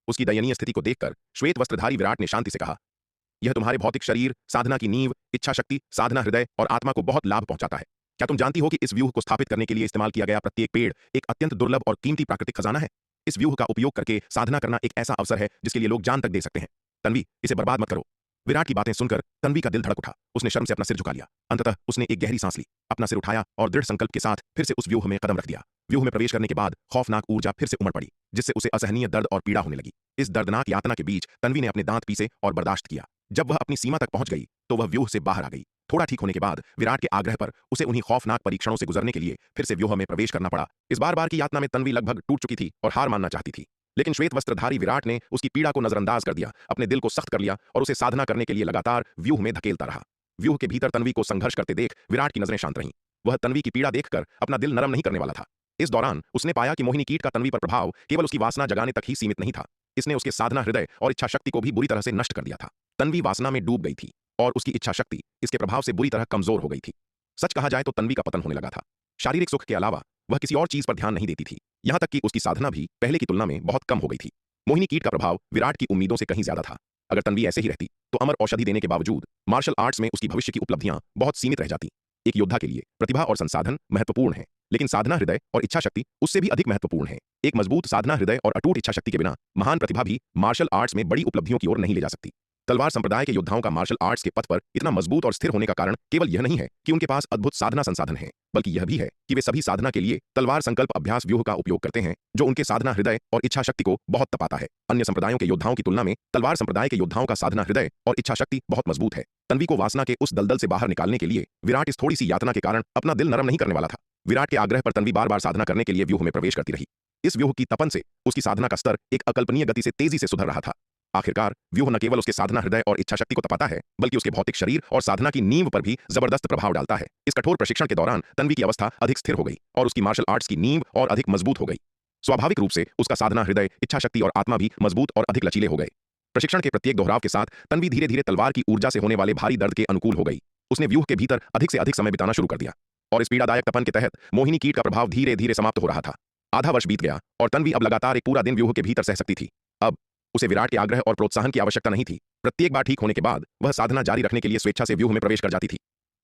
उसकी दयनीय स्थिति को देखकर श्वेत वस्त्रधारी विराट ने शांति से कहा, यह तुम्हारे भौतिक शरीर, साधना की नींव, इच्छा शक्ति, साधना हृदय और आत्मा को बहुत लाभ पहुंचाता है। क्या तुम जानती हो कि इस व्यूह को स्थापित करने के लिए इस्तेमाल किया गया प्रत्येक पेड़ एक अत्यंत दुर्लभ और कीमती प्राकृतिक खजाना है? इस व्यूह का उपयोग करके साधना करना एक ऐसा अवसर है जिसके लिए लोग जान तक दे सकते हैं। तन्वी, इसे बर्बाद मत करो। विराट की बातें सुनकर तन्वी का दिल धड़क उठा। उसने शर्म से अपना सिर झुका लिया। अंततः उसने एक गहरी सांस ली, अपना सिर उठाया और दृढ़ संकल्प के साथ फिर से उस व्यूह में कदम रख दिया। व्यूह में प्रवेश करने के बाद खौफनाक ऊर्जा फिर से उमड़ पड़ी, जिससे उसे असहनीय दर्द और पीड़ा होने लगी। इस दर्दनाक यातना के बीच तन्वी ने अपने दांत पीसे और बर्दाश्त किया। जब वह अपनी सीमा तक पहुंच गई तो वह व्यूह से बाहर आ गई। थोड़ा ठीक होने के बाद विराट के आग्रह पर उसे उन्हीं खौफनाक परीक्षणों से गुजरने के लिए फिर से व्यूह में प्रवेश करना पड़ा। इस बार की यातना में तन्वी लगभग टूट चुकी थी और हार मानना चाहती थी, लेकिन श्वेत वस्त्रधारी विराट ने उसकी पीड़ा को नजरअंदाज कर दिया, अपने दिल को सख्त कर लिया और उसे साधना करने के लिए लगातार व्यूह में धकेलता रहा। व्यूह के भीतर तन्वी को संघर्ष करते देख विराट की नजरें शांत रहीं। वह तन्वी की पीड़ा देखकर अपना दिल नरम नहीं करने वाला था। इस दौरान उसने पाया कि मोहिनी कीट का तन्वी पर प्रभाव केवल उसकी वासना जगाने तक ही सीमित नहीं था, इसने उसके साधना हृदय और इच्छा शक्ति को भी बुरी तरह से नष्ट कर दिया था। तन्वी वासना में डूब गई थी और उसकी इच्छा शक्ति इसके प्रभाव से बुरी तरह कमजोर हो गई थी। सच कहा जाए तो तन्वी का पतन होने लगा था। शारीरिक सुख के अलावा वह किसी और चीज पर ध्यान नहीं देती थी। यहां तक कि उसकी साधना भी पहले की तुलना में बहुत कम हो गई थी। मोहिनी कीट का प्रभाव विराट की उम्मीदों से कहीं ज्यादा था। अगर तन्वी ऐसे ही रहती तो अमर औषधि देने के बावजूद मार्शल आर्ट्स में उसकी भविष्य की उपलब्धियां बहुत सीमित रह जाती। एक योद्धा के लिए प्रतिभा और संसाधन महत्वपूर्ण है, लेकिन साधना हृदय और इच्छा शक्ति उससे भी अधिक महत्वपूर्ण है। एक मजबूत साधना हृदय और अटूट इच्छा शक्ति के बिना महान प्रतिभा भी मार्शल आर्ट्स में बड़ी उपलब्धियों की ओर नहीं ले जा सकती। तलवार संप्रदाय के योद्धाओं का मार्शल आर्ट्स के पथ पर इतना मजबूत और स्थिर होने का कारण केवल यह नहीं है कि उनके पास अद्भुत साधना संसाधन है, बल्कि यह भी है कि वे सभी साधना के लिए तलवार संकल्प अभ्यास व्यूह का उपयोग करते हैं, जो उनके साधना हृदय और इच्छा शक्ति को बहुत तपाता है। अन्य संप्रदायों के योद्धाओं की तुलना में तलवार संप्रदाय के योद्धाओं का साधना हृदय और इच्छा शक्ति बहुत मजबूत है। तन्वी को वासना के उस दलदल से बाहर निकालने के लिए विराट इस थोड़ी सी यातना के कारण अपना दिल नरम नहीं करने वाला था। विराट के आग्रह पर तन्वी बार बार साधना करने के लिए व्यूह में प्रवेश करती रही। इस व्यूह की तपन से उसकी साधना का स्तर एक अकल्पनीय गति से तेजी से सुधर रहा था। आखिरकार व्यूह न केवल उसके साधना हृदय और इच्छा शक्ति को तपाता है, बल्कि उसके भौतिक शरीर और साधना की नींव पर भी जबरदस्त प्रभाव डालता है। इस कठोर प्रशिक्षण के दौरान तन्वी की अवस्था अधिक स्थिर हो गई और उसकी मार्शल आर्ट्स की नींव और अधिक मजबूत हो गई। स्वाभाविक रूप से उसका साधना हृदय, इच्छा शक्ति और आत्मा भी मजबूत और अधिक लचीले हो गए। प्रशिक्षण के प्रत्येक दोहराव के साथ तन्वी धीरे धीरे तलवार की ऊर्जा से होने वाले भारी दर्द के अनुकूल हो गई। उसने व्यूह के भीतर अधिक से अधिक समय बिताना शुरू कर दिया और इस पीड़ादायक तपन के तहत मोहिनी कीट का प्रभाव धीरे धीरे समाप्त हो रहा था। आधा वर्ष बीत गया और तन्वी अब लगातार एक पूरा दिन व्यूह के भीतर सह सकती थी। अब उसे विराट के आग्रह और प्रोत्साहन की आवश्यकता नहीं थी। प्रत्येक बार ठीक होने के बाद वह साधना जारी रखने के लिए स्वेच्छा से व्यूह में प्रवेश कर जाती थी।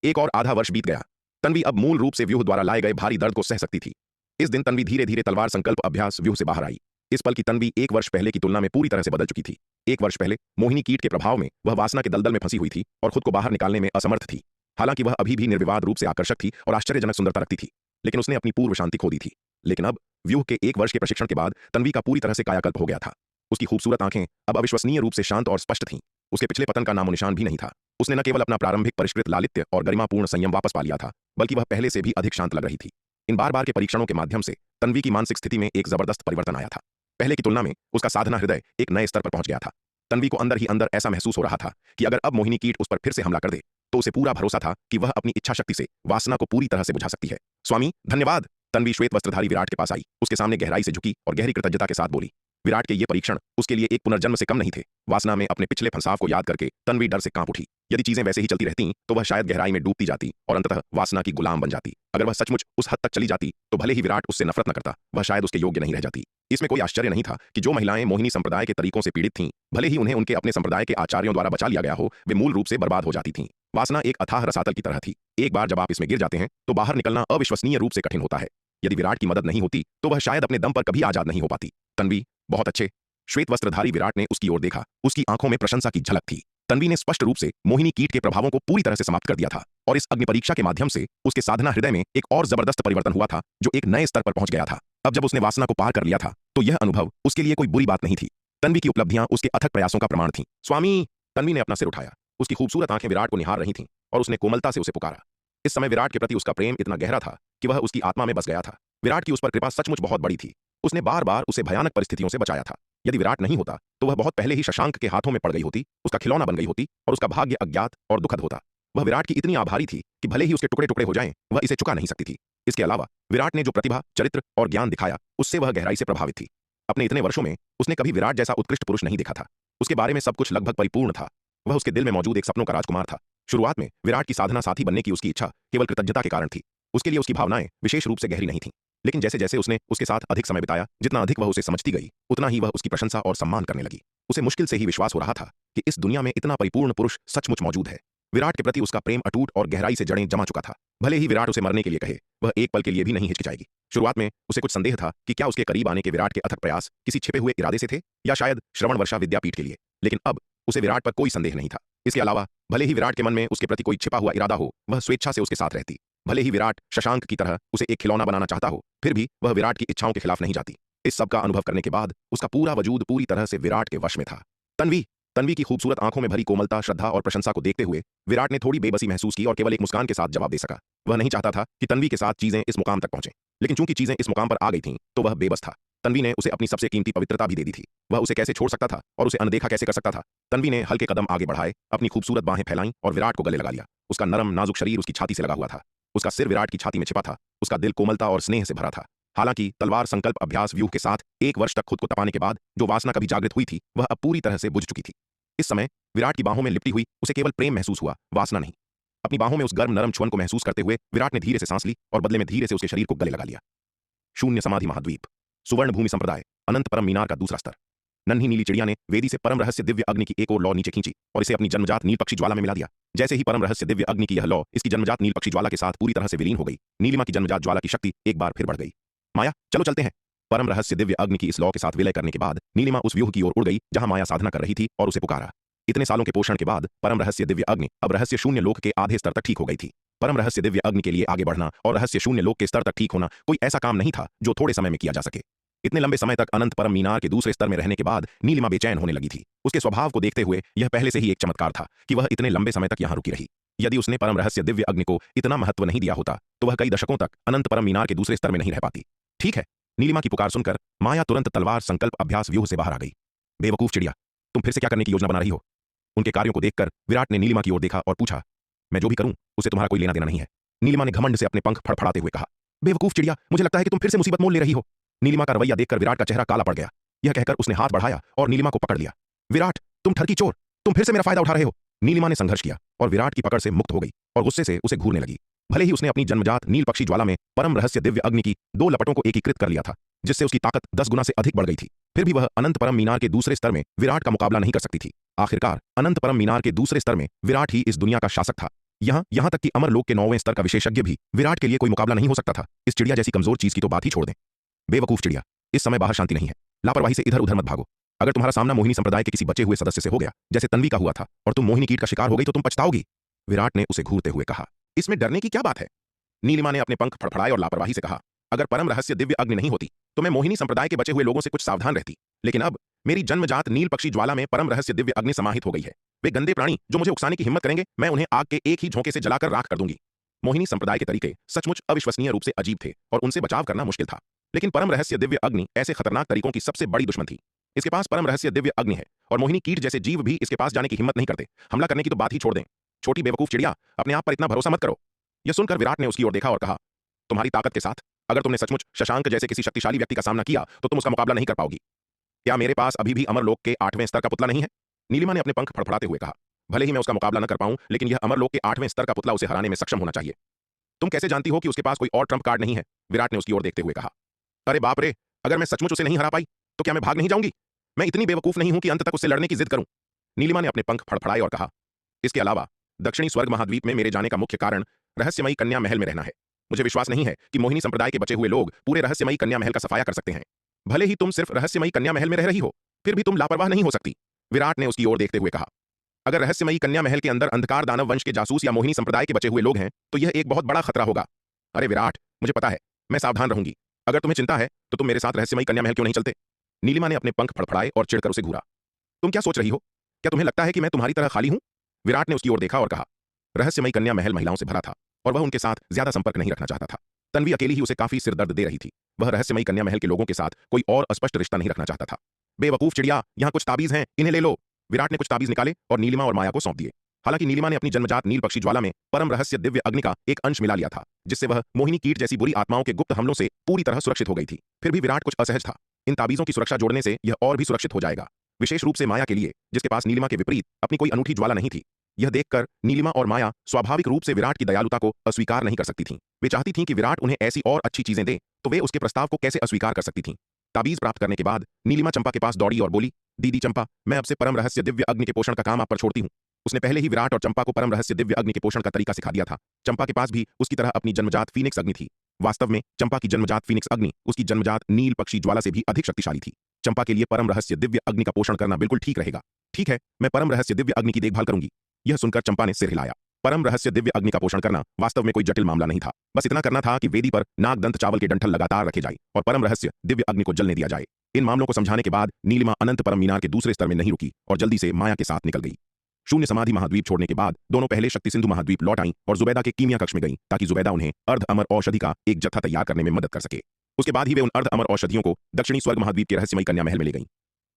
एक और आधा वर्ष बीत गया। तन्वी अब मूल रूप से व्यूह द्वारा लाए गए भारी दर्द को सह सकती थी। इस दिन तन्वी धीरे धीरे तलवार संकल्प अभ्यास व्यूह से बाहर आई। इस पल की तन्वी एक वर्ष पहले की तुलना में पूरी तरह से बदल चुकी थी। एक वर्ष पहले मोहिनी कीट के प्रभाव में वह वासना के दलदल में फंसी हुई थी और खुद को बाहर निकालने में असमर्थ थी। हालांकि वह अभी भी निर्विवाद रूप से आकर्षक थी और आश्चर्यजनक सुंदरता रखती थी, लेकिन उसने अपनी पूर्व शांति खो दी थी। लेकिन अब व्यूह के एक वर्ष के प्रशिक्षण के बाद तन्वी का पूरी तरह से कायाकल्प हो गया था। उसकी खूबसूरत आंखें अब अविश्वसनीय रूप से शांत और स्पष्ट थीं। उसके पिछले पतन का नामो निशान भी नहीं था। उसने न केवल अपना प्रारंभिक परिष्कृत लालित्य और गरिमापूर्ण संयम वापस पा लिया था, बल्कि वह पहले से भी अधिक शांत लग रही थी। इन बार बार के परीक्षणों के माध्यम से तन्वी की मानसिक स्थिति में एक जबरदस्त परिवर्तन आया था। पहले की तुलना में उसका साधना हृदय एक नए स्तर पर पहुंच गया था। तन्वी को अंदर ही अंदर ऐसा महसूस हो रहा था कि अगर अब मोहिनी कीट उस पर फिर से हमला कर दे तो उसे पूरा भरोसा था कि वह अपनी इच्छा शक्ति से वासना को पूरी तरह से बुझा सकती है। स्वामी धन्यवाद। तन्वी श्वेत वस्त्रधारी विराट के पास आई, उसके सामने गहराई से झुकी और गहरी कृतज्ञता के साथ बोली। विराट के ये परीक्षण उसके लिए एक पुनर्जन्म से कम नहीं थे। वासना में अपने पिछले फंसाव को याद करके तन्वी डर से कांप उठी। यदि चीजें वैसे ही चलती रहती तो वह शायद गहराई में डूबती जाती और अंततः वासना की गुलाम बन जाती। अगर वह सचमुच उस हद तक चली जाती तो भले ही विराट उससे नफरत न करता, वह शायद उसके योग्य नहीं रह जाती। इसमें कोई आश्चर्य नहीं था कि जो महिलाएं मोहिनी संप्रदाय के तरीकों से पीड़ित थीं, भले ही उन्हें उनके अपने संप्रदाय के आचार्यों द्वारा बचा लिया गया हो, वे मूल रूप से बर्बाद हो जाती थीं। वासना एक अथाह रसातल की तरह थी। एक बार जब आप इसमें गिर जाते हैं तो बाहर निकलना अविश्वसनीय रूप से कठिन होता है। यदि विराट की मदद नहीं होती तो वह शायद अपने दम पर कभी आजाद नहीं हो पाती। तन्वी, बहुत अच्छे। श्वेत वस्त्रधारी विराट ने उसकी ओर देखा, उसकी आंखों में प्रशंसा की झलक थी। तन्वी ने स्पष्ट रूप से मोहिनी कीट के प्रभावों को पूरी तरह से समाप्त कर दिया था और इस अग्नि परीक्षा के माध्यम से उसके साधना हृदय में एक और जबरदस्त परिवर्तन हुआ था जो एक नए स्तर पर पहुंच गया था। अब जब उसने वासना को पार कर लिया था तो यह अनुभव उसके लिए कोई बुरी बात नहीं थी। तन्वी की उपलब्धियां उसके अथक प्रयासों का प्रमाण थीं। स्वामी, तन्वी ने अपना सिर उठाया। उसकी खूबसूरत आंखें विराट को निहार रही थीं और उसने कोमलता से उसे पुकारा। इस समय विराट के प्रति उसका प्रेम इतना गहरा था कि वह उसकी आत्मा में बस गया था। विराट की उस पर कृपा सचमुच बहुत बड़ी थी। उसने बार बार उसे भयानक परिस्थितियों से बचाया था। यदि विराट नहीं होता तो वह बहुत पहले ही शशांक के हाथों में पड़ गई होती, उसका खिलौना बन गई होती और उसका भाग्य अज्ञात और दुखद होता। वह विराट की इतनी आभारी थी कि भले ही उसके टुकड़े टुकड़े हो जाएं, वह इसे चुका नहीं सकती थी। इसके अलावा विराट ने जो प्रतिभा, चरित्र और ज्ञान दिखाया, उससे वह गहराई से प्रभावित थी। अपने इतने वर्षों में उसने कभी विराट जैसा उत्कृष्ट पुरुष नहीं देखा था। उसके बारे में सब कुछ लगभग परिपूर्ण था। वह उसके दिल में मौजूद एक सपनों का राजकुमार था। शुरुआत में विराट की साधना साथी बनने की उसकी इच्छा केवल कृतज्ञता के कारण थी। उसके लिए उसकी भावनाएं विशेष रूप से गहरी नहीं थीं। लेकिन जैसे जैसे उसने उसके साथ अधिक समय बिताया, जितना अधिक वह उसे समझती गई, उतना ही वह उसकी प्रशंसा और सम्मान करने लगी। उसे मुश्किल से ही विश्वास हो रहा था कि इस दुनिया में इतना परिपूर्ण पुरुष सचमुच मौजूद है। विराट के प्रति उसका प्रेम अटूट और गहराई से जड़ें जमा चुका था। भले ही विराट उसे मरने के लिए कहे, वह एक पल के लिए भी नहीं हिचकिचाएगी। शुरुआत में उसे कुछ संदेह था कि क्या उसके करीब आने के विराट के अथक प्रयास किसी छिपे हुए इरादे से थे या शायद श्रवण वर्षा विद्यापीठ के लिए। लेकिन अब उसे विराट पर कोई संदेह नहीं था। इसके अलावा भले ही विराट के मन में उसके प्रति कोई छिपा हुआ इरादा हो, वह स्वेच्छा से उसके साथ रहती। भले ही विराट शशांक की तरह उसे एक खिलौना बनाना चाहता हो, फिर भी वह विराट की इच्छाओं के खिलाफ नहीं जाती। इस सब का अनुभव करने के बाद उसका पूरा वजूद पूरी तरह से विराट के वश में था। तन्वी की खूबसूरत आंखों में भरी कोमलता, श्रद्धा और प्रशंसा को देखते हुए विराट ने थोड़ी बेबसी महसूस की और केवल एक मुस्कान के साथ जवाब दे सका। वह नहीं चाहता था कि तन्वी के साथ चीजें इस मुकाम तक पहुंचे, लेकिन चूंकि चीजें इस मुकाम पर आ गई थीं, तो वह बेबस था। तन्वी ने उसे अपनी सबसे कीमती पवित्रता भी दे दी थी। वह उसे कैसे छोड़ सकता था और उसे अनदेखा कैसे कर सकता था। तन्वी ने हल्के कदम आगे बढ़ाए, अपनी खूबसूरत बाहें फैलाईं और विराट को गले लगा लिया। उसका नरम नाजुक शरीर उसकी छाती से लगा हुआ था। उसका सिर विराट की छाती में छिपा था। उसका दिल कोमलता और स्नेह से भरा था। हालांकि तलवार संकल्प अभ्यास व्यूह के साथ 1 वर्ष तक खुद को तपाने के बाद जो वासना कभी जागृत हुई थी, वह अब पूरी तरह से बुझ चुकी थी। इस समय विराट की बाहों में लिपटी हुई उसे केवल प्रेम महसूस हुआ, वासना नहीं। अपनी बाहों में उस गर्म नरम छुअन को महसूस करते हुए विराट ने धीरे से सांस ली और बदले में धीरे से उसके शरीर को गले लगा लिया। शून्य समाधि महाद्वीप, सुवर्ण भूमि संप्रदाय, अनंत परम मीनार का दूसरा स्तर। नन्ही नीली चिड़िया ने वेदी से परम रहस्य दिव्य अग्नि की एक और लौ नीचे खींची और इसे अपनी जन्मजात नील पक्षी ज्वाला में मिला दिया। जैसे ही परम रहस्य दिव्य अग्नि की यह लौ इसकी जन्मजात नील पक्षी ज्वाला के साथ पूरी तरह से विलीन हो गई, नीलिमा की जन्मजात ज्वाला की शक्ति एक बार फिर बढ़ गई। माया, चलो चलते हैं। परम रहस्य दिव्य अग्नि की इस लौ के साथ विलय करने के बाद नीलिमा उस व्यूह की ओर उड़ गई जहां माया साधना कर रही थी और उसे पुकारा। इतने सालों के पोषण के बाद परम रहस्य दिव्य अग्नि अब रहस्य शून्य लोक के आधे स्तर तक ठीक हो गई थी। परम रहस्य दिव्य अग्नि के लिए आगे बढ़ना और रहस्य शून्य लोक के स्तर तक ठीक होना कोई ऐसा काम नहीं था जो थोड़े समय में किया जा सके। इतने लंबे समय तक अनंत परम मीनार के दूसरे स्तर में रहने के बाद नीलिमा बेचैन होने लगी थी। उसके स्वभाव को देखते हुए यह पहले से ही एक चमत्कार था कि वह इतने लंबे समय तक यहां रुकी रही। यदि उसने परम रहस्य दिव्य अग्नि को इतना महत्व नहीं दिया होता तो वह कई दशकों तक अनंत परम मीनार के दूसरे स्तर में नहीं रह पाती। ठीक है, नीलिमा की पुकार सुनकर माया तुरंत तलवार संकल्प अभ्यास व्यूह से बाहर आ गई। बेवकूफ चिड़िया, तुम फिर से क्या करने की योजना बना रही हो? उनके कार्यों को देखकर विराट ने नीलिमा की ओर देखा और पूछा। मैं जो भी करूं उससे तुम्हारा कोई लेना देना नहीं है। नीलिमा ने घमंड से अपने पंख फड़फड़ाते हुए कहा। बेवकूफ चिड़िया, मुझे लगता है कि तुम फिर से मुसीबत मोल ले रही हो। नीलिमा का रवैया देखकर विराट का चेहरा काला पड़ गया। यह कहकर उसने हाथ बढ़ाया और नीलिमा को पकड़ लिया। विराट, तुम ठरकी चोर, तुम फिर से मेरा फायदा उठा रहे हो। नीलिमा ने संघर्ष किया और विराट की पकड़ से मुक्त हो गई और गुस्से से उसे घूरने लगी। भले ही उसने अपनी जन्मजात नील पक्षी ज्वाला में परम रहस्य दिव्य अग्नि की 2 लपटों को एकीकृत कर लिया था, जिससे उसकी ताकत 10 गुना से अधिक बढ़ गई थी, फिर भी वह अनंत परम मीनार के दूसरे स्तर में विराट का मुकाबला नहीं कर सकती थी। आखिरकार अनंत परम मीनार के दूसरे स्तर में विराट ही इस दुनिया का शासक था। यहां तक कि अमर लोक के 9वें स्तर का विशेषज्ञ भी विराट के लिए कोई मुकाबला नहीं हो सकता था। इस चिड़िया जैसी कमजोर चीज की तो बात ही छोड़ दें। बेवकूफ चिड़िया, इस समय बाहर शांति नहीं है। लापरवाही से इधर उधर मत भागो। अगर तुम्हारा सामना मोहिनी संप्रदाय के किसी बचे हुए सदस्य से हो गया, जैसे तन्वी का हुआ था, और तुम मोहिनी कीट का शिकार हो गई तो तुम पछताओगी। विराट ने उसे घूरते हुए कहा। इसमें डरने की क्या बात है? नीलिमा ने अपने पंख फड़फड़ाए और लापरवाही से कहा। अगर परम रहस्य दिव्य अग्नि नहीं होती तो मैं मोहिनी संप्रदाय के बचे हुए लोगों से कुछ सावधान रहती, लेकिन अब मेरी जन्मजात नील पक्षी ज्वाला में परम रहस्य दिव्य अग्नि समाहित हो गई है। वे गंदे प्राणी जो मुझे उकसाने की हिम्मत करेंगे, मैं उन्हें आग के एक ही झोंके से जलाकर राख कर दूंगी। मोहिनी संप्रदाय के तरीके सचमुच अविश्वसनीय रूप से अजीब थे और उनसे बचाव करना मुश्किल था, लेकिन परम रहस्य दिव्य अग्नि ऐसे खतरनाक तरीकों की सबसे बड़ी दुश्मन थी। इसके पास परम रहस्य दिव्य अग्नि है और मोहिनी कीट जैसे जीव भी इसके पास जाने की हिम्मत नहीं करते। हमला करने की तो बात ही छोड़ दें। छोटी बेवकूफ चिड़िया, अपने आप पर इतना भरोसा मत करो। यह सुनकर विराट ने उसकी ओर देखा और कहा, तुम्हारी ताकत के साथ अगर तुमने सचमुच शशांक जैसे किसी शक्तिशाली व्यक्ति का सामना किया तो तुम उसका मुकाबला नहीं कर पाओगी। क्या मेरे पास अभी भी अमरलोक के 8वें स्तर का पुतला नहीं है? नीलिमा ने अपने पंख फड़फड़ाते हुए कहा। भले ही मैं उसका मुकाबला न कर पाऊं, लेकिन यह अमरलोक के 8वें स्तर का पुतला उसे हराने में सक्षम होना चाहिए। तुम कैसे जानती हो कि उसके पास कोई और ट्रम्प कार्ड नहीं है? विराट ने उसकी ओर देखते हुए कहा। अरे बाप रे, अगर मैं सचमुच उसे नहीं हरा पाई तो क्या मैं भाग नहीं जाऊंगी? मैं इतनी बेवकूफ नहीं हूं कि अंत तक उससे लड़ने की जिद करूं। नीलिमा ने अपने पंख फड़फड़ाए और कहा, इसके अलावा दक्षिणी स्वर्ग महाद्वीप में मेरे जाने का मुख्य कारण रहस्यमयी कन्या महल में रहना है। मुझे विश्वास नहीं है कि मोहिनी संप्रदाय के बचे हुए लोग पूरे रहस्यमयी कन्या महल का सफाया कर सकते हैं। भले ही तुम सिर्फ रहस्यमयी कन्या महल में रह रही हो, फिर भी तुम लापरवाह नहीं हो सकती। विराट ने उसकी ओर देखते हुए कहा, अगर रहस्यमयी कन्या महल के अंदर अंधकार दानव वंश के जासूस या मोहिनी संप्रदाय के बचे हुए लोग हैं तो यह एक बहुत बड़ा खतरा होगा। अरे विराट, मुझे पता है, मैं सावधान रहूंगी। अगर तुम्हें चिंता है तो तुम मेरे साथ रहस्यमयी कन्या महल क्यों नहीं चलते? नीलिमा ने अपने पंख फड़फड़ाए और चिढ़कर उसे घूरा। तुम क्या सोच रही हो? क्या तुम्हें लगता है कि मैं तुम्हारी तरह खाली हूं? विराट ने उसकी ओर देखा और कहा। रहस्यमयी कन्या महल महिलाओं से भरा था और वह उनके साथ ज्यादा संपर्क नहीं रखना चाहता था। तन्वी अकेली ही उसे काफी सिरदर्द दे रही थी। वह रहस्यमयी कन्या महल के लोगों के साथ कोई और स्पष्ट रिश्ता नहीं रखना चाहता था। बेवकूफ चिड़िया, यहां कुछ ताबीज हैं, इन्हें ले लो। विराट ने कुछ ताबीज निकाले और नीलिमा और माया को सौंप दिए। हालांकि नीलिमा ने अपनी जन्मजात नील पक्षी ज्वाला में परम रहस्य दिव्य अग्नि का एक अंश मिला लिया था, जिससे वह मोहिनी कीट जैसी बुरी आत्माओं के गुप्त हमलों से पूरी तरह सुरक्षित हो गई थी। फिर भी विराट कुछ असहज था। इन ताबीजों की सुरक्षा जोड़ने से यह और भी सुरक्षित हो जाएगा, विशेष रूप से माया के लिए, जिसके पास नीलिमा के विपरीत अपनी कोई अनूठी ज्वाला नहीं थी। यह देखकर नीलिमा और माया स्वाभाविक रूप से विराट की दयालुता को अस्वीकार नहीं कर सकती थीं। वे चाहती थीं कि विराट उन्हें ऐसी और अच्छी चीजें दे, तो वे उसके प्रस्ताव को कैसे अस्वीकार कर सकती थीं। ताबीज प्राप्त करने के बाद नीलिमा चंपा के पास दौड़ी और बोली, दीदी चंपा, मैं अब से परम रहस्य दिव्य अग्नि के पोषण का काम आप पर छोड़ती हूँ। उसने पहले ही विराट और चंपा को परम रहस्य दिव्य अग्नि के पोषण का तरीका सिखा दिया था। चंपा के पास भी उसकी तरह अपनी जन्मजात फीनिक्स अग्नि थी। वास्तव में चंपा की जन्मजात फीनिक्स अग्नि उसकी जन्मजात नील पक्षी ज्वाला से भी अधिक शक्तिशाली थी। चंपा के लिए परम रहस्य दिव्य अग्नि का पोषण करना बिल्कुल ठीक रहेगा। ठीक है, मैं परम रहस्य दिव्य अग्नि की देखभाल करूंगी। यह सुनकर चंपा ने सिर हिलाया। परम रहस्य दिव्य अग्नि का पोषण करना वास्तव में कोई जटिल मामला नहीं था। बस इतना करना था कि वेदी पर नागदंत चावल के डंठल लगातार रखे जाए और परम रहस्य दिव्य अग्नि को जलने दिया जाए। इन मामलों को समझाने के बाद नीलिमा अनंत परम मीनार के दूसरे स्तर में नहीं रुकी और जल्दी से माया के साथ निकल गई। शून्य समाधि महाद्वीप छोड़ने के बाद दोनों पहले शक्ति सिंधु महाद्वीप लौट आईं और जुबैदा के कीमिया कक्ष में गईं, ताकि जुबैदा उन्हें अर्ध अमर औषधि का एक जत्था तैयार करने में मदद कर सके। उसके बाद ही वे उन अर्ध अमर औषधियों को दक्षिणी स्वर्ग महाद्वीप के रहस्यमयी कन्या महल में ले गईं।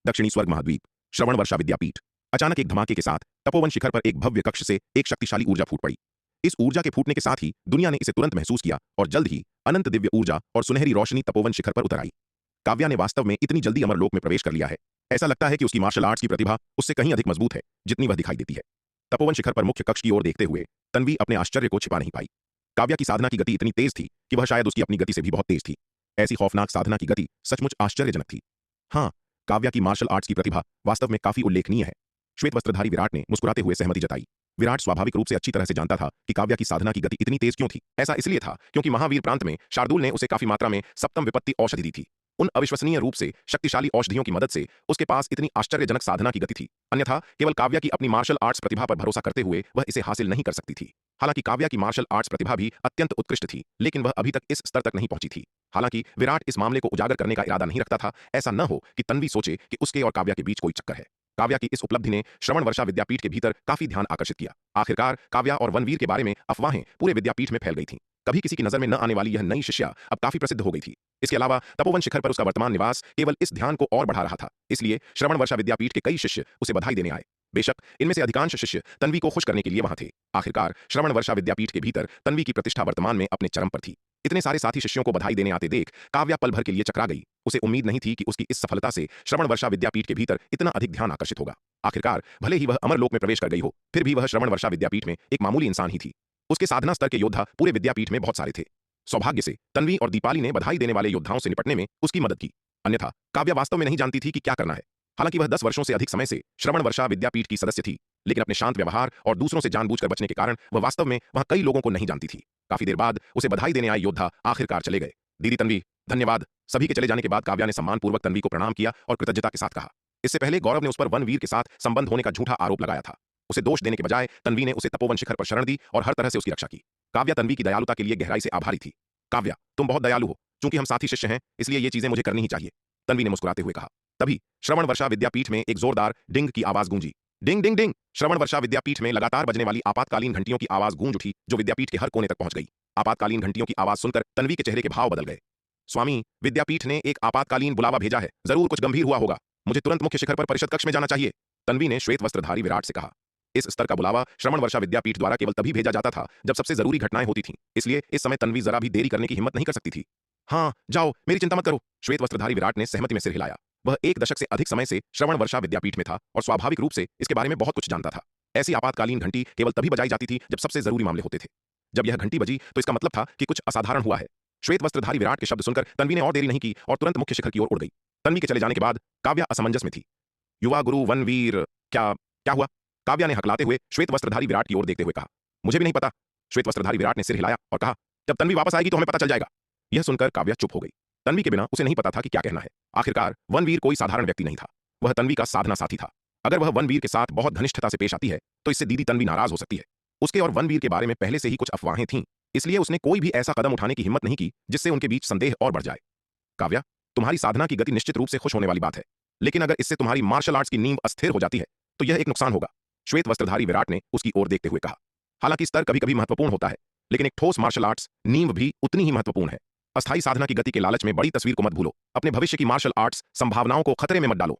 दक्षिणी स्वर्ग महाद्वीप, श्रवण वर्षा विद्यापीठ। अचानक एक धमाके के साथ तपोवन शिखर पर एक भव्य कक्ष से एक शक्तिशाली ऊर्जा फूट पड़ी। इस ऊर्जा के फूटने के साथ ही दुनिया ने इसे तुरंत महसूस किया और जल्द ही अनंत दिव्य ऊर्जा और सुनहरी रोशनी तपोवन शिखर पर उतर आई। काव्या ने वास्तव में इतनी जल्दी अमरलोक में प्रवेश कर लिया है। ऐसा लगता है कि उसकी मार्शल आर्ट्स की प्रतिभा उससे कहीं अधिक मजबूत है जितनी वह दिखाई देती है। तपोवन शिखर पर मुख्य कक्ष की ओर देखते हुए तन्वी अपने आश्चर्य को छिपा नहीं पाई। काव्या की साधना की गति इतनी तेज थी कि वह शायद उसकी अपनी गति से भी बहुत तेज थी। ऐसी खौफनाक साधना की गति सचमुच आश्चर्यजनक थी। हाँ, काव्या की मार्शल आर्ट्स की प्रतिभा वास्तव में काफी उल्लेखनीय है। श्वेत वस्त्रधारी विराट ने मुस्कुराते हुए सहमति जताई। विराट स्वाभाविक रूप से अच्छी तरह से जानता था कि काव्या की साधना की गति इतनी तेज क्यों थी। ऐसा इसलिए था क्योंकि महावीर प्रांत में शार्दुल ने उसे काफी मात्रा में सप्तम विपत्ति औषधि दी थी। उन अविश्वसनीय रूप से शक्तिशाली औषधियों की मदद से उसके पास इतनी आश्चर्यजनक साधना की गति थी। अन्यथा केवल काव्या की अपनी मार्शल आर्ट्स प्रतिभा पर भरोसा करते हुए वह इसे हासिल नहीं कर सकती थी। हालांकि काव्या की मार्शल आर्ट्स प्रतिभा भी अत्यंत उत्कृष्ट थी, लेकिन वह अभी तक इस स्तर तक नहीं पहुंची थी। हालांकि विराट इस मामले को उजागर करने का इरादा नहीं रखता था। ऐसा न हो कि तन्वी सोचे कि उसके और काव्या के बीच कोई चक्कर है। काव्या की इस उपलब्धि ने श्रवण वर्षा विद्यापीठ के भीतर काफी ध्यान आकर्षित किया। आखिरकार काव्या और वनवीर के बारे में अफवाहें पूरे विद्यापीठ में फैल गई थीं। कभी किसी की नजर में न आने वाली यह नई शिष्या अब काफी प्रसिद्ध हो गई थी। इसके अलावा तपोवन शिखर पर उसका वर्तमान निवास केवल इस ध्यान को और बढ़ा रहा था। इसलिए श्रवण वर्षा विद्यापीठ के कई शिष्य उसे बधाई देने आए। बेशक इनमें से अधिकांश शिष्य तन्वी को खुश करने के लिए वहां थे। आखिरकार श्रवण वर्षा विद्यापीठ के भीतर तन्वी की प्रतिष्ठा वर्तमान में अपने चरम पर थी। इतने सारे साथी शिष्यों को बधाई देने आते देख काव्या पल भर के लिए चकरा गई। उसे उम्मीद नहीं थी कि उसकी इस सफलता से श्रवण वर्षा विद्यापीठ के भीतर इतना अधिक ध्यान आकर्षित होगा। आखिरकार भले ही वह अमरलोक में प्रवेश कर गई हो, फिर भी वह श्रवण वर्षा विद्यापीठ में एक मामूली इंसान ही थी। उसके साधना स्तर के योद्धा पूरे विद्यापीठ में बहुत सारे थे। सौभाग्य से तन्वी और दीपाली ने बधाई देने वाले योद्धाओं से निपटने में उसकी मदद की। अन्यथा काव्या वास्तव में नहीं जानती थी कि क्या करना है। हालांकि वह 10 वर्षों से अधिक समय से श्रवण वर्षा विद्यापीठ की सदस्य थी, लेकिन अपने शांत व्यवहार और दूसरों से जानबूझकर बचने के कारण वह वास्तव में वहां कई लोगों को नहीं जानती थी। काफी देर बाद उसे बधाई देने आए योद्धा आखिरकार चले गए। दीदी तन्वी, धन्यवाद। सभी के चले जाने के बाद काव्या ने सम्मानपूर्वक तन्वी को प्रणाम किया और कृतज्ञता के साथ कहा। इससे पहले गौरव ने उस पर वनवीर के साथ संबंध होने का झूठा आरोप लगाया था। उसे दोष देने के बजाय तन्वी ने उसे तपोवन शिखर पर शरण दी और हर तरह से उसकी रक्षा की। काव्या तन्वी की दयालुता के लिए गहराई से आभारी थी। काव्या, तुम बहुत दयालु हो। चूंकि हम साथी शिष्य हैं, इसलिए ये चीजें मुझे करनी ही चाहिए, तन्वी ने मुस्कुराते हुए कहा। तभी श्रवण वर्षा विद्यापीठ में एक जोरदार डिंग की आवाज गूंजी। डिंग डिंग डिंग। श्रवण वर्षा विद्यापीठ में लगातार बजने वाली आपातकालीन घंटियों की आवाज गूंज उठी, जो विद्यापीठ के हर कोने तक पहुंच गई। आपातकालीन घंटियों की आवाज सुनकर तन्वी के चेहरे के भाव बदल गए। स्वामी, विद्यापीठ ने एक आपातकालीन बुलावा भेजा है, जरूर कुछ गंभीर हुआ होगा। मुझे तुरंत मुख्य शिखर पर परिषद कक्ष में जाना चाहिए, तन्वी ने श्वेत वस्त्रधारी विराट से कहा। इस स्तर का बुलावा श्रवण वर्षा विद्यापीठ द्वारा केवल तभी भेजा जाता था जब सबसे जरूरी घटनाएं होती थीं, इसलिए इस समय तन्वी जरा भी देरी करने की हिम्मत नहीं कर सकती थी। हाँ जाओ, मेरी चिंता मत करो, श्वेत वस्त्रधारी विराट ने सहमति में सिर हिलाया। वह एक दशक से अधिक समय से श्रवण वर्षा विद्यापीठ में था और स्वाभाविक रूप से इसके बारे में बहुत कुछ जानता था। ऐसी आपातकालीन घंटी केवल तभी बजाई जाती थी जब सबसे जरूरी मामले होते थे। जब यह घंटी बजी तो इसका मतलब था कि कुछ असाधारण हुआ है। श्वेत वस्त्रधारी विराट के शब्द सुनकर तन्वी ने और देरी नहीं की और तुरंत मुख्य शिखर की ओर उड़ गई। तन्वी के चले जाने के बाद काव्या असमंजस में थी। युवा गुरु वनवीर, क्या क्या हुआ? काव्या ने हकलाते हुए श्वेत वस्त्रधारी विराट की ओर देखते हुए कहा। मुझे भी नहीं पता, श्वेत वस्त्रधारी विराट ने सिर हिलाया और कहा। जब तन्वी वापस आएगी तो हमें पता चल जाएगा। यह सुनकर काव्या चुप हो गई। तन्वी के बिना उसे नहीं पता था कि क्या कहना है। आखिरकार वनवीर कोई साधारण व्यक्ति नहीं था, वह तन्वी का साधना साथी था। अगर वह वनवीर के साथ बहुत घनिष्ठता से पेश आती है तो इससे दीदी तन्वी नाराज हो सकती है। उसके और वनवीर के बारे में पहले से ही कुछ अफवाहें थीं, इसलिए उसने कोई भी ऐसा कदम उठाने की हिम्मत नहीं की जिससे उनके बीच संदेह और बढ़ जाए। काव्या, तुम्हारी साधना की गति निश्चित रूप से खुश होने वाली बात है, लेकिन अगर इससे तुम्हारी मार्शल आर्ट्स की नींव अस्थिर हो जाती है तो यह एक नुकसान होगा, श्वेत वस्त्रधारी विराट ने उसकी ओर देखते हुए कहा। हालांकि स्तर कभी कभी महत्वपूर्ण होता है, लेकिन एक ठोस मार्शल आर्ट्स नींव भी उतनी ही महत्वपूर्ण है। अस्थायी साधना की गति के लालच में बड़ी तस्वीर को मत भूलो, अपने भविष्य की मार्शल आर्ट्स संभावनाओं को खतरे में मत डालो।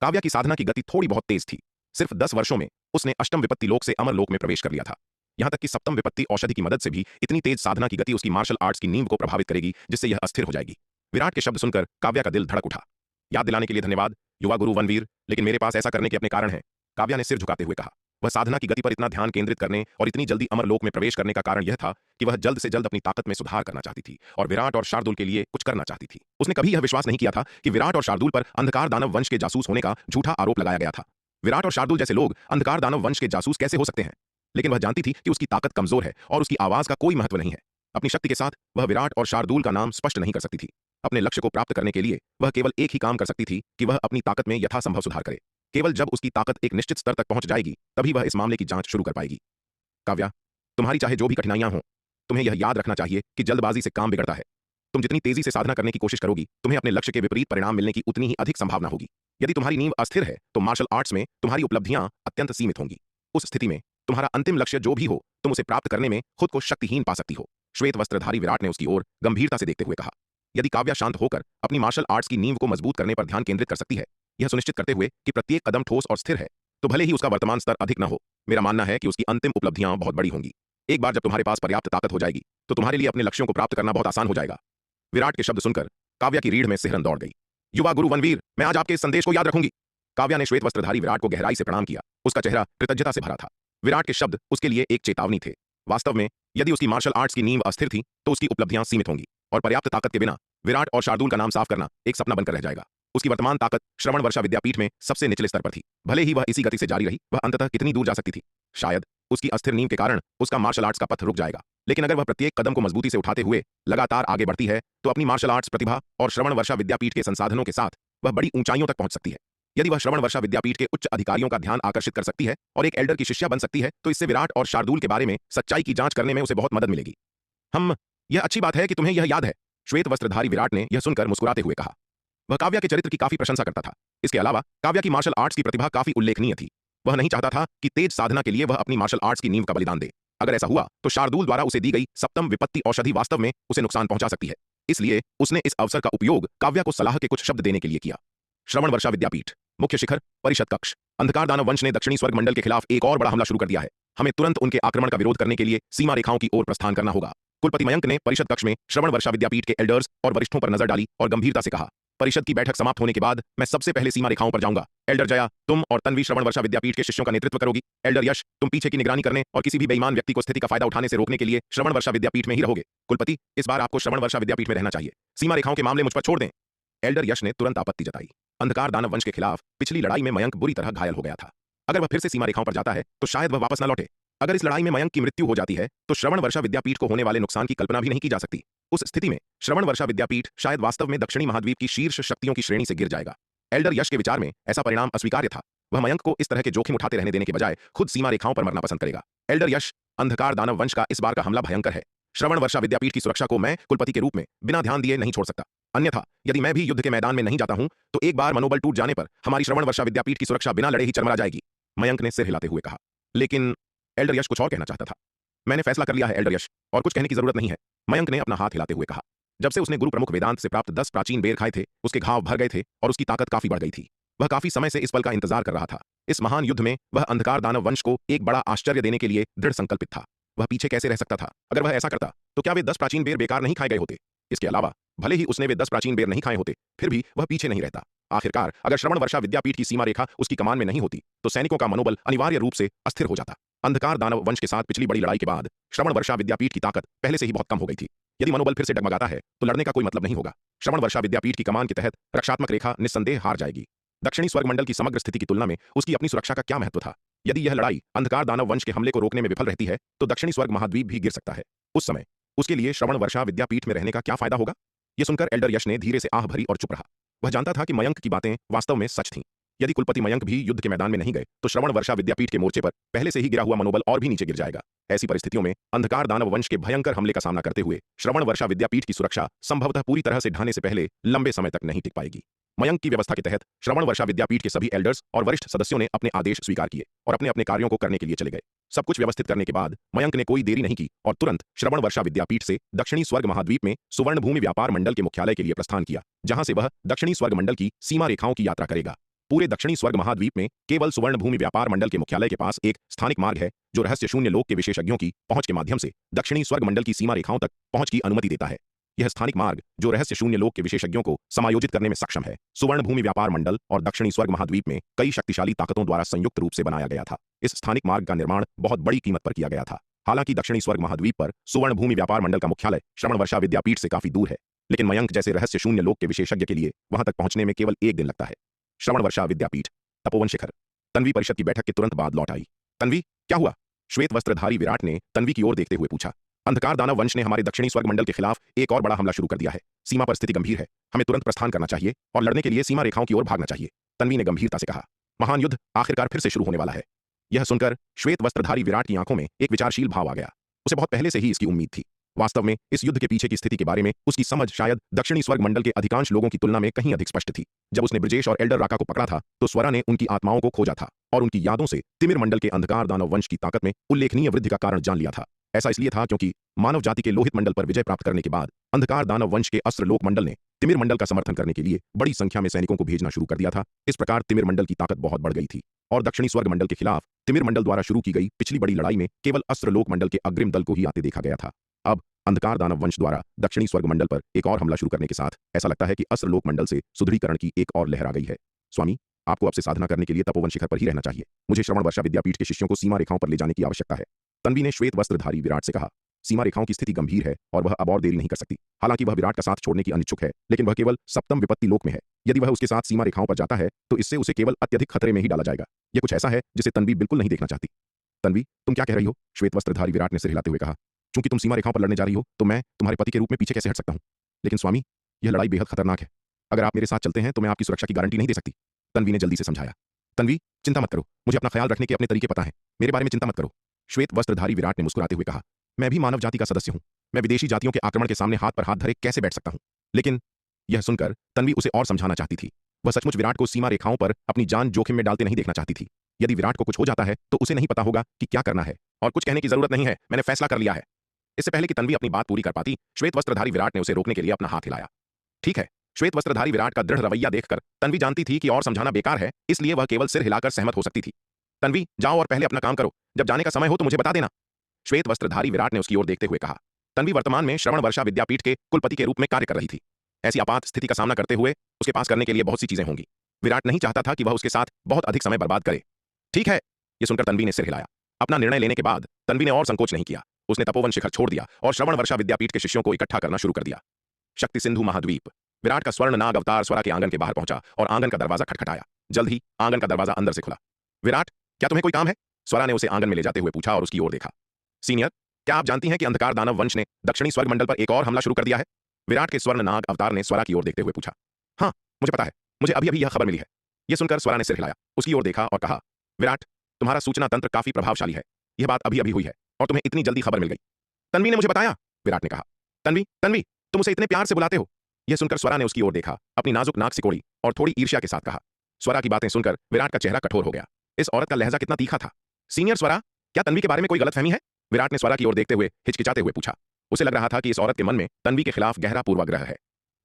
काव्या की साधना की गति थोड़ी बहुत तेज थी। सिर्फ 10 वर्षों में उसने अष्टम विपत्ति लोक से अमर लोक में प्रवेश कर लिया था। यहां तक कि सप्तम विपत्ति औषधि की मदद से भी इतनी तेज साधना की गति उसकी मार्शल आर्ट्स की नींव को प्रभावित करेगी जिससे यह अस्थिर हो जाएगी। विराट के शब्द सुनकर काव्या का दिल धड़क उठा। याद दिलाने के लिए धन्यवाद युवा गुरु वनवीर, लेकिन मेरे पास ऐसा करने के अपने कारण हैं, काव्या ने सिर झुकाते हुए कहा। वह साधना की गति पर इतना ध्यान केंद्रित करने और इतनी जल्दी अमर लोक में प्रवेश करने का कारण यह था कि वह जल्द से जल्द अपनी ताकत में सुधार करना चाहती थी और विराट और शार्दुल के लिए कुछ करना चाहती थी। उसने कभी यह विश्वास नहीं किया था कि विराट और शार्दुल पर अंधकार दानव वंश के जासूस होने का झूठा आरोप लगाया गया था। विराट और शार्दुल जैसे लोग अंधकार दानव वंश के जासूस कैसे हो सकते हैं? लेकिन वह जानती थी कि उसकी ताकत कमजोर है और उसकी आवाज का कोई महत्व नहीं है। अपनी शक्ति के साथ वह विराट और शार्दुल का नाम स्पष्ट नहीं कर सकती थी। अपने लक्ष्य को प्राप्त करने के लिए वह केवल एक ही काम कर सकती थी कि वह अपनी ताकत में यथासंभव सुधार करे। केवल जब उसकी ताकत एक निश्चित स्तर तक पहुंच जाएगी तभी वह इस मामले की जांच शुरू कर पाएगी। काव्या, तुम्हारी चाहे जो भी कठिनाइयां हों, तुम्हें यह याद रखना चाहिए कि जल्दबाजी से काम बिगड़ता है। तुम जितनी तेजी से साधना करने की कोशिश करोगी, तुम्हें अपने लक्ष्य के विपरीत परिणाम मिलने की उतनी ही अधिक संभावना होगी। यदि तुम्हारी नींव अस्थिर है तो मार्शल आर्ट्स में तुम्हारी उपलब्धियां अत्यंत सीमित होंगी। उस स्थिति में तुम्हारा अंतिम लक्ष्य जो भी हो, तुम उसे प्राप्त करने में खुद को शक्तिहीन पा सकती हो। श्वेत वस्त्रधारी विराट ने उसकी ओर गंभीरता से देखते हुए कहा। यदि काव्या शांत होकर अपनी मार्शल आर्ट्स की नींव को मजबूत करने पर ध्यान केंद्रित कर सकती है, यह सुनिश्चित करते हुए कि प्रत्येक कदम ठोस और स्थिर है, तो भले ही उसका वर्तमान स्तर अधिक न हो, मेरा मानना है कि उसकी अंतिम उपलब्धियां बहुत बड़ी होंगी। एक बार जब तुम्हारे पास पर्याप्त ताकत हो जाएगी तो तुम्हारे लिए अपने लक्ष्यों को प्राप्त करना बहुत आसान हो जाएगा। विराट के शब्द सुनकर काव्या की रीढ़ में सिहरन दौड़ गई। युवा गुरु वनवीर, मैं आज आपके इस संदेश को याद रखूंगी। काव्या ने श्वेत वस्त्रधारी विराट को गहराई से प्रणाम किया। उसका चेहरा कृतज्ञता से भरा था। विराट के शब्द उसके लिए एक चेतावनी थे। वास्तव में यदि उसकी मार्शल आर्ट्स की नींव अस्थिर थी तो उसकी उपलब्धियां सीमित होंगी और पर्याप्त ताकत के बिना विराट और शार्दुल का नाम साफ करना एक सपना बनकर रह जाएगा। उसकी वर्तमान ताकत श्रवण वर्षा विद्यापीठ में सबसे निचले स्तर पर थी। भले ही वह इसी गति से जारी रही, वह अंततः कितनी दूर जा सकती थी? शायद उसकी अस्थिर नींव के कारण उसका मार्शल आर्ट्स का पथ रुक जाएगा, लेकिन अगर वह प्रत्येक कदम को मजबूती से उठाते हुए लगातार आगे बढ़ती है तो अपनी मार्शल आर्ट्स प्रतिभा और श्रवण वर्षा विद्यापीठ के संसाधनों के साथ वह बड़ी ऊंचाइयों तक पहुंच सकती है। यदि वह श्रवण वर्षा विद्यापीठ के उच्च अधिकारियों का ध्यान आकर्षित कर सकती है और एक एल्डर की शिष्या बन सकती है तो इससे विराट और शार्दुल के बारे में सच्चाई की जांच करने में उसे बहुत मदद मिलेगी। यह अच्छी बात है कि तुम्हें यह याद है, श्वेत वस्त्रधारी विराट ने यह सुनकर मुस्कुराते हुए कहा। वह काव्या के चरित्र की काफी प्रशंसा करता था। इसके अलावा काव्या की मार्शल आर्ट्स की प्रतिभा काफी उल्लेखनीय थी। वह नहीं चाहता था कि तेज साधना के लिए वह अपनी मार्शल आर्ट्स की नींव का बलिदान दे। अगर ऐसा हुआ तो शार्दुल द्वारा उसे दी गई सप्तम विपत्ति औषधि वास्तव में उसे नुकसान पहुंचा सकती है। इसलिए उसने इस अवसर का उपयोग काव्या को सलाह के कुछ शब्द देने के लिए किया। श्रवण वर्षा विद्यापीठ, मुख्य शिखर, परिषद कक्ष। अंधकार दानव वंश ने दक्षिणी स्वर्ग मंडल के खिलाफ एक और बड़ा हमला शुरू कर दिया है। हमें तुरंत उनके आक्रमण का विरोध करने के लिए सीमा रेखाओं की ओर प्रस्थान करना होगा। कुलपति मयंक ने परिषद कक्ष में श्रवण वर्षा विद्यापीठ के एल्डर्स और वरिष्ठों पर नजर डाली और गंभीरता से कहा। परिषद की बैठक समाप्त होने के बाद मैं सबसे पहले सीमा रेखाओं पर जाऊंगा। एल्डर जया, तुम और तन्वी श्रवण वर्षा विद्यापीठ के शिष्यों का नेतृत्व करोगी। एल्डर यश, तुम पीछे की निगरानी करने और किसी भी बेईमान व्यक्ति को स्थिति का फायदा उठाने से रोकने के लिए श्रवण वर्षा विद्यापीठ में ही रहोगे। कुलपति, इस बार आपको श्रवण वर्षा विद्यापीठ में रहना चाहिए। सीमा रेखाओं के मामले मुझ पर छोड़ दें। एल्डर यश ने तुरंत आपत्ति जताई। अंधकार दानव वंश के खिलाफ पिछली लड़ाई में मयंक बुरी तरह घायल हो गया था। अगर वह फिर से सीमा रेखाओं पर जाता है तो शायद वह वापस न लौटे। अगर इस लड़ाई में मयंक की मृत्यु हो जाती है तो श्रवण वर्षा विद्यापीठ को होने वाले नुकसान की कल्पना भी नहीं की जा सकती। उस स्थिति में श्रवण वर्षा विद्यापीठ शायद वास्तव में दक्षिणी महाद्वीप की शीर्ष शक्तियों की श्रेणी से गिर जाएगा। एल्डर यश के विचार में ऐसा परिणाम अस्वीकार्य था। वह मयंक को इस तरह के जोखिम उठाते रहने देने के बजाय खुद सीमा रेखाओं पर मरना पसंद करेगा। एल्डर यश, अंधकार दानव वंश का इस बार का हमला भयंकर है। श्रवण वर्षा विद्यापीठ की सुरक्षा को मैं कुलपति के रूप में बिना ध्यान दिए नहीं छोड़ सकता। अन्यथा यदि मैं भी युद्ध के मैदान में नहीं जाता हूं तो एक बार मनोबल टूट जाने पर हमारी श्रवण वर्षा विद्यापीठ की सुरक्षा बिना लड़े ही चरमरा जाएगी। मयंक ने सिर हिलाते हुए कहा। लेकिन एल्डर यश कुछ और कहना चाहता था। मैंने फैसला कर लिया है एल्डर यश, और कुछ कहने की जरूरत नहीं है, मयंक ने अपना हाथ हिलाते हुए कहा। जब से उसने गुरु प्रमुख वेदांत से प्राप्त 10 प्राचीन बेर खाए थे, उसके घाव भर गए थे और उसकी ताकत काफी बढ़ गई थी। वह काफी समय से इस पल का इंतजार कर रहा था। इस महान युद्ध में वह अंधकार दानव वंश को एक बड़ा आश्चर्य देने के लिए दृढ़ संकल्पित था। वह पीछे कैसे रह सकता था? अगर वह ऐसा करता तो क्या वे 10 प्राचीन बेर बेकार नहीं खाए गए होते? इसके अलावा भले ही उसने वे 10 प्राचीन बेर नहीं खाए होते, फिर भी वह पीछे नहीं रहता। आखिरकार अगर श्रवण वर्षा विद्यापीठ की सीमा रेखा उसकी कमान में नहीं होती तो सैनिकों का मनोबल अनिवार्य रूप से अस्थिर हो जाता। अंधकार दानव वंश के साथ पिछली बड़ी लड़ाई के बाद श्रवण वर्षा विद्यापीठ की ताकत पहले से ही बहुत कम हो गई थी। यदि मनोबल फिर से डगमगाता है तो लड़ने का कोई मतलब नहीं होगा। श्रवण वर्षा विद्यापीठ की कमान के तहत रक्षात्मक रेखा निस्संदेह हार जाएगी। दक्षिणी स्वर्गमंडल की समग्र स्थिति की तुलना में उसकी अपनी सुरक्षा का क्या महत्व था? यदि यह लड़ाई अंधकार दानव वंश के हमले को रोकने में विफल रहती है तो दक्षिणी स्वर्ग महाद्वीप भी गिर सकता है। उस समय उसके लिए श्रवण वर्षा विद्यापीठ में रहने का क्या फायदा होगा? यह सुनकर एल्डर यश ने धीरे से आह भरी और चुप रहा। वह जानता था कि मयंक की बातें वास्तव में सच थीं। यदि कुलपति मयंक भी युद्ध के मैदान में नहीं गए तो श्रवण वर्षा विद्यापीठ के मोर्चे पर पहले से ही गिरा हुआ मनोबल और भी नीचे गिर जाएगा। ऐसी परिस्थितियों में अंधकार दानव वंश के भयंकर हमले का सामना करते हुए श्रवण वर्षा विद्यापीठ की सुरक्षा संभवतः पूरी तरह से ढाने से पहले लंबे समय तक नहीं टिक पाएगी। मयंक की व्यवस्था के तहत श्रवण वर्षा विद्यापीठ के सभी एल्डर्स और वरिष्ठ सदस्यों ने अपने आदेश स्वीकार किए और अपने अपने कार्यों को करने के लिए चले गए। सब कुछ व्यवस्थित करने के बाद मयंक ने कोई देरी नहीं की और तुरंत श्रवण वर्षा विद्यापीठ से दक्षिणी स्वर्ग महाद्वीप में सुवर्ण भूमि व्यापार मंडल के मुख्यालय के लिए प्रस्थान किया, जहां से वह दक्षिणी स्वर्ग मंडल की सीमा रेखाओं की यात्रा करेगा। पूरे दक्षिणी स्वर्ग महाद्वीप में केवल सुवर्ण भूमि व्यापार मंडल के मुख्यालय के पास एक स्थानिक मार्ग है जो रहस्य शून्य लोक के विशेषज्ञों की पहुंच के माध्यम से दक्षिणी स्वर्ग मंडल की सीमा रेखाओं तक पहुंच की अनुमति देता है। यह स्थानिक मार्ग जो रहस्य शून्य लोक के विशेषज्ञों को समायोजित करने में सक्षम है, सुवर्ण भूमि व्यापार मंडल और दक्षिणी स्वर्ग महाद्वीप में कई शक्तिशाली ताकतों द्वारा संयुक्त रूप से बनाया गया था। इस स्थानिक मार्ग का निर्माण बहुत बड़ी कीमत पर किया गया था। हालांकि दक्षिणी स्वर्ग महाद्वीप पर सुवर्ण भूमि व्यापार मंडल का मुख्यालय श्रवण वर्षा विद्यापीठ से काफी दूर है, लेकिन मयंक जैसे रहस्य शून्य लोक के विशेषज्ञ के लिए वहां तक पहुंचने में केवल एक दिन लगता है। श्रवण वर्षा विद्यापीठ, तपोवन शिखर। तन्वी परिषद की बैठक के तुरंत बाद लौट आई। तन्वी, क्या हुआ? श्वेत वस्त्रधारी विराट ने तन्वी की ओर देखते हुए पूछा। अंधकार दानव वंश ने हमारे दक्षिणी स्वर्ग मंडल के खिलाफ एक और बड़ा हमला शुरू कर दिया है। सीमा पर स्थिति गंभीर है। हमें तुरंत प्रस्थान करना चाहिए और लड़ने के लिए सीमा रेखाओं की ओर भागना चाहिए। तन्वी ने गंभीरता से कहा। महान युद्ध आखिरकार फिर से शुरू होने वाला है। यह सुनकर श्वेत वस्त्रधारी विराट की आंखों में एक विचारशील भाव आ गया। उसे बहुत पहले से ही इसकी उम्मीद थी। वास्तव में इस युद्ध के पीछे की स्थिति के बारे में उसकी समझ शायद दक्षिणी स्वर्ग मंडल के अधिकांश लोगों की तुलना में कहीं अधिक स्पष्ट थी। जब उसने ब्रजेश और एल्डर राका को पकड़ा था तो स्वरा ने उनकी आत्माओं को खोजा था और उनकी यादों से तिमिर मंडल के अंधकार दानव वंश की ताकत में उल्लेखनीय वृद्धि का कारण जान लिया था। ऐसा इसलिए था क्योंकि मानव जाति के लोहित मंडल पर विजय प्राप्त करने के बाद अंधकार दानव वंश के अस्त्र लोक मंडल ने तिमिर मंडल का समर्थन करने के लिए बड़ी संख्या में सैनिकों को भेजना शुरू कर दिया था। इस प्रकार तिमिर मंडल की ताकत बहुत बढ़ गई थी और दक्षिणी स्वर्ग मंडल के खिलाफ तिमिर मंडल द्वारा शुरू की गई पिछली बड़ी लड़ाई में केवल अस्त्र लोक मंडल के अग्रिम दल को ही आते देखा गया था। अब अंधकार दानव वंश द्वारा दक्षिणी स्वर्ग मंडल पर एक और हमला शुरू करने के साथ ऐसा लगता है कि अस्त्र लोक मंडल से सुदृढ़ीकरण की एक और लहर आ गई है। स्वामी, आपको अब से साधना करने के लिए तपोवन शिखर पर ही रहना चाहिए। मुझे श्रवण वर्षा विद्यापीठ के शिष्यों को सीमा रेखाओं पर ले जाने की आवश्यकता है। तन्वी ने श्वेत वस्त्रधारी विराट से कहा। सीमा रेखाओं की स्थिति गंभीर है और वह अब और देरी नहीं कर सकती। हालांकि वह विराट का साथ छोड़ने की अनिच्छुक है, लेकिन वह केवल सप्तम विपत्ति लोक में है। यदि वह उसके साथ सीमा रेखाओं पर जाता है तो इससे उसे केवल अत्यधिक खतरे में ही डाला जाएगा। यह कुछ ऐसा है जिसे तन्वी बिल्कुल नहीं देखना चाहती। तन्वी, तुम क्या कह रही हो? श्वेत वस्त्रधारी विराट ने सिर हिलाते हुए कहा। चूंकि तुम सीमा रेखाओं पर लड़ने जा रही हो तो मैं तुम्हारे पति के रूप में पीछे कैसे हट सकता हूं? लेकिन स्वामी, यह लड़ाई बेहद खतरनाक है। अगर आप मेरे साथ चलते हैं तो मैं आपकी सुरक्षा की गारंटी नहीं दे सकती। तन्वी ने जल्दी से समझाया। तन्वी, चिंता मत करो, मुझे अपना ख्याल रखने के अपने तरीके पता है। मेरे बारे में चिंता मत करो। श्वेत वस्त्रधारी विराट ने मुस्कुराते हुए कहा। मैं भी मानव जाति का सदस्य हूं। मैं विदेशी जातियों के आक्रमण के सामने हाथ पर हाथ धरे कैसे बैठ सकता हूं? लेकिन यह सुनकर तन्वी उसे और समझाना चाहती थी। वह सचमुच विराट को सीमा रेखाओं पर अपनी जान जोखिम में डालते नहीं देखना चाहती थी। यदि विराट को कुछ हो जाता है तो उसे नहीं पता होगा कि क्या करना है और कुछ कहने की जरूरत नहीं है। मैंने फैसला कर लिया है। इससे पहले कि तन्वी अपनी बात पूरी कर पाती, श्वेत वस्त्रधारी विराट ने उसे रोकने के लिए अपना हाथ हिलाया। ठीक है। श्वेत वस्त्रधारी विराट का दृढ़ रवैया देखकर तन्वी जानती थी कि और समझाना बेकार है, इसलिए वह केवल सिर हिलाकर सहमत हो सकती थी। तन्वी, जाओ और पहले अपना काम करो। जब जाने का समय हो तो मुझे बता देना। श्वेत वस्त्रधारी विराट ने उसकी ओर देखते हुए कहा। तन्वी वर्तमान में श्रवण वर्षा विद्यापीठ के कुलपति के रूप में कार्य कर रही थी। ऐसी आपात स्थिति का सामना करते हुए उसके पास करने के लिए बहुत सी चीजें होंगी। विराट नहीं चाहता था कि वह उसके साथ बहुत अधिक समय बर्बाद करे। ठीक है। यह सुनकर तन्वी ने सिर हिलाया। अपना निर्णय लेने के बाद तन्वी ने और संकोच नहीं किया। उसने तपोवन शिखर छोड़ दिया और श्रवण वर्षा विद्यापीठ के शिष्यों को इकट्ठा करना शुरू कर दिया। शक्ति सिंधु महाद्वीप। विराट का स्वर्ण नाग अवतार स्वरा के आंगन के बाहर पहुंचा और आंगन का दरवाजा खटखटाया। जल्द ही आंगन का दरवाजा अंदर से खुला। विराट, क्या तुम्हें कोई काम है? स्वरा ने उसे आंगन में ले जाते हुए पूछा और उसकी ओर देखा। सीनियर, क्या आप जानती हैं कि अंधकार दानव वंश ने दक्षिणी स्वर्ग मंडल पर एक और हमला शुरू कर दिया है? विराट के स्वर्ण नाग अवतार ने स्वरा की ओर देखते हुए पूछा। हाँ, मुझे पता है। मुझे अभी अभी यह खबर मिली है। यह सुनकर स्वरा ने सिर हिलाया, उसकी ओर देखा और कहा। विराट, तुम्हारा सूचना तंत्र काफी प्रभावशाली है। यह बात अभी अभी हुई है और तुम्हें इतनी जल्दी खबर मिल गई। तन्वी ने मुझे बताया, विराट ने कहा। तन्वी, तन्वी, तुम उसे इतने प्यार से बुलाते हो। यह सुनकर स्वरा ने उसकी ओर देखा, अपनी नाजुक नाक सिकोड़ी और थोड़ी ईर्ष्या के साथ कहा। स्वरा की बातें सुनकर विराट का चेहरा कठोर हो गया। इस औरत का लहजा कितना तीखा था। सीनियर स्वरा, क्या तन्वी के बारे में कोई गलतफहमी है? विराट ने स्वरा की ओर देखते हुए हिचकिचाते हुए पूछा। उसे लग रहा था कि इस औरत के मन में तन्वी के खिलाफ गहरा पूर्वाग्रह है।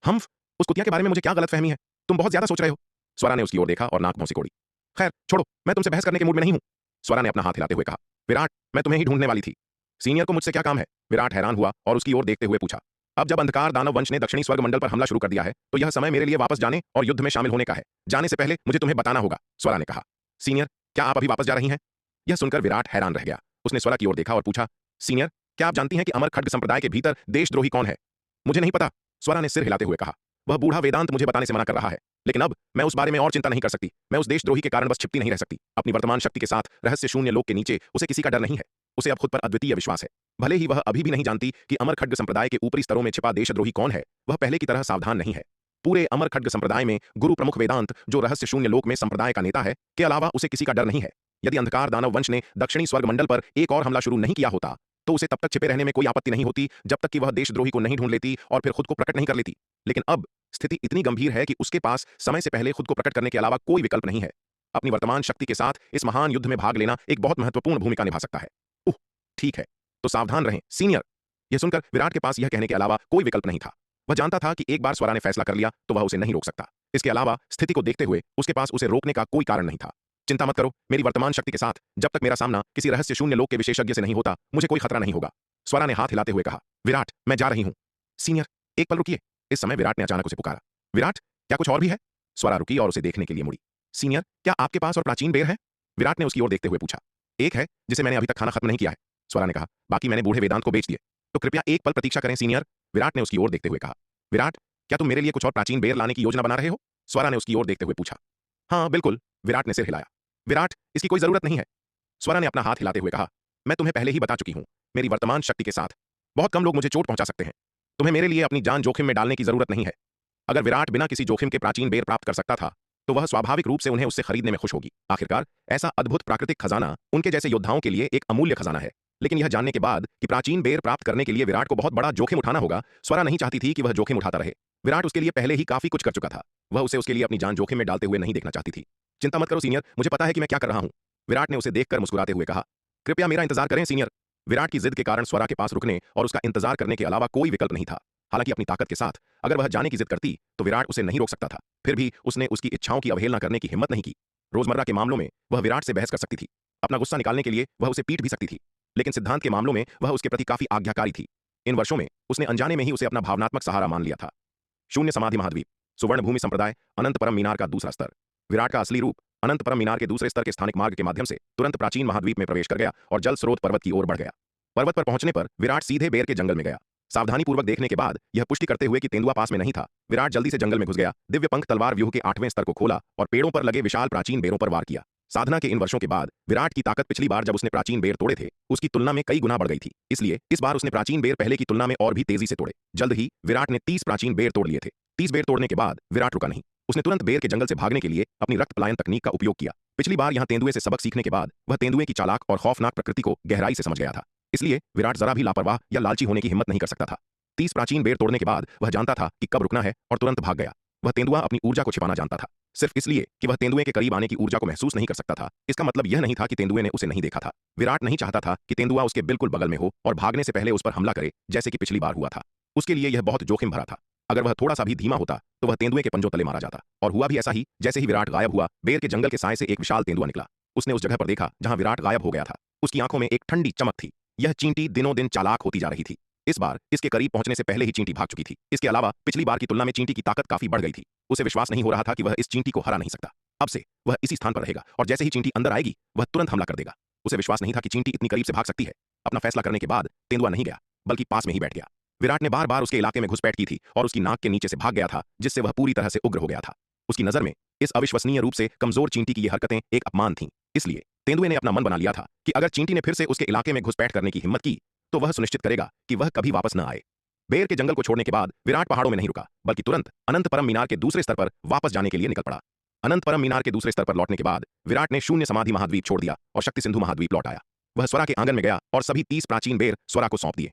हम्फ, उस कुतिया के बारे में मुझे क्या गलतफहमी है? तुम बहुत ज्यादा सोच रहे हो। स्वरा ने उसकी ओर देखा और नाक भौं सिकोड़ी। खैर छोड़ो, मैं तुमसे बहस करने के मूड में नहीं हूं, स्वरा ने अपना हाथ हिलाते हुए कहा। विराट, मैं तुम्हें ही ढूंढने वाली थी। सीनियर को मुझसे क्या काम है? विराट हैरान हुआ और उसकी ओर देखते हुए पूछा। अब जब अंधकार दानव वंश ने दक्षिणी स्वर्ग मंडल पर हमला शुरू कर दिया है तो यह समय मेरे लिए वापस जाने और युद्ध में शामिल होने का है। जाने से पहले मुझे तुम्हें बताना होगा, स्वरा ने कहा। सीनियर, क्या आप अभी वापस जा रही हैं? यह सुनकर विराट हैरान रह गया। उसने स्वरा की ओर देखा और पूछा, सीनियर, क्या आप जानती हैं कि अमर खड्ग संप्रदाय के भीतर देशद्रोही कौन है? मुझे नहीं पता, स्वरा ने सिर हिलाते हुए कहा। वह बूढ़ा वेदांत मुझे बताने से मना कर रहा है, लेकिन अब मैं उस बारे में और चिंता नहीं कर सकती। मैं उस देशद्रोही के कारण बस छिपती नहीं रह सकती। अपनी वर्तमान शक्ति के साथ रहस्य शून्य लोक के नीचे उसे किसी का डर नहीं है। उसे अब खुद पर अद्वितीय विश्वास है। भले ही वह अभी भी नहीं जानती कि अमर खड्ग संप्रदाय के ऊपरी स्तरों में छिपा देशद्रोही कौन है, वह पहले की तरह सावधान नहीं है। पूरे अमर खड्ग संप्रदाय में गुरु प्रमुख वेदांत, जो रहस्य शून्य लोक में संप्रदाय का नेता है, के अलावा उसे किसी का डर नहीं है। यदि अंधकार दानव वंश ने दक्षिणी स्वर्ग मंडल पर एक और हमला शुरू नहीं किया होता तो उसे तब तक छिपे रहने में कोई आपत्ति नहीं होती जब तक कि वह देशद्रोही को नहीं ढूंढ लेती और फिर खुद को प्रकट नहीं कर लेती। लेकिन अब स्थिति इतनी गंभीर है कि उसके पास समय से पहले खुद को प्रकट करने के अलावा कोई विकल्प नहीं है। अपनी वर्तमान शक्ति के साथ इस महान युद्ध में भाग लेना एक बहुत महत्वपूर्ण भूमिका निभा सकता है। उह, ठीक है, तो सावधान रहें सीनियर। यह सुनकर विराट के पास यह कहने के अलावा कोई विकल्प नहीं था। वह जानता था कि एक बार स्वरा ने फैसला कर लिया तो वह उसे नहीं रोक सकता। इसके अलावा स्थिति को देखते हुए उसके पास उसे रोकने का कोई कारण नहीं था। चिंता मत करो, मेरी वर्तमान शक्ति के साथ जब तक मेरा सामना किसी रहस्य शून्य लोक के विशेषज्ञ से नहीं होता, मुझे कोई खतरा नहीं होगा, स्वरा ने हाथ हिलाते हुए कहा। विराट, मैं जा रही हूं। सीनियर, एक पल रुकिए। इस समय विराट ने अचानक उसे पुकारा। विराट, क्या कुछ और भी है? स्वरा रुकी और उसे देखने के लिए मुड़ी। सीनियर, क्या आपके पास और प्राचीन बेर है? विराट ने उसकी ओर देखते हुए पूछा। एक है, जिसे मैंने अभी तक खाना खत्म नहीं किया है, स्वरा ने कहा। बाकी मैंने बूढ़े वेदांत को बेच दिए। तो कृपया एक पल प्रतीक्षा करें सीनियर, विराट ने उसकी ओर देखते हुए कहा। विराट, क्या तुम मेरे लिए कुछ और प्राचीन बेर लाने की योजना बना रहे हो? स्वरा ने उसकी ओर देखते हुए पूछा। हाँ बिल्कुल, विराट ने सिर हिलाया। विराट, इसकी कोई जरूरत नहीं है, स्वरा ने अपना हाथ हिलाते हुए कहा। मैं तुम्हें पहले ही बता चुकी हूं, मेरी वर्तमान शक्ति के साथ बहुत कम लोग मुझे चोट पहुंचा सकते हैं। तुम्हें मेरे लिए अपनी जान जोखिम में डालने की जरूरत नहीं है। अगर विराट बिना किसी जोखिम के प्राचीन बेर प्राप्त कर सकता था तो वह स्वाभाविक रूप से उन्हें उससे खरीदने में खुश होगी। आखिरकार ऐसा अद्भुत प्राकृतिक खजाना उनके जैसे योद्धाओं के लिए एक अमूल्य खजाना है। लेकिन यह जानने के बाद कि प्राचीन बेर प्राप्त करने के लिए विराट को बहुत बड़ा जोखिम उठाना होगा, स्वरा नहीं चाहती थी कि वह जोखिम उठाता रहे। विराट उसके लिए पहले ही काफी कुछ कर चुका था। वह उसे उसके लिए अपनी जान जोखिम में डालते हुए नहीं देखना चाहती थी। चिंता मत करो सीनियर, मुझे पता है कि मैं क्या कर रहा हूं, विराट ने उसे देखकर मुस्कुराते हुए कहा। कृपया मेरा इंतजार करें सीनियर। विराट की जिद के कारण स्वरा के पास रुकने और उसका इंतजार करने के अलावा कोई विकल्प नहीं था। हालांकि अपनी ताकत के साथ अगर वह जाने की जिद करती तो विराट उसे नहीं रोक सकता था, फिर भी उसने उसकी इच्छाओं की अवहेलना करने की हिम्मत नहीं की। रोजमर्रा के मामलों में वह विराट से बहस कर सकती थी, अपना गुस्सा निकालने के लिए वह उसे पीट भी सकती थी, लेकिन सिद्धांत के मामलों में वह उसके प्रति काफी आज्ञाकारी थी। इन वर्षों में उसने अनजाने में ही उसे अपना भावनात्मक सहारा मान लिया था। शून्य समाधि महाद्वीप, सुवर्ण भूमि संप्रदाय, अनंत परम मीनार का दूसरा स्तर। विराट का असली रूप अनंत परम मीनार के दूसरे स्तर के स्थानिक मार्ग के माध्यम से तुरंत प्राचीन महाद्वीप में प्रवेश कर गया और जल स्रोत पर्वत की ओर बढ़ गया। पर्वत पर पहुंचने पर विराट सीधे बेर के जंगल में गया। सावधानी पूर्वक देखने के बाद यह पुष्टि करते हुए कि तेंदुआ पास में नहीं था, विराट जल्दी से जंगल में घुस गया, दिव्य पंख तलवार व्यूह के 8वें स्तर को खोला और पेड़ों पर लगे विशाल प्राचीन बेरों पर वार किया। साधना के इन वर्षों के बाद विराट की ताकत पिछली बार जब उसने प्राचीन बेर तोड़े थे उसकी तुलना में कई गुना बढ़ गई थी, इसलिए इस बार उसने प्राचीन बेर पहले की तुलना में और भी तेजी से तोड़े। जल्द ही विराट ने 30 प्राचीन बेर तोड़ लिए थे। 30 बेर तोड़ने के बाद विराट रुका नहीं। उसने तुरंत बेर के जंगल से भागने के लिए अपनी रक्त पलायन तकनीक का उपयोग किया। पिछली बार यहां तेंदुए से सबक सीखने के बाद वह तेंदुए की चालाक और खौफनाक प्रकृति को गहराई से समझ गया था, इसलिए विराट जरा भी लापरवाह या लालची होने की हिम्मत नहीं कर सकता था। 30 प्राचीन बेर तोड़ने के बाद वह जानता था कि कब रुकना है और तुरंत भाग गया। वह तेंदुआ अपनी ऊर्जा को छिपाना जानता था, सिर्फ इसलिए कि वह तेंदुए के करीब आने की ऊर्जा को महसूस नहीं कर सकता था। इसका मतलब यह नहीं था कि तेंदुए ने उसे नहीं देखा था। विराट नहीं चाहता था कि तेंदुआ उसके बिल्कुल बगल में हो और भागने से पहले उस पर हमला करे जैसे कि पिछली बार हुआ था। उसके लिए यह बहुत जोखिम भरा था। अगर वह थोड़ा सा भी धीमा होता तो वह तेंदुए के पंजों तले मारा जाता। और हुआ भी ऐसा ही। जैसे ही विराट गायब हुआ, बेर के जंगल के साए से एक विशाल तेंदुआ निकला। उसने उस जगह पर देखा जहां विराट गायब हो गया था। उसकी आंखों में एक ठंडी चमक थी। यह चींटी दिनों दिन चालाक होती जा रही थी। इस बार इसके करीब पहुंचने से पहले ही चींटी भाग चुकी थी। इसके अलावा पिछली बार की तुलना में चींटी की ताकत काफी बढ़ गई थी। उसे विश्वास नहीं हो रहा था कि वह इस चींटी को हरा नहीं सकता। अब से वह इसी स्थान पर रहेगा और जैसे ही चींटी अंदर आएगी वह तुरंत हमला कर देगा। उसे विश्वास नहीं था कि चींटी इतनी करीब से भाग सकती है। अपना फैसला करने के बाद तेंदुआ नहीं गया बल्कि पास में ही बैठ गया। विराट ने बार बार उसके इलाके में घुसपैठ की थी और उसकी नाक के नीचे से भाग गया था, जिससे वह पूरी तरह से उग्र हो गया था। उसकी नजर में इस अविश्वसनीय रूप से कमजोर चींटी की ये हरकतें एक अपमान थीं। इसलिए तेंदुए ने अपना मन बना लिया था कि अगर चींटी ने फिर से उसके इलाके में घुसपैठ करने की हिम्मत की तो वह सुनिश्चित करेगा कि वह कभी वापस न आए। बेर के जंगल को छोड़ने के बाद विराट पहाड़ों में नहीं रुका बल्कि तुरंत अनंत परम मीनार के दूसरे स्तर पर वापस जाने के लिए निकल पड़ा। अनंत परम मीनार के दूसरे स्तर पर लौटने के बाद विराट ने शून्य समाधि महाद्वीप छोड़ दिया और शक्ति सिंधु महाद्वीप लौट आया। वह स्वरा के आंगन में गया और सभी 30 प्राचीन बेर स्वरा को सौंप दिए।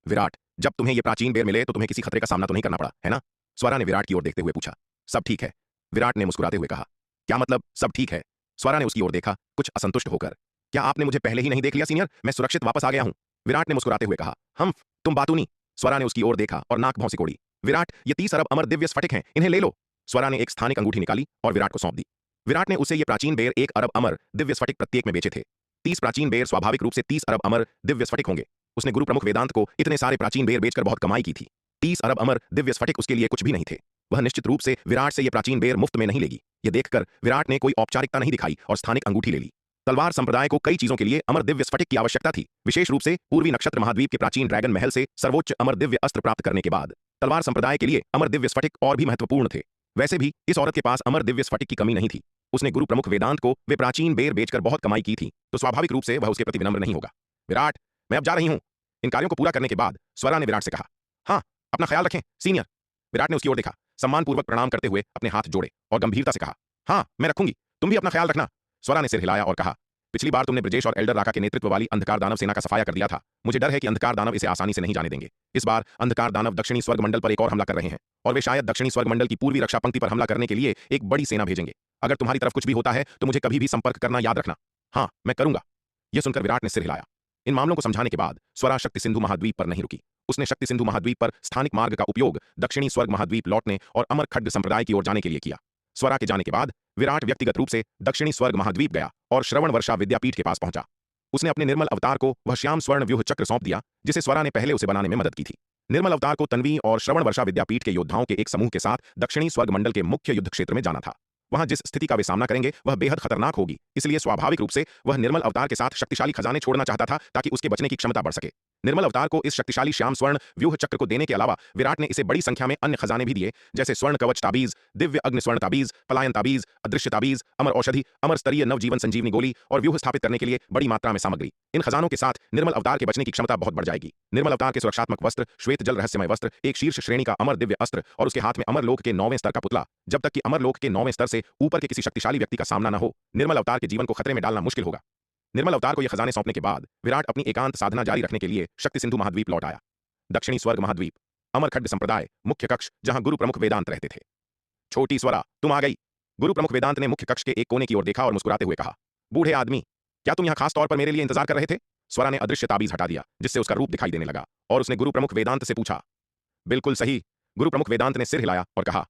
विराट, जब तुम्हें ये प्राचीन बेर मिले तो तुम्हें किसी खतरे का सामना तो नहीं करना पड़ा, है ना? स्वरा ने विराट की ओर देखते हुए पूछा। सब ठीक है, विराट ने मुस्कुराते हुए कहा। क्या मतलब सब ठीक है? स्वरा ने उसकी ओर देखा, कुछ असंतुष्ट होकर। क्या आपने मुझे पहले ही नहीं देख लिया सीनियर? मैं सुरक्षित वापस आ गया हूं, विराट ने मुस्कुराते हुए कहा। हम तुम बातूनी। स्वरा ने उसकी ओर देखा और नाक भौं सिकोड़ी। विराट, ये 30 अरब अमर दिव्य स्फटिक हैं, इन्हें ले लो, स्वरा ने एक स्थानिक अंगूठी निकाली और विराट को सौंप दी। विराट ने उसे ये प्राचीन बेर 1 अरब अमर दिव्य स्फटिक प्रत्येक में बेचे थे। 30 प्राचीन बेर स्वाभाविक रूप से 30 अरब अमर दिव्य स्फटिक होंगे। उसने गुरु प्रमुख वेदांत को इतने सारे प्राचीन बेर बेचकर बहुत कमाई की थी। 30 अरब अमर दिव्य स्फटिक उसके लिए कुछ भी नहीं थे। वह निश्चित रूप से विराट से ये प्राचीन बेर मुफ्त में नहीं लेगी। यह देखकर विराट ने कोई औपचारिकता नहीं दिखाई और स्थानिक अंगूठी ले ली। तलवार संप्रदाय को कई चीजों के लिए अमर दिव्य स्फटिक की आवश्यकता थी, विशेष रूप से पूर्वी नक्षत्र महाद्वीप के प्राचीन ड्रैगन महल से सर्वोच्च अमर दिव्य अस्त्र प्राप्त करने के बाद तलवार संप्रदाय के लिए अमर दिव्य स्फटिक और भी महत्वपूर्ण थे। वैसे भी इस औरत के पास अमर दिव्य स्फटिक की कमी नहीं थी। उसने गुरु प्रमुख वेदांत को वे प्राचीन बेर बेचकर बहुत कमाई की थी, तो स्वाभाविक रूप से वह उसके प्रति विनम्र नहीं होगा। विराट, मैं अब जा रही हूं। इन कार्यों को पूरा करने के बाद स्वरा ने विराट से कहा, हाँ, अपना ख्याल रखें सीनियर। विराट ने उसकी ओर देखा, सम्मानपूर्वक प्रणाम करते हुए अपने हाथ जोड़े और गंभीरता से कहा, हाँ, मैं रखूंगी, तुम भी अपना ख्याल रखना। स्वरा ने सिर हिलाया और कहा, पिछली बार तुमने ब्रजेश और एल्डर राका के नेतृत्व वाली अंधकार दानव सेना का सफाया कर दिया था। मुझे डर है कि अंधकार दानव इसे आसानी से नहीं जाने देंगे। इस बार अंधकार दानव दक्षिणी स्वर्ग मंडल पर एक और हमला कर रहे हैं और वे शायद दक्षिणी स्वर्ग मंडल की पूर्वी रक्षा पंक्ति पर हमला करने के लिए एक बड़ी सेना भेजेंगे। अगर तुम्हारी तरफ कुछ भी होता है तो मुझे कभी भी संपर्क करना याद रखना। हाँ, मैं करूंगा। यह सुनकर विराट ने सिर हिलाया। इन मामलों को समझाने के बाद स्वरा शक्ति सिंधु महाद्वीप पर नहीं रुकी। उसने शक्ति सिंधु महाद्वीप पर स्थानिक मार्ग का उपयोग दक्षिणी स्वर्ग महाद्वीप लौटने और अमर खड्ग संप्रदाय की ओर जाने के लिए किया। स्वरा के जाने के बाद विराट व्यक्तिगत रूप से दक्षिणी स्वर्ग महाद्वीप गया और श्रवण वर्षा विद्यापीठ के पास पहुंचा। उसने अपने निर्मल अवतार को वह श्याम स्वर्ण व्यूह चक्र सौंप दिया जिसे स्वरा ने पहले उसे बनाने में मदद की थी। निर्मल अवतार को तन्वी और श्रवण वर्षा विद्यापीठ के योद्धाओं के एक समूह के साथ दक्षिणी स्वर्ग मंडल के मुख्य युद्ध क्षेत्र में जाना था। वहां जिस स्थिति का वे सामना करेंगे वह बेहद खतरनाक होगी, इसलिए स्वाभाविक रूप से वह निर्मल अवतार के साथ शक्तिशाली खजाने छोड़ना चाहता था ताकि उसके बचने की क्षमता बढ़ सके। निर्मल अवतार को इस शक्तिशाली श्याम स्वर्ण व्यूह चक्र को देने के अलावा विराट ने इसे बड़ी संख्या में अन्य खजाने भी दिए, जैसे स्वर्ण कवच ताबीज, दिव्य अग्नि स्वर्ण ताबीज, पलायन ताबीज, अदृश्य ताबीज, अमर औषधि, अमर स्तरीय नवजीवन संजीवनी गोली और व्यूह स्थापित करने के लिए बड़ी मात्रा में सामग्री। इन खजानों के साथ निर्मल अवतार के बचने की क्षमता बहुत बढ़ जाएगी। निर्मल अवतार के सुरक्षात्मक वस्त्र, श्वेत जल रहस्यमय वस्त्र, एक शीर्ष श्रेणी का अमर दिव्य अस्त्र और उसके हाथ में अमर लोक के 9वें स्तर का पुतला। जब तक कि अमर लोक के 9वें स्तर से ऊपर के किसी शक्तिशाली व्यक्ति का सामना न हो, निर्मल अवतार के जीवन को खतरे में डालना मुश्किल होगा। निर्मल अवतार को यह खजाने सौंपने के बाद विराट अपनी एकांत साधना जारी रखने के लिए शक्ति सिंधु महाद्वीप लौट आया। दक्षिणी स्वर्ग महाद्वीप, अमर खड्ग संप्रदाय, मुख्य कक्ष जहां गुरु प्रमुख वेदांत रहते थे। छोटी स्वरा, तुम आ गई। गुरु प्रमुख वेदांत ने मुख्य कक्ष के एक कोने की ओर देखा और मुस्कुराते हुए कहा, बूढ़े आदमी, क्या तुम यहां खास तौर पर मेरे लिए इंतजार कर रहे थे? स्वरा ने अदृश्य ताबीज हटा दिया जिससे उसका रूप दिखाई देने लगा और उसने गुरु प्रमुख वेदांत से पूछा, बिल्कुल सही। गुरु प्रमुख वेदांत ने सिर हिलाया और कहा,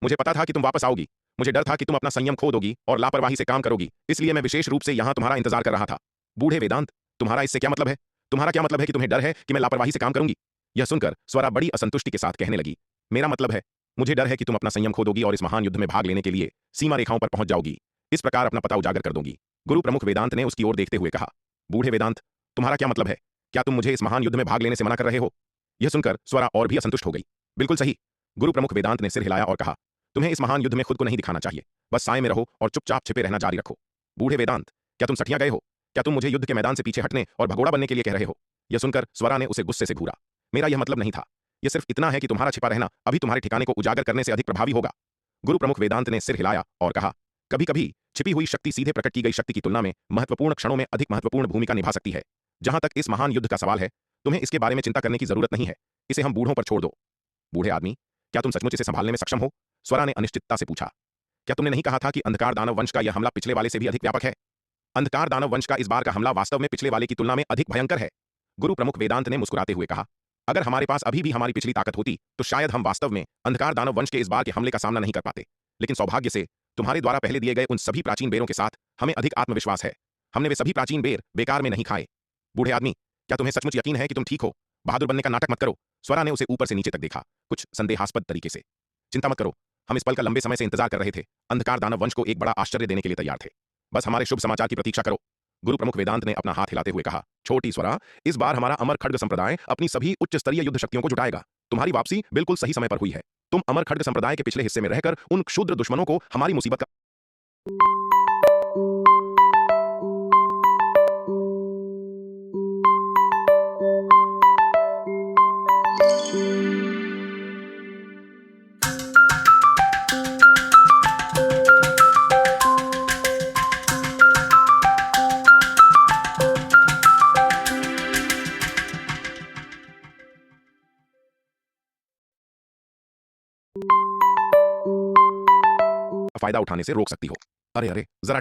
मुझे पता था कि तुम वापस आओगी। मुझे डर था कि तुम अपना संयम खो दोगी और लापरवाही से काम करोगी, इसलिए मैं विशेष रूप से यहां तुम्हारा इंतजार कर रहा था। बूढ़े वेदांत, तुम्हारा इससे क्या मतलब है? तुम्हारा क्या मतलब है कि तुम्हें डर है कि मैं लापरवाही से काम करूंगी? यह सुनकर स्वरा बड़ी असंतुष्टि के साथ कहने लगी, मेरा मतलब है, मुझे डर है कि तुम अपना संयम खो दोगी और इस महान युद्ध में भाग लेने के लिए सीमा रेखाओं पर पहुंच जाओगी। इस प्रकार अपना पता उजागर कर दोगी। गुरु प्रमुख वेदांत ने उसकी ओर देखते हुए कहा, बूढ़े वेदांत, तुम्हारा क्या मतलब है? क्या तुम मुझे इस महान युद्ध में भाग लेने से मना कर रहे हो? यह सुनकर स्वरा और भी असंतुष्ट हो गई। बिल्कुल सही। गुरु प्रमुख वेदांत ने सिर हिलाया और कहा, तुम्हें इस महान युद्ध में खुद को नहीं दिखाना चाहिए। बस साए में रहो और चुपचाप छिपे रहना जारी रखो। बूढ़े वेदांत, क्या तुम सठिया गए हो? क्या तुम मुझे युद्ध के मैदान से पीछे हटने और भगोड़ा बनने के लिए कह रहे हो? यह सुनकर स्वरा ने उसे गुस्से से घूरा। मेरा यह मतलब नहीं था। यह सिर्फ इतना है कि तुम्हारा छिपा रहना अभी तुम्हारे ठिकाने को उजागर करने से अधिक प्रभावी होगा। गुरु प्रमुख वेदांत ने सिर हिलाया और कहा, कभी कभी छिपी हुई शक्ति सीधे प्रकट की गई शक्ति की तुलना में महत्वपूर्ण क्षणों में अधिक महत्वपूर्ण भूमिका निभा सकती है। जहां तक इस महान युद्ध का सवाल है, तुम्हें इसके बारे में चिंता करने की जरूरत नहीं है। इसे हम बूढ़ों पर छोड़ दो। बूढ़े आदमी, क्या तुम सचमुच इसे संभालने में सक्षम हो? स्वरा ने अनिश्चितता से पूछा। क्या तुमने नहीं कहा था कि अंधकार दानव वंश का यह हमला पिछले वाले से भी अधिक व्यापक है? अंधकार दानव वंश का इस बार का हमला वास्तव में पिछले वाले की तुलना में अधिक भयंकर है। गुरु प्रमुख वेदांत ने मुस्कुराते हुए कहा, अगर हमारे पास अभी भी हमारी पिछली ताकत होती तो शायद हम वास्तव में अंधकार दानव वंश के इस बार के हमले का सामना नहीं कर पाते। लेकिन सौभाग्य से तुम्हारे द्वारा पहले दिए गए उन सभी प्राचीन बेरों के साथ हमें अधिक आत्मविश्वास है। हमने वे सभी प्राचीन बेर बेकार में नहीं खाए। बूढ़े आदमी, क्या तुम्हें सचमुच यकीन है कि तुम ठीक हो? बहादुर बनने का नाटक मत करो। स्वरा ने उसे ऊपर से नीचे तक देखा, कुछ संदेहास्पद तरीके से। चिंता मत करो, हम इस पल का लंबे समय से इंतजार कर रहे थे। अंधकार दानव वंश को एक बड़ा आश्चर्य देने के लिए तैयार थे। बस हमारे शुभ समाचार की प्रतीक्षा करो। गुरु प्रमुख वेदांत ने अपना हाथ हिलाते हुए कहा, छोटी स्वरा, इस बार हमारा अमर खड्ग संप्रदाय अपनी सभी उच्च स्तरीय युद्ध शक्तियों को जुटाएगा। तुम्हारी वापसी बिल्कुल सही समय पर हुई है। तुम अमर खड्ग संप्रदाय के पिछले हिस्से में रहकर उन क्षुद्र दुश्मनों को हमारी मुसीबत का फायदा उठाने से रोक सकती हो। अरे अरे, जरा